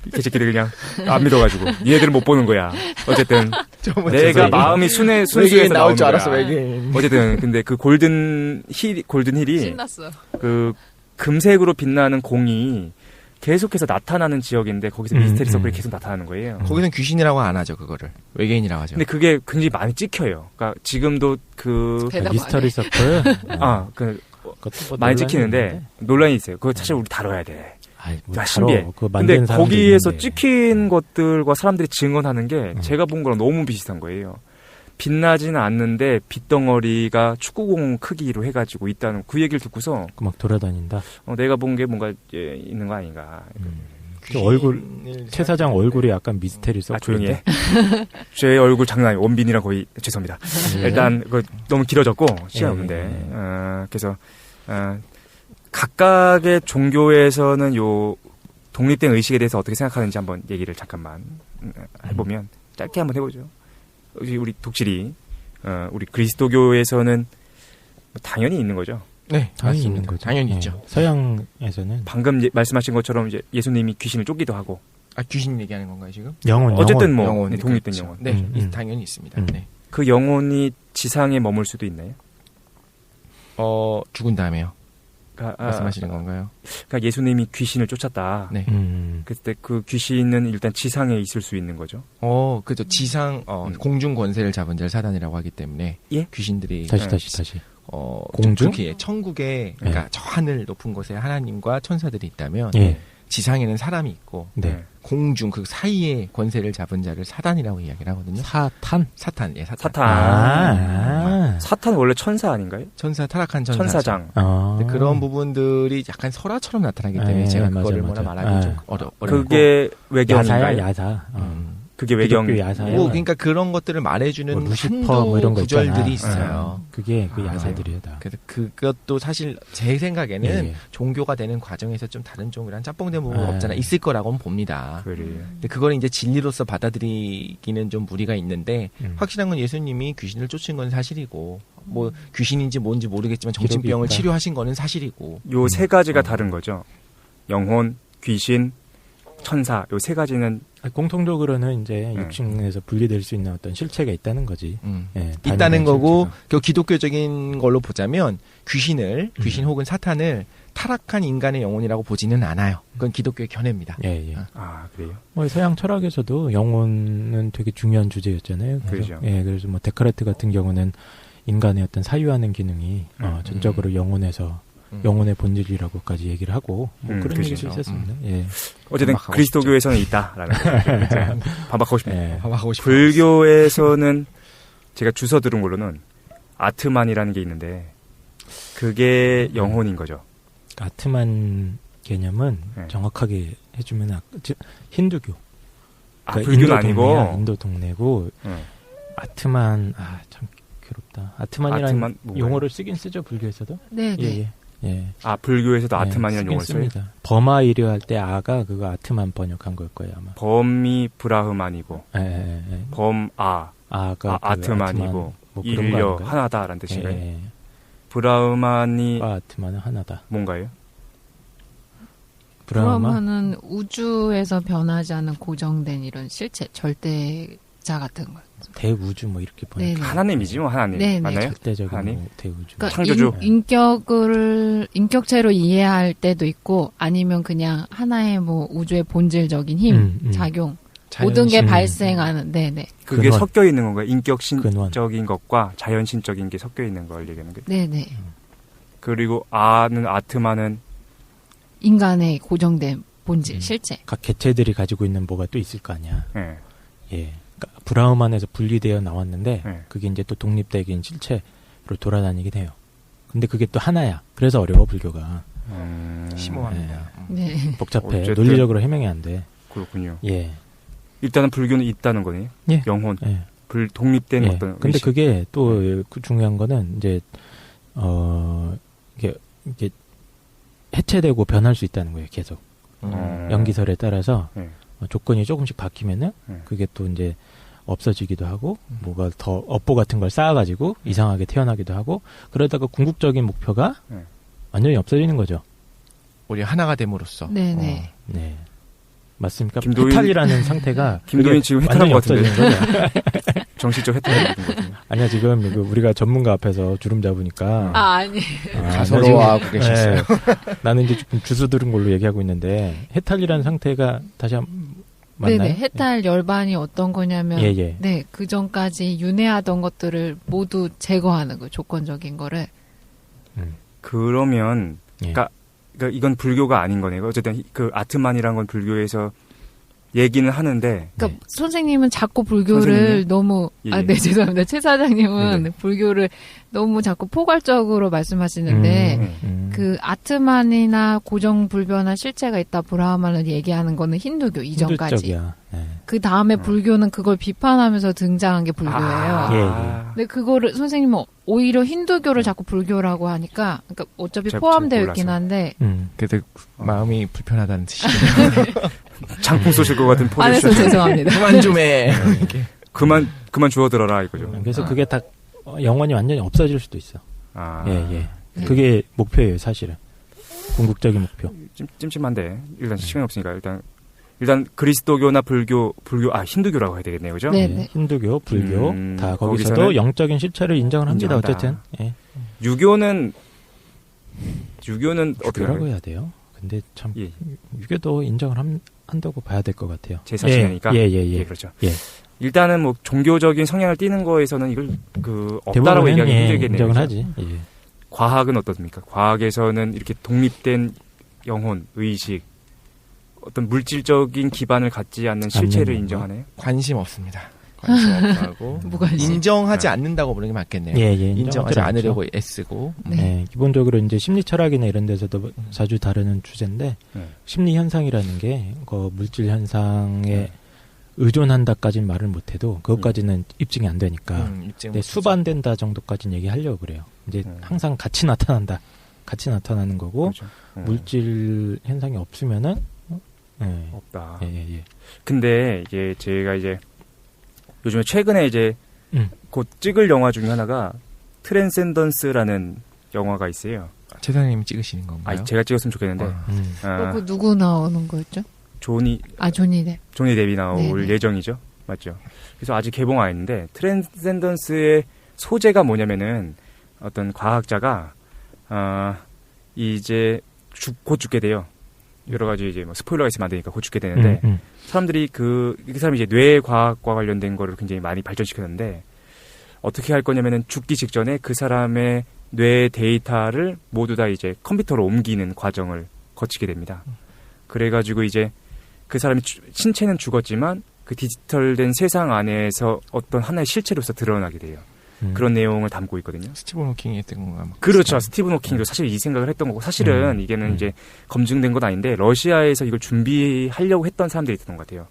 [SPEAKER 1] 이 새끼들 그냥 안 믿어가지고 얘네들은 못 보는 거야. 어쨌든 내가 마음이 순수해서 나올 줄 알았어. 외계인. 어쨌든 근데 그 골든 힐이
[SPEAKER 4] 신났어.
[SPEAKER 1] 그 금색으로 빛나는 공이 계속해서 나타나는 지역인데 거기서 미스테리 서클이 계속 나타나는 거예요.
[SPEAKER 3] 거기는 귀신이라고 안 하죠, 그거를. 외계인이라고 하죠.
[SPEAKER 1] 근데 그게 굉장히 많이 찍혀요. 그러니까 지금도
[SPEAKER 2] 미스터리 서클
[SPEAKER 1] 많이 찍히는데 논란이 있어요. 그거 사실 우리 다뤄야 돼. 신기해.
[SPEAKER 2] 근데
[SPEAKER 1] 거기에서 찍힌 것들과 사람들이 증언하는 게 제가 본 거랑 너무 비슷한 거예요. 빛나지는 않는데 빗덩어리가 축구공 크기로 해가지고 있다는 그 얘기를 듣고서
[SPEAKER 2] 막 돌아다닌다.
[SPEAKER 1] 내가 본 게 뭔가 있는 거 아닌가.
[SPEAKER 2] 최 사장 얼굴이 약간 미스테리 서클.
[SPEAKER 1] 조용히 해. 제 얼굴 장난 아니에요. 원빈이랑 거의 죄송합니다. 일단 너무 길어졌고 시간 없는데 그래서 각각의 종교에서는 요 독립된 의식에 대해서 어떻게 생각하는지 한번 얘기를 잠깐만 해보면 짧게 한번 해보죠. 우리 독실이 우리 그리스도교에서는 당연히 있는 거죠.
[SPEAKER 3] 네,
[SPEAKER 2] 당연히 있는 거죠.
[SPEAKER 3] 당연히 있죠.
[SPEAKER 2] 서양에서는
[SPEAKER 1] 방금 말씀하신 것처럼 이제 예수님이 귀신을 쫓기도 하고.
[SPEAKER 3] 귀신 얘기하는 건가요 지금?
[SPEAKER 1] 어쨌든 뭐
[SPEAKER 3] 영혼,
[SPEAKER 1] 독립된
[SPEAKER 3] 그렇죠.
[SPEAKER 1] 영혼.
[SPEAKER 3] 네, 당연히 있습니다. 네.
[SPEAKER 1] 그 영혼이 지상에 머물 수도 있나요?
[SPEAKER 3] 죽은 다음에요. 말씀하시는
[SPEAKER 1] 아,
[SPEAKER 3] 건가요?
[SPEAKER 1] 그러니까 예수님이 귀신을 쫓았다.
[SPEAKER 3] 네.
[SPEAKER 1] 그때 그 귀신은 일단 지상에 있을 수 있는 거죠.
[SPEAKER 3] 그죠. 지상, 공중 권세를 잡은 자를 사단이라고 하기 때문에.
[SPEAKER 1] 예?
[SPEAKER 3] 귀신들이.
[SPEAKER 2] 다시.
[SPEAKER 3] 공중? 천국에, 그러니까
[SPEAKER 2] 네.
[SPEAKER 3] 저 하늘 높은 곳에 하나님과 천사들이 있다면.
[SPEAKER 2] 예.
[SPEAKER 3] 지상에는 사람이 있고.
[SPEAKER 2] 네.
[SPEAKER 3] 공중, 그 사이에 권세를 잡은 자를 사단이라고 이야기를 하거든요.
[SPEAKER 2] 사탄?
[SPEAKER 3] 사탄, 예, 사탄.
[SPEAKER 1] 사탄. 사탄 원래 천사 아닌가요?
[SPEAKER 3] 천사, 타락한 천사.
[SPEAKER 1] 천사장.
[SPEAKER 3] 그런 부분들이 약간 설화처럼 나타나기 때문에 제가 그거를 뭐라 말하기 좀 어려워.
[SPEAKER 1] 그게 외경인가요?
[SPEAKER 2] 야사.
[SPEAKER 1] 그게 외경.
[SPEAKER 2] 야사예요.
[SPEAKER 3] 그러니까 그런 것들을 말해주는
[SPEAKER 2] 뭐 루시퍼
[SPEAKER 3] 한두
[SPEAKER 2] 뭐 이런 거
[SPEAKER 3] 구절들이
[SPEAKER 2] 있잖아.
[SPEAKER 3] 있어요.
[SPEAKER 2] 그게 그 야사들이에요, 다.
[SPEAKER 3] 그래서 그것도 사실 제 생각에는
[SPEAKER 2] 예.
[SPEAKER 3] 종교가 되는 과정에서 좀 다른 종교랑 짬뽕된 부분 없잖아 있을 거라고는 봅니다.
[SPEAKER 1] 그래요.
[SPEAKER 3] 근데 그걸 이제 진리로서 받아들이기는 좀 무리가 있는데 확실한 건 예수님이 귀신을 쫓은 건 사실이고 뭐 귀신인지 뭔지 모르겠지만 정신병을
[SPEAKER 2] 있다.
[SPEAKER 3] 치료하신 거는 사실이고
[SPEAKER 1] 요 세 가지가 다른 거죠. 영혼, 귀신, 천사. 요 세 가지는
[SPEAKER 2] 공통적으로는 이제 육신에서 분리될 수 있는 어떤 실체가 있다는 거지. 예,
[SPEAKER 3] 있다는 거고
[SPEAKER 2] 실체가.
[SPEAKER 3] 그 기독교적인 걸로 보자면 귀신 혹은 사탄을 타락한 인간의 영혼이라고 보지는 않아요. 그건 기독교의 견해입니다.
[SPEAKER 2] 예.
[SPEAKER 1] 아, 그래요?
[SPEAKER 2] 뭐 서양 철학에서도 영혼은 되게 중요한 주제였잖아요.
[SPEAKER 1] 그렇죠.
[SPEAKER 2] 예, 그래서 뭐 데카르트 같은 경우는 인간의 어떤 사유하는 기능이 전적으로 영혼의 본질이라고까지 얘기를 하고 뭐 그런
[SPEAKER 1] 그렇죠.
[SPEAKER 2] 얘기도 있었습니다. 예.
[SPEAKER 1] 어쨌든
[SPEAKER 3] 반박하고
[SPEAKER 1] 그리스도교에서는 있다라는 거죠. 반박하고 싶네요.
[SPEAKER 2] 예.
[SPEAKER 3] 하고 싶어요.
[SPEAKER 1] 불교에서는 제가 주워 들은 걸로는 아트만이라는 게 있는데 그게 영혼인 거죠.
[SPEAKER 2] 아트만 개념은
[SPEAKER 1] 네.
[SPEAKER 2] 정확하게 해주면 힌두교.
[SPEAKER 1] 아,
[SPEAKER 2] 그러니까
[SPEAKER 1] 불교는
[SPEAKER 2] 인도
[SPEAKER 1] 아니고
[SPEAKER 2] 동네야, 인도 동네고
[SPEAKER 1] 네.
[SPEAKER 2] 아트만 참 괴롭다. 아트만이라는
[SPEAKER 1] 아트만 뭔가요?
[SPEAKER 2] 용어를 쓰긴 쓰죠 불교에서도.
[SPEAKER 4] 네, 네.
[SPEAKER 2] 예.
[SPEAKER 1] 아, 불교에서도
[SPEAKER 2] 예,
[SPEAKER 1] 아트만이라는
[SPEAKER 2] 쓰긴
[SPEAKER 1] 용어를 써요?
[SPEAKER 2] 씁니다. 버마이르 할 때 아가 그거 아트만 번역한 걸 거예요 아마.
[SPEAKER 1] 범이 브라흐만이고
[SPEAKER 2] 예.
[SPEAKER 1] 범아
[SPEAKER 2] 아가 그
[SPEAKER 1] 아트만이고
[SPEAKER 2] 뭐 그런 거
[SPEAKER 1] 인려
[SPEAKER 2] 아닌가요?
[SPEAKER 1] 하나다라는 뜻인가요?
[SPEAKER 2] 예.
[SPEAKER 1] 브라흐만이
[SPEAKER 2] 아트만은 하나다.
[SPEAKER 1] 뭔가요?
[SPEAKER 2] 브라흐마
[SPEAKER 4] 그러면은 우주에서 변하지 않는 고정된 이런 실체, 절대자 같은 거.
[SPEAKER 2] 대우주 뭐 이렇게 번역.
[SPEAKER 4] 네네.
[SPEAKER 1] 하나님이지 뭐 하나님
[SPEAKER 4] 네네.
[SPEAKER 1] 맞나요?
[SPEAKER 2] 절대적인
[SPEAKER 1] 하나님?
[SPEAKER 2] 뭐 대우주.
[SPEAKER 4] 그러니까
[SPEAKER 1] 창조주.
[SPEAKER 4] 인격체로 이해할 때도 있고 아니면 그냥 하나의 뭐 우주의 본질적인 힘, 작용, 모든 게
[SPEAKER 2] 자연신.
[SPEAKER 4] 발생하는. 네네.
[SPEAKER 1] 그게
[SPEAKER 2] 근원.
[SPEAKER 1] 섞여 있는 건가요?
[SPEAKER 2] 근원.
[SPEAKER 1] 인격신적인 것과 자연신적인 게 섞여 있는 걸 얘기하는 거예요.
[SPEAKER 4] 네네.
[SPEAKER 1] 그리고 아트만은
[SPEAKER 4] 인간의 고정된 본질, 실체.
[SPEAKER 2] 각 개체들이 가지고 있는 뭐가 또 있을 거 아니야.
[SPEAKER 1] 예.
[SPEAKER 2] 예. 그러니까 브라흐만에서 분리되어 나왔는데
[SPEAKER 1] 네.
[SPEAKER 2] 그게 이제 또 독립적인 실체로 돌아다니긴 해요. 근데 그게 또 하나야. 그래서 어려워 불교가.
[SPEAKER 3] 심오합니다.
[SPEAKER 4] 네.
[SPEAKER 2] 복잡해.
[SPEAKER 1] 어쨌든.
[SPEAKER 2] 논리적으로 해명이 안 돼.
[SPEAKER 1] 그렇군요.
[SPEAKER 2] 예.
[SPEAKER 1] 일단은 불교는 있다는 거네요.
[SPEAKER 2] 예.
[SPEAKER 1] 영혼,
[SPEAKER 2] 예.
[SPEAKER 1] 독립된
[SPEAKER 2] 예.
[SPEAKER 1] 어떤
[SPEAKER 2] 근데
[SPEAKER 1] 의식.
[SPEAKER 2] 그게 또 그 중요한 거는 이제 이게 해체되고 변할 수 있다는 거예요. 계속. 연기설에 따라서
[SPEAKER 1] 네.
[SPEAKER 2] 조건이 조금씩 바뀌면은 그게 또 이제 없어지기도 하고 뭐가 더 업보 같은 걸 쌓아가지고 이상하게 태어나기도 하고 그러다가 궁극적인 목표가 완전히 없어지는 거죠.
[SPEAKER 3] 우리 하나가 됨으로써.
[SPEAKER 4] 네네.
[SPEAKER 2] 네. 맞습니까?
[SPEAKER 1] 김도인-
[SPEAKER 2] 해탈이라는 상태가
[SPEAKER 1] 김도인
[SPEAKER 2] 그게
[SPEAKER 1] 지금 해탈한
[SPEAKER 2] 완전히
[SPEAKER 1] 것 같은데.
[SPEAKER 2] 없어지는 거죠.
[SPEAKER 1] 정신적 해탈이 있는 거거든요.
[SPEAKER 2] 아니야 지금 이거 우리가 전문가 앞에서 주름 잡으니까
[SPEAKER 4] 아니.
[SPEAKER 3] 가서로하고 계셨어요.
[SPEAKER 2] 네. 나는 이제 조금 주소 들은 걸로 얘기하고 있는데 해탈이라는 상태가 다시 맞나요?
[SPEAKER 4] 네네. 해탈 열반이 어떤 거냐면,
[SPEAKER 2] 예.
[SPEAKER 4] 네, 그 전까지 윤회하던 것들을 모두 제거하는 거, 조건적인 거를.
[SPEAKER 1] 그러면
[SPEAKER 2] 예.
[SPEAKER 1] 그러니까 이건 불교가 아닌 거네요. 어쨌든 그 아트만이라는 건 불교에서 얘기는 하는데
[SPEAKER 4] 그러니까 선생님은 자꾸 불교를
[SPEAKER 1] 선생님이요?
[SPEAKER 4] 너무
[SPEAKER 1] 예.
[SPEAKER 4] 네 죄송합니다. 최 사장님은
[SPEAKER 1] 네네.
[SPEAKER 4] 불교를 너무 자꾸 포괄적으로 말씀하시는데 그 아트만이나 고정 불변한 실체가 있다 브라흐만을 얘기하는 거는 힌두교 이전까지.
[SPEAKER 2] 힌두적이야. 예.
[SPEAKER 4] 그 다음에 불교는 그걸 비판하면서 등장한 게 불교예요.
[SPEAKER 2] 예.
[SPEAKER 4] 근데 그거를 선생님은 오히려 힌두교를 자꾸 불교라고 하니까 그러니까 어차피
[SPEAKER 1] 제가
[SPEAKER 4] 포함되어
[SPEAKER 1] 몰라서.
[SPEAKER 4] 있긴 한데
[SPEAKER 3] 그래서 마음이 불편하다는 뜻이죠.
[SPEAKER 1] 장풍 쏘실 것 같은
[SPEAKER 4] 안해서
[SPEAKER 1] 포지션.
[SPEAKER 4] 죄송합니다.
[SPEAKER 3] 그만 좀 해.
[SPEAKER 1] 그만 주워들어라 이거죠.
[SPEAKER 2] 그래서 그게 다 영원히 완전히 없어질 수도 있어.
[SPEAKER 1] 아,
[SPEAKER 2] 예. 그게 목표예요, 사실은. 궁극적인 목표.
[SPEAKER 1] 찜찜한데 일단 시간이 없으니까 일단 일단 그리스도교나 힌두교라고 해야 되겠네요, 그죠?
[SPEAKER 4] 네.
[SPEAKER 2] 예, 힌두교, 불교 다 거기서도
[SPEAKER 1] 거기서는
[SPEAKER 2] 영적인 실체를 인정을 합니다.
[SPEAKER 1] 인정한다.
[SPEAKER 2] 어쨌든 예.
[SPEAKER 1] 유교는 어떻게
[SPEAKER 2] 유교라고
[SPEAKER 1] 해요?
[SPEAKER 2] 해야 돼요. 근데 참
[SPEAKER 1] 예.
[SPEAKER 2] 유교도 인정을 한다고 봐야 될 것 같아요.
[SPEAKER 1] 제4신이니까.
[SPEAKER 2] 예.
[SPEAKER 1] 그렇죠.
[SPEAKER 2] 예.
[SPEAKER 1] 일단은 뭐 종교적인 성향을 띠는 거에서는 이걸 없다라고
[SPEAKER 2] 대부분은
[SPEAKER 1] 얘기하기 힘들겠네요.
[SPEAKER 2] 인정을
[SPEAKER 1] 그죠?
[SPEAKER 2] 하지. 예.
[SPEAKER 1] 과학은 어떻습니까? 과학에서는 이렇게 독립된 영혼, 의식, 어떤 물질적인 기반을 갖지 않는 실체를
[SPEAKER 2] 건가?
[SPEAKER 1] 인정하네요.
[SPEAKER 3] 관심 없습니다. 관심 없고
[SPEAKER 4] 무관심.
[SPEAKER 3] 인정하지 않는다고 보는 게 맞겠네요.
[SPEAKER 2] 예,
[SPEAKER 3] 인정하지
[SPEAKER 2] 않죠.
[SPEAKER 3] 않으려고 애쓰고.
[SPEAKER 4] 네.
[SPEAKER 2] 네, 기본적으로 이제 심리 철학이나 이런 데서도 자주 다루는 주제인데
[SPEAKER 1] 네.
[SPEAKER 2] 심리 현상이라는 게 그 물질 현상에 의존한다까지는 말을 못해도 그것까지는 입증이 안 되니까
[SPEAKER 3] 입증
[SPEAKER 2] 네,
[SPEAKER 3] 못하죠.
[SPEAKER 2] 수반된다 정도까지는 얘기하려고 그래요. 이제
[SPEAKER 1] 음.
[SPEAKER 2] 항상 같이 나타나는 거고
[SPEAKER 1] 그렇죠.
[SPEAKER 2] 물질 현상이 없으면은 네.
[SPEAKER 1] 없다.
[SPEAKER 2] 예.
[SPEAKER 1] 근데 이게 제가 이제 요즘에 최근에 이제 곧 찍을 영화 중에 하나가 트랜센던스라는 영화가 있어요.
[SPEAKER 3] 최사님이 찍으시는 건가요?
[SPEAKER 1] 제가 찍었으면 좋겠는데
[SPEAKER 4] 그리고 누구 나오는 거였죠?
[SPEAKER 1] 조니
[SPEAKER 4] 조니 뎁.
[SPEAKER 1] 데비 나올
[SPEAKER 4] 네네.
[SPEAKER 1] 예정이죠. 맞죠? 그래서 아직 개봉 안 했는데 트랜센던스의 소재가 뭐냐면은 어떤 과학자가 이제 곧 죽게 돼요. 여러 가지 이제 뭐 스포일러가 있으면 안 되니까 곧 죽게 되는데 사람들이 그 사람이 이제 뇌과학과 관련된 거를 굉장히 많이 발전시켰는데 어떻게 할 거냐면은 죽기 직전에 그 사람의 뇌 데이터를 모두 다 이제 컴퓨터로 옮기는 과정을 거치게 됩니다. 그래가지고 이제 그 사람이 신체는 죽었지만 그 디지털된 세상 안에서 어떤 하나의 실체로서 드러나게 돼요. 그런 내용을 담고 있거든요.
[SPEAKER 3] 스티븐 호킹이 했던 건가?
[SPEAKER 1] 그렇죠. 스티븐 호킹도 사실 이 생각을 했던 거고 사실은 이게는 이제 검증된 건 아닌데 러시아에서 이걸 준비하려고 했던 사람들이 있었던 것 같아요.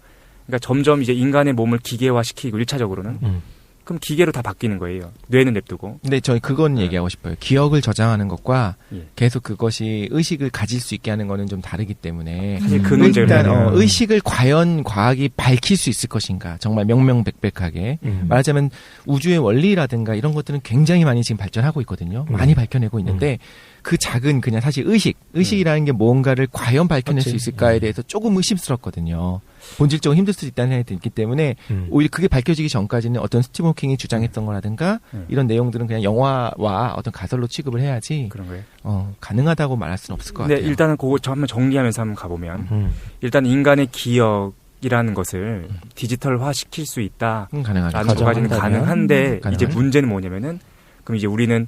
[SPEAKER 1] 그러니까 점점 이제 인간의 몸을 기계화시키고 1차적으로는 그럼 기계로 다 바뀌는 거예요. 뇌는 냅두고.
[SPEAKER 3] 근데 저희 그건 얘기하고 싶어요. 기억을 저장하는 것과
[SPEAKER 1] 예.
[SPEAKER 3] 계속 그것이 의식을 가질 수 있게 하는 거는 좀 다르기 때문에
[SPEAKER 1] 사실 그 논쟁을
[SPEAKER 3] 일단
[SPEAKER 1] 해야 돼요.
[SPEAKER 3] 의식을 과연 과학이 밝힐 수 있을 것인가 정말 명명백백하게 말하자면 우주의 원리라든가 이런 것들은 굉장히 많이 지금 발전하고 있거든요. 많이 밝혀내고 있는데 그 작은 그냥 사실 의식이라는 게 뭔가를 과연 밝혀낼 수 있을까에 대해서 조금 의심스럽거든요. 본질적으로 힘들 수 있다는 생각이 들기 때문에 오히려 그게 밝혀지기 전까지는 어떤 스티븐 호킹이 주장했던 거라든가 이런 내용들은 그냥 영화와 어떤 가설로 취급을 해야지
[SPEAKER 1] 그런 거예요.
[SPEAKER 3] 가능하다고 말할 수는 없을 것
[SPEAKER 1] 근데
[SPEAKER 3] 같아요.
[SPEAKER 1] 일단은 그거 한번 정리하면서 한번 가보면 일단 인간의 기억이라는 것을 디지털화 시킬 수 있다.
[SPEAKER 3] 가능하죠.
[SPEAKER 1] 라는 것까지는 가능한데
[SPEAKER 3] 가능하죠.
[SPEAKER 1] 이제 문제는 뭐냐면은 그럼 이제 우리는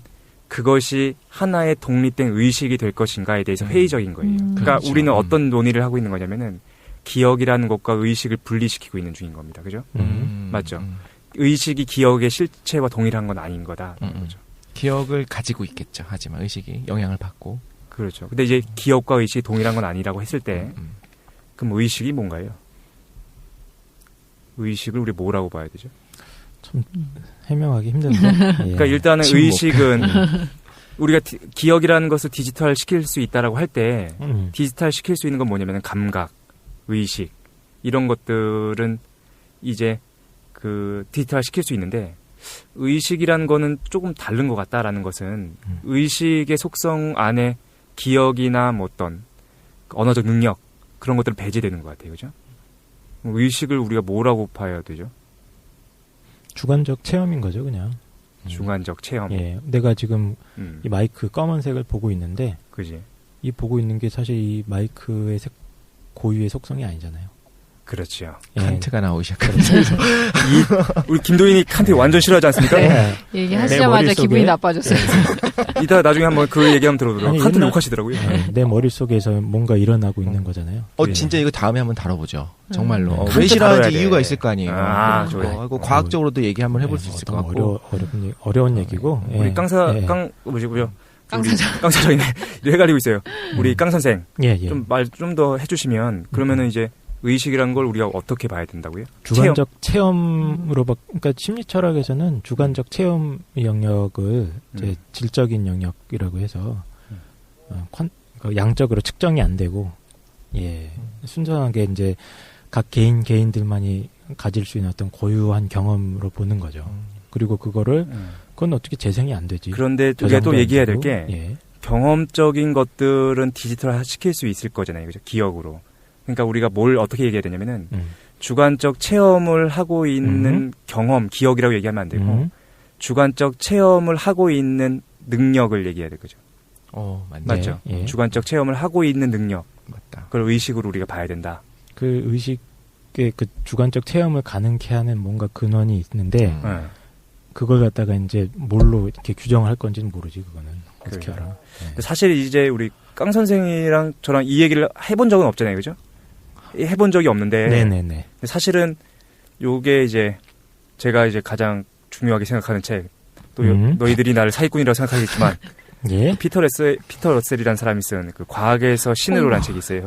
[SPEAKER 1] 그것이 하나의 독립된 의식이 될 것인가에 대해서 회의적인 거예요. 그러니까
[SPEAKER 3] 그렇죠.
[SPEAKER 1] 우리는 어떤 논의를 하고 있는 거냐면은 기억이라는 것과 의식을 분리시키고 있는 중인 겁니다. 그죠? 맞죠? 의식이 기억의 실체와 동일한 건 아닌 거다. 그죠?
[SPEAKER 3] 기억을 가지고 있겠죠. 하지만 의식이 영향을 받고.
[SPEAKER 1] 그렇죠. 근데 이제 기억과 의식이 동일한 건 아니라고 했을 때 그럼 의식이 뭔가요? 의식을 우리 뭐라고 봐야 되죠?
[SPEAKER 2] 참 해명하기 힘든데.
[SPEAKER 1] 그러니까 일단은
[SPEAKER 3] 침묵.
[SPEAKER 1] 의식은 우리가 기억이라는 것을 디지털 시킬 수 있다라고 할 때 디지털 시킬 수 있는 건 뭐냐면 감각, 의식 이런 것들은 이제 그 디지털 시킬 수 있는데 의식이라는 거는 조금 다른 것 같다라는 것은 의식의 속성 안에 기억이나 뭐 어떤 언어적 능력 그런 것들은 배제되는 것 같아요, 그죠? 의식을 우리가 뭐라고 봐야 되죠?
[SPEAKER 2] 주관적 체험인 거죠, 그냥.
[SPEAKER 1] 주관적 체험.
[SPEAKER 2] 예, 내가 지금 이 마이크 검은색을 보고 있는데,
[SPEAKER 1] 그지.
[SPEAKER 2] 이 보고 있는 게 사실 이 마이크의 고유의 속성이 아니잖아요.
[SPEAKER 1] 그렇죠.
[SPEAKER 2] 예.
[SPEAKER 3] 칸트가 나오기 시작하죠.
[SPEAKER 1] 우리 김도인이 칸트 완전 싫어하지 않습니까?
[SPEAKER 2] 네.
[SPEAKER 4] 얘기하시자마자
[SPEAKER 2] 머릿속에-
[SPEAKER 4] 기분이 나빠졌어요.
[SPEAKER 1] 이따 나중에 한번 그 얘기 한번 들어보도록.
[SPEAKER 2] 아니,
[SPEAKER 1] 칸트
[SPEAKER 2] 옛날-
[SPEAKER 1] 욕하시더라고요.
[SPEAKER 2] 내 머릿속에서 뭔가 일어나고 있는 거잖아요.
[SPEAKER 3] 진짜 이거 다음에 한번 다뤄보죠. 정말로. 왜
[SPEAKER 1] 칸트 다뤄야
[SPEAKER 3] 싫어하는지
[SPEAKER 1] 돼.
[SPEAKER 3] 이유가 있을 거 아니에요.
[SPEAKER 1] 아,
[SPEAKER 3] 그거
[SPEAKER 1] 좋아요.
[SPEAKER 3] 하고 과학적으로도 얘기 한번 해볼 수 있을 것
[SPEAKER 2] 어떤
[SPEAKER 3] 같고.
[SPEAKER 2] 어려운 얘기고.
[SPEAKER 1] 우리
[SPEAKER 2] 예.
[SPEAKER 1] 뭐지고요?
[SPEAKER 4] 깡사장.
[SPEAKER 1] 깡사장이네. 헷갈리고 있어요. 우리 깡 선생.
[SPEAKER 2] 예.
[SPEAKER 1] 좀 말 좀 더 해주시면 그러면은 이제 의식이란 걸 우리가 어떻게 봐야 된다고요?
[SPEAKER 2] 주관적 체험으로 그러니까 심리 철학에서는 주관적 체험 영역을 이제 질적인 영역이라고 해서 양적으로 측정이 안 되고 순전하게 이제 각 개인들만이 가질 수 있는 어떤 고유한 경험으로 보는 거죠. 그리고 그건 어떻게 재생이 안 되지.
[SPEAKER 1] 그런데 우리가 또
[SPEAKER 2] 저장도
[SPEAKER 1] 얘기해야
[SPEAKER 2] 안
[SPEAKER 1] 될
[SPEAKER 2] 되고.
[SPEAKER 1] 게 경험적인 것들은 디지털화 시킬 수 있을 거잖아요. 그죠? 기억으로. 그러니까 우리가 뭘 어떻게 얘기해야 되냐면은 주관적 체험을 하고 있는 경험, 기억이라고 얘기하면 안 되고 주관적 체험을 하고 있는 능력을 얘기해야 될 거죠.
[SPEAKER 3] 맞네.
[SPEAKER 1] 맞죠?
[SPEAKER 2] 예.
[SPEAKER 1] 주관적 체험을 하고 있는 능력.
[SPEAKER 3] 맞다.
[SPEAKER 1] 그걸 의식으로 우리가 봐야 된다.
[SPEAKER 2] 그 의식의 그 주관적 체험을 가능케 하는 뭔가 근원이 있는데
[SPEAKER 1] 네.
[SPEAKER 2] 그걸 갖다가 이제 뭘로 이렇게 규정을 할 건지는 모르지 그거는 어떻게
[SPEAKER 1] 그래요.
[SPEAKER 2] 알아? 네.
[SPEAKER 1] 사실 이제 우리 깡 선생이랑 저랑 이 얘기를 해본 적은 없잖아요, 그죠? 해본 적이 없는데
[SPEAKER 2] 네네네.
[SPEAKER 1] 사실은 요게 이제 제가 이제 가장 중요하게 생각하는 책. 또 너희들이 나를 사기꾼이라고 생각하겠지만
[SPEAKER 2] 예.
[SPEAKER 1] 피터 러셀이라는 사람이 쓴 그 과학에서 신으로라는 책이 있어요.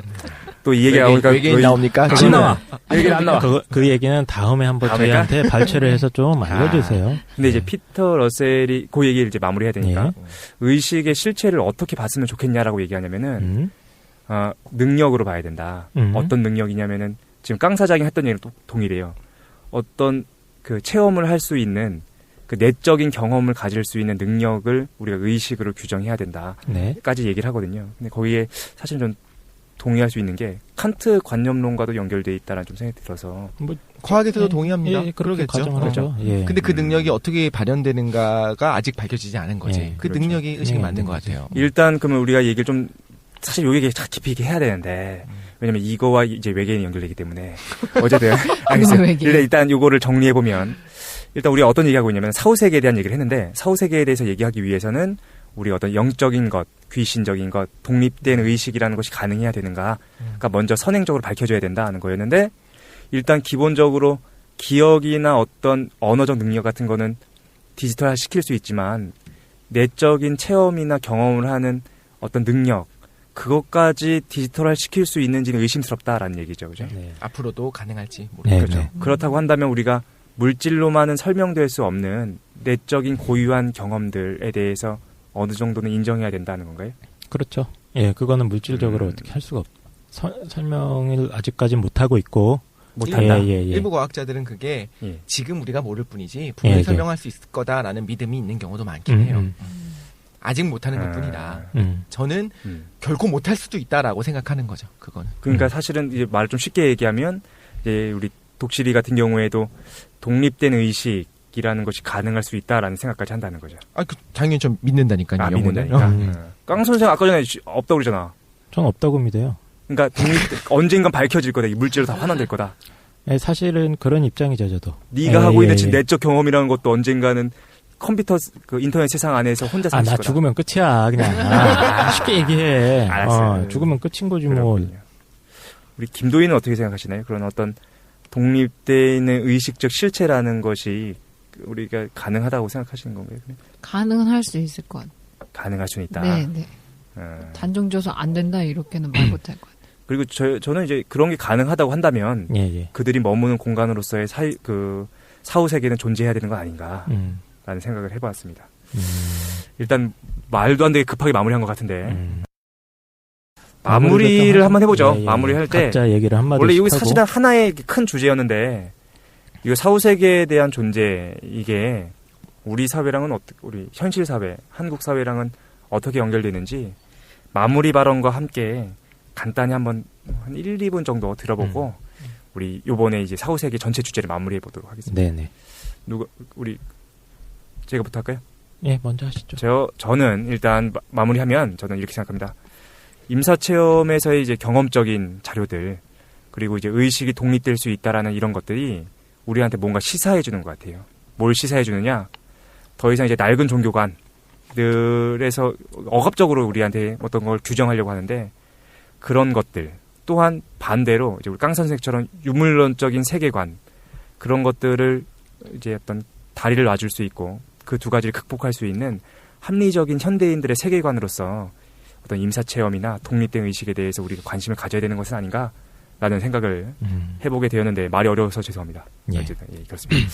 [SPEAKER 1] 또 이 얘기 나오니까
[SPEAKER 3] 외계인 나옵니까?
[SPEAKER 1] 안 나와. 얘기 안 나와.
[SPEAKER 2] 그 얘기는 다음에 한번
[SPEAKER 1] 다음에가?
[SPEAKER 2] 저희한테 발췌를 해서 좀 알려주세요.
[SPEAKER 1] 근데 이제 피터 러셀이 그 얘기를 이제 마무리해야 되니까
[SPEAKER 2] 예.
[SPEAKER 1] 의식의 실체를 어떻게 봤으면 좋겠냐라고 얘기하냐면은 능력으로 봐야 된다. 어떤 능력이냐면은 지금 깡 사장이 했던 얘기랑 또 동일해요. 어떤 그 체험을 할 수 있는 그 내적인 경험을 가질 수 있는 능력을 우리가 의식으로 규정해야 된다까지
[SPEAKER 2] 네.
[SPEAKER 1] 얘기를 하거든요. 근데 거기에 사실 좀 동의할 수 있는 게 칸트 관념론과도 연결돼 있다는 좀 생각이 들어서
[SPEAKER 3] 과학에서도 동의합니다.
[SPEAKER 2] 예, 그렇게
[SPEAKER 3] 그러겠죠.
[SPEAKER 2] 가정을 하죠. 예.
[SPEAKER 3] 근데 그 능력이 어떻게 발현되는가가 아직 밝혀지지 않은 거지.
[SPEAKER 2] 예,
[SPEAKER 3] 그
[SPEAKER 1] 그렇죠.
[SPEAKER 3] 능력이 의식이
[SPEAKER 2] 예,
[SPEAKER 3] 맞는 것
[SPEAKER 2] 거지.
[SPEAKER 3] 같아요.
[SPEAKER 1] 일단 그러면 우리가 얘기를 좀 사실 요 얘기 깊이 있게 해야 되는데 왜냐면 이거와 이제 외계인이 연결되기 때문에 어쨌든 알겠어요.
[SPEAKER 4] 외계인.
[SPEAKER 1] 일단 요거를 정리해 보면 일단 우리가 어떤 얘기하고 있냐면 사후세계에 대한 얘기를 했는데 사후세계에 대해서 얘기하기 위해서는 우리 어떤 영적인 것, 귀신적인 것, 독립된 의식이라는 것이 가능해야 되는가 그러니까 먼저 선행적으로 밝혀져야 된다는 거였는데 일단 기본적으로 기억이나 어떤 언어적 능력 같은 거는 디지털화 시킬 수 있지만 내적인 체험이나 경험을 하는 어떤 능력 그것까지 디지털화 시킬 수 있는지는 의심스럽다라는 얘기죠. 그죠?
[SPEAKER 2] 네.
[SPEAKER 3] 앞으로도 가능할지
[SPEAKER 2] 네,
[SPEAKER 3] 모르겠죠.
[SPEAKER 1] 그렇죠. 그렇다고 한다면 우리가 물질로만은 설명될 수 없는 내적인 고유한 경험들에 대해서 어느 정도는 인정해야 된다는 건가요?
[SPEAKER 2] 그렇죠. 예, 그거는 물질적으로 어떻게 할 수가 설명을 아직까지 못 하고 있고
[SPEAKER 1] 못한다.
[SPEAKER 2] 예.
[SPEAKER 3] 일부 과학자들은 그게
[SPEAKER 1] 예.
[SPEAKER 3] 지금 우리가 모를 뿐이지 분명히
[SPEAKER 2] 예.
[SPEAKER 3] 설명할 수 있을 거다라는 믿음이 있는 경우도 많긴 해요. 아직 못하는
[SPEAKER 1] 아.
[SPEAKER 3] 것뿐이라
[SPEAKER 2] 음.
[SPEAKER 3] 저는 결코 못할 수도 있다라고 생각하는 거죠. 그거는.
[SPEAKER 1] 그러니까 사실은 이제 말을 좀 쉽게 얘기하면 이제 우리 독실이 같은 경우에도 독립된 의식이라는 것이 가능할 수 있다라는 생각까지 한다는 거죠.
[SPEAKER 3] 당연히 좀 믿는다니까요.
[SPEAKER 1] 아,
[SPEAKER 3] 영혼을.
[SPEAKER 1] 믿는다니까. 깡 선생 아까 전에 없다고 그러잖아.
[SPEAKER 2] 전 없다고 믿어요.
[SPEAKER 1] 그러니까 언젠간 밝혀질 거다. 이 물질로 다 환원될 거다.
[SPEAKER 2] 예, 사실은 그런 입장이죠, 저도.
[SPEAKER 1] 네가 하고 있는 지금 내적 경험이라는 것도 언젠가는 컴퓨터 그 인터넷 세상 안에서 혼자 살
[SPEAKER 2] 나
[SPEAKER 1] 거다.
[SPEAKER 2] 죽으면 끝이야, 그냥. 쉽게 얘기해.
[SPEAKER 1] 알았어요.
[SPEAKER 2] 죽으면 끝인 거지, 뭐.
[SPEAKER 1] 그렇군요. 우리 김도희는 어떻게 생각하시나요? 그런 어떤 독립되어 있는 의식적 실체라는 것이 우리가 가능하다고 생각하시는 건가요?
[SPEAKER 4] 가능은 할 수 있을 것 같아요.
[SPEAKER 1] 가능할 수는 있다.
[SPEAKER 4] 네. 단정져서 안 된다 이렇게는 말 못할 것 같아요.
[SPEAKER 1] 그리고 저는 이제 그런 게 가능하다고 한다면
[SPEAKER 2] 예.
[SPEAKER 1] 그들이 머무는 공간으로서의 사후 세계는 존재해야 되는 거 아닌가라는 생각을 해봤습니다. 일단 말도 안 되게 급하게 마무리한 것 같은데 마무리를 한번 해보죠.
[SPEAKER 2] 예.
[SPEAKER 1] 마무리할 때
[SPEAKER 2] 각자 얘기를 한마디
[SPEAKER 1] 원래 이거
[SPEAKER 2] 하고.
[SPEAKER 1] 사실은 하나의 큰 주제였는데 이거 사후 세계에 대한 존재 이게 우리 사회랑은 우리 현실 사회, 한국 사회랑은 어떻게 연결되는지 마무리 발언과 함께 간단히 한번 한 1, 2분 정도 들어보고 우리 요번에 이제 사후 세계 전체 주제를 마무리해 보도록 하겠습니다.
[SPEAKER 2] 네네.
[SPEAKER 1] 제가부터 할까요?
[SPEAKER 2] 예, 먼저 하시죠.
[SPEAKER 1] 저는 일단 마무리하면 저는 이렇게 생각합니다. 임사체험에서의 이제 경험적인 자료들 그리고 이제 의식이 독립될 수 있다라는 이런 것들이 우리한테 뭔가 시사해 주는 것 같아요. 뭘 시사해 주느냐? 더 이상 이제 낡은 종교관들에서 억압적으로 우리한테 어떤 걸 규정하려고 하는데 그런 것들 또한 반대로 이제 우리 깡 선생처럼 유물론적인 세계관 그런 것들을 이제 어떤 다리를 놔줄 수 있고 그 두 가지를 극복할 수 있는 합리적인 현대인들의 세계관으로서 어떤 임사체험이나 독립된 의식에 대해서 우리가 관심을 가져야 되는 것은 아닌가라는 생각을 해보게 되었는데 말이 어려워서 죄송합니다.
[SPEAKER 2] 예.
[SPEAKER 1] 어쨌든 그렇습니다.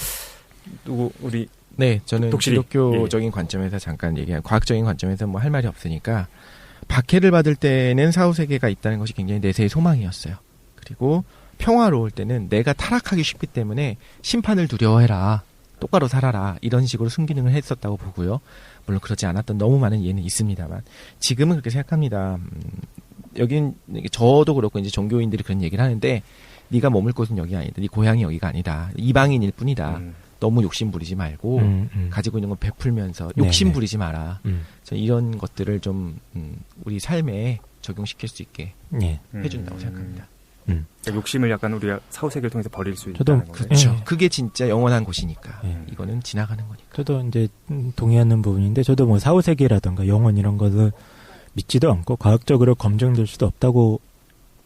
[SPEAKER 1] 우리
[SPEAKER 3] 네, 저는
[SPEAKER 1] 독실이.
[SPEAKER 3] 기독교적인 관점에서 잠깐 얘기한 과학적인 관점에서 뭐 할 말이 없으니까 박해를 받을 때는 사후 세계가 있다는 것이 굉장히 내세의 소망이었어요. 그리고 평화로울 때는 내가 타락하기 쉽기 때문에 심판을 두려워해라. 똑바로 살아라. 이런 식으로 순기능을 했었다고 보고요. 물론 그렇지 않았던 너무 많은 예는 있습니다만 지금은 그렇게 생각합니다. 여긴 저도 그렇고 이제 종교인들이 그런 얘기를 하는데 네가 머물 곳은 여기 아니다. 네 고향이 여기가 아니다. 이방인일 뿐이다. 너무 욕심 부리지 말고 가지고 있는 건 베풀면서 욕심
[SPEAKER 2] 네네.
[SPEAKER 3] 부리지 마라. 이런 것들을 좀 우리 삶에 적용시킬 수 있게
[SPEAKER 2] 예.
[SPEAKER 3] 해준다고 생각합니다.
[SPEAKER 1] 그러니까 욕심을 약간 우리가 사후세계를 통해서 버릴 수
[SPEAKER 2] 저도
[SPEAKER 1] 있다는 거죠.
[SPEAKER 3] 그렇죠.
[SPEAKER 2] 예.
[SPEAKER 3] 그게 진짜 영원한 곳이니까.
[SPEAKER 2] 예.
[SPEAKER 3] 이거는 지나가는 거니까.
[SPEAKER 2] 저도 이제 동의하는 부분인데 저도 뭐 사후세계라든가 영혼 이런 것을 믿지도 않고 과학적으로 검증될 수도 없다고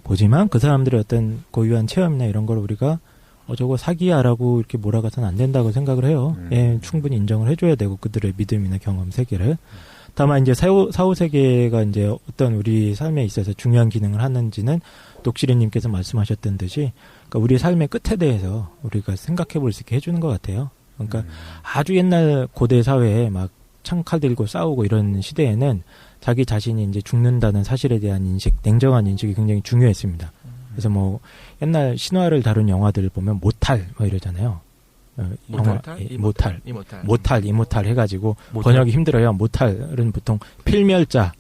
[SPEAKER 2] 보지만 그 사람들의 어떤 고유한 체험이나 이런 걸 우리가 저거 사기야라고 이렇게 몰아가서는 안 된다고 생각을 해요. 예, 충분히 인정을 해줘야 되고 그들의 믿음이나 경험 세계를. 다만 이제 사후 세계가 이제 어떤 우리 삶에 있어서 중요한 기능을 하는지는 독실이님께서 말씀하셨던 듯이 그러니까 우리 삶의 끝에 대해서 우리가 생각해 볼 수 있게 해주는 것 같아요. 그러니까 아주 옛날 고대 사회에 막 창칼 들고 싸우고 이런 시대에는 자기 자신이 이제 죽는다는 사실에 대한 인식, 냉정한 인식이 굉장히 중요했습니다. 그래서 뭐 옛날 신화를 다룬 영화들을 보면 모탈 뭐 이러잖아요. 모탈 해가지고 번역이 힘들어요. 모탈은 보통 필멸자.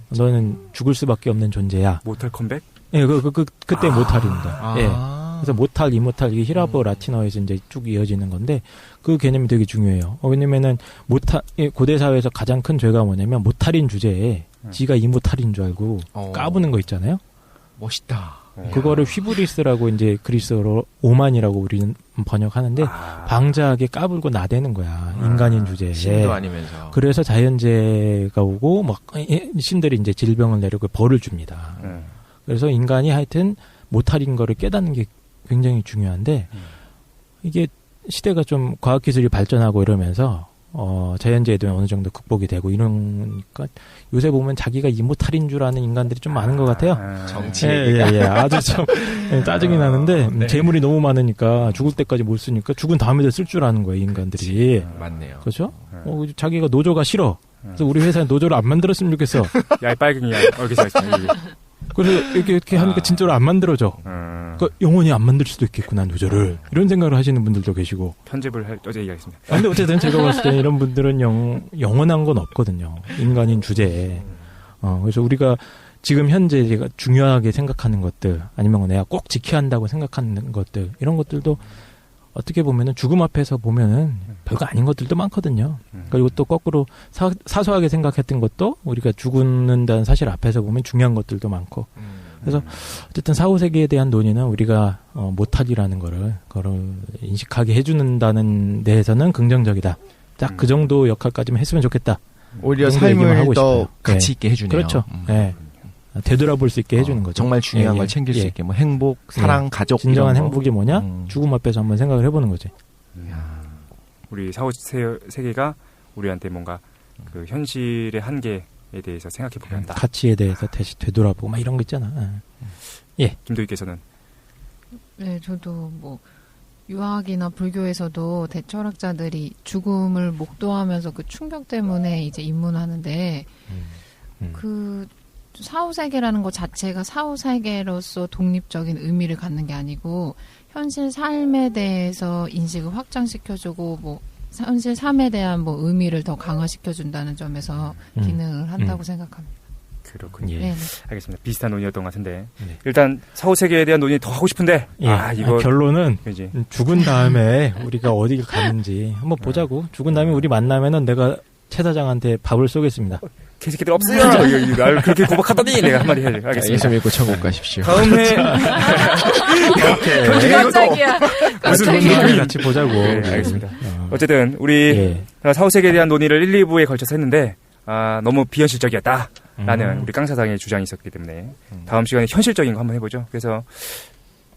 [SPEAKER 2] 너는 죽을 수밖에 없는 존재야.
[SPEAKER 1] 모탈 컴백?
[SPEAKER 2] 예, 그때 모탈입니다. 예. 그래서 모탈, 이모탈, 이게 히라보 라틴어에서 이제 쭉 이어지는 건데, 그 개념이 되게 중요해요. 왜냐면은, 고대 사회에서 가장 큰 죄가 뭐냐면, 모탈인 주제에, 지가 이모탈인 줄 알고, 까부는 거 있잖아요?
[SPEAKER 3] 멋있다.
[SPEAKER 2] 그거를 휘브리스라고 이제 그리스어로 오만이라고 우리는 번역하는데, 방자하게 까불고 나대는 거야. 인간인 주제에.
[SPEAKER 3] 신도 아니면서.
[SPEAKER 2] 그래서 자연재해가 오고, 막, 신들이 이제 질병을 내리고 벌을 줍니다. 그래서 인간이 하여튼, 모탈인 거를 깨닫는 게 굉장히 중요한데 이게 시대가 좀 과학기술이 발전하고 이러면서 자연재해도 어느 정도 극복이 되고 이러니까 요새 보면 자기가 이모탈인 줄 아는 인간들이 좀 많은 것 같아요.
[SPEAKER 3] 정치.
[SPEAKER 2] 예. 아주 좀 짜증이 나는데
[SPEAKER 3] 네.
[SPEAKER 2] 재물이 너무 많으니까 죽을 때까지 못 쓰니까 죽은 다음에도 쓸 줄 아는 거예요, 인간들이.
[SPEAKER 3] 맞네요.
[SPEAKER 2] 그렇죠? 자기가 노조가 싫어. 그래서 우리 회사에 노조를 안 만들었으면 좋겠어.
[SPEAKER 1] 야, 이 빨갱이야. 이렇게 써있어요.
[SPEAKER 2] 그래서 이렇게 하니까 진짜로 안 만들어져. 그러니까 영원히 안 만들 수도 있겠구나, 노조를. 이런 생각을 하시는 분들도 계시고.
[SPEAKER 1] 편집을 어제 얘기하겠습니다.
[SPEAKER 2] 근데 어쨌든 제가 봤을 때는 이런 분들은 영원한 건 없거든요. 인간인 주제에. 그래서 우리가 지금 현재 제가 중요하게 생각하는 것들, 아니면 내가 꼭 지켜야 한다고 생각하는 것들, 이런 것들도 어떻게 보면은 죽음 앞에서 보면은 별거 아닌 것들도 많거든요. 그리고 또 거꾸로 사소하게 생각했던 것도 우리가 죽는다는 사실 앞에서 보면 중요한 것들도 많고. 그래서 어쨌든 사후세계에 대한 논의는 우리가 모탈이라는 거를 인식하게 해주는다는 데에서는 긍정적이다. 딱 그 정도 역할까지만 했으면 좋겠다.
[SPEAKER 3] 오히려
[SPEAKER 2] 그 정도 얘기만
[SPEAKER 3] 삶을
[SPEAKER 2] 하고
[SPEAKER 3] 더
[SPEAKER 2] 싶어요.
[SPEAKER 3] 가치
[SPEAKER 2] 네.
[SPEAKER 3] 있게 해주네요.
[SPEAKER 2] 그렇죠. 네. 되돌아볼 수 있게 해주는 거죠.
[SPEAKER 3] 정말 중요한 걸 챙길 수 있게, 뭐 행복, 사랑, 가족.
[SPEAKER 2] 진정한
[SPEAKER 3] 이런 거.
[SPEAKER 2] 행복이 뭐냐? 죽음 앞에서 한번 생각을 해보는 거지.
[SPEAKER 1] 우리 사후세계가 우리한테 뭔가 그 현실의 한계에 대해서 생각해보게 한다.
[SPEAKER 2] 가치에 대해서 다시 되돌아보고 막 이런 거 있잖아. 예.
[SPEAKER 1] 김도희께서는
[SPEAKER 4] 네, 저도 뭐 유학이나 불교에서도 대철학자들이 죽음을 목도하면서 그 충격 때문에 이제 입문하는데 그 사후세계라는 것 자체가 사후세계로서 독립적인 의미를 갖는 게 아니고 현실 삶에 대해서 인식을 확장시켜주고 뭐 현실 삶에 대한 뭐 의미를 더 강화시켜준다는 점에서 기능을 한다고 생각합니다.
[SPEAKER 1] 그렇군요.
[SPEAKER 2] 예.
[SPEAKER 4] 네.
[SPEAKER 1] 알겠습니다. 비슷한 논의였던 것 같은데
[SPEAKER 2] 네.
[SPEAKER 1] 일단 사후세계에 대한 논의 더 하고 싶은데 이거
[SPEAKER 2] 결론은
[SPEAKER 1] 이제
[SPEAKER 2] 죽은 다음에 우리가 어디를 가는지 한번 보자고. 죽은 다음에 우리 만나면은 내가 최 사장한테 밥을 쏘겠습니다.
[SPEAKER 1] 개새끼들 없어요. 나를 그렇게 고박하더니 내가 한마디 해야지. 알겠습니다.
[SPEAKER 3] 예수 믿고 천국 가십시오.
[SPEAKER 1] 다음 회
[SPEAKER 4] 깜짝이야.
[SPEAKER 1] 무슨
[SPEAKER 2] 우리
[SPEAKER 1] 논의
[SPEAKER 2] 같이 보자고.
[SPEAKER 1] 네, 알겠습니다. 어쨌든 우리 사후세계에 대한 논의를 1, 2부에 걸쳐서 했는데 너무 비현실적이었다라는 우리 깡 사장의 주장이 있었기 때문에 다음 시간에 현실적인 거 한번 해보죠. 그래서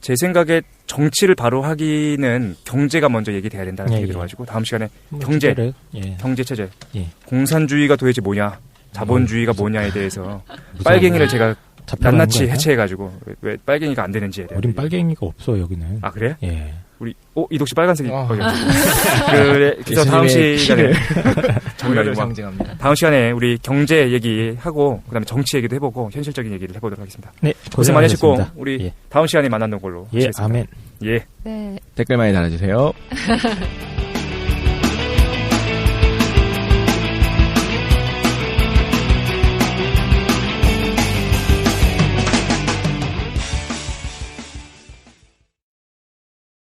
[SPEAKER 1] 제 생각에 정치를 바로 하기는 경제가 먼저 얘기돼야 된다는 얘기 들어가지고 다음 시간에 경제 체제, 공산주의가 도대체 뭐냐, 자본주의가 뭐냐에 대해서 빨갱이를 제가 낱낱이 해체해가지고 왜 빨갱이가 안 되는지에 대해.
[SPEAKER 2] 우린 빨갱이가 없어 여기는.
[SPEAKER 1] 아 그래요?
[SPEAKER 2] 예.
[SPEAKER 1] 우리 이독시 빨간색이 그래서 다음 시간에
[SPEAKER 3] 정의를 상징합니다.
[SPEAKER 1] 다음 시간에 우리 경제 얘기하고 그다음에 정치 얘기도 해보고 현실적인 얘기를 해보도록 하겠습니다.
[SPEAKER 2] 네,
[SPEAKER 1] 고생 많이 하셨고 우리
[SPEAKER 2] 예.
[SPEAKER 1] 다음 시간에 만나는 걸로
[SPEAKER 2] 예,
[SPEAKER 1] 하시겠습니다.
[SPEAKER 2] 아멘.
[SPEAKER 1] 예.
[SPEAKER 4] 네.
[SPEAKER 3] 댓글 많이 달아주세요.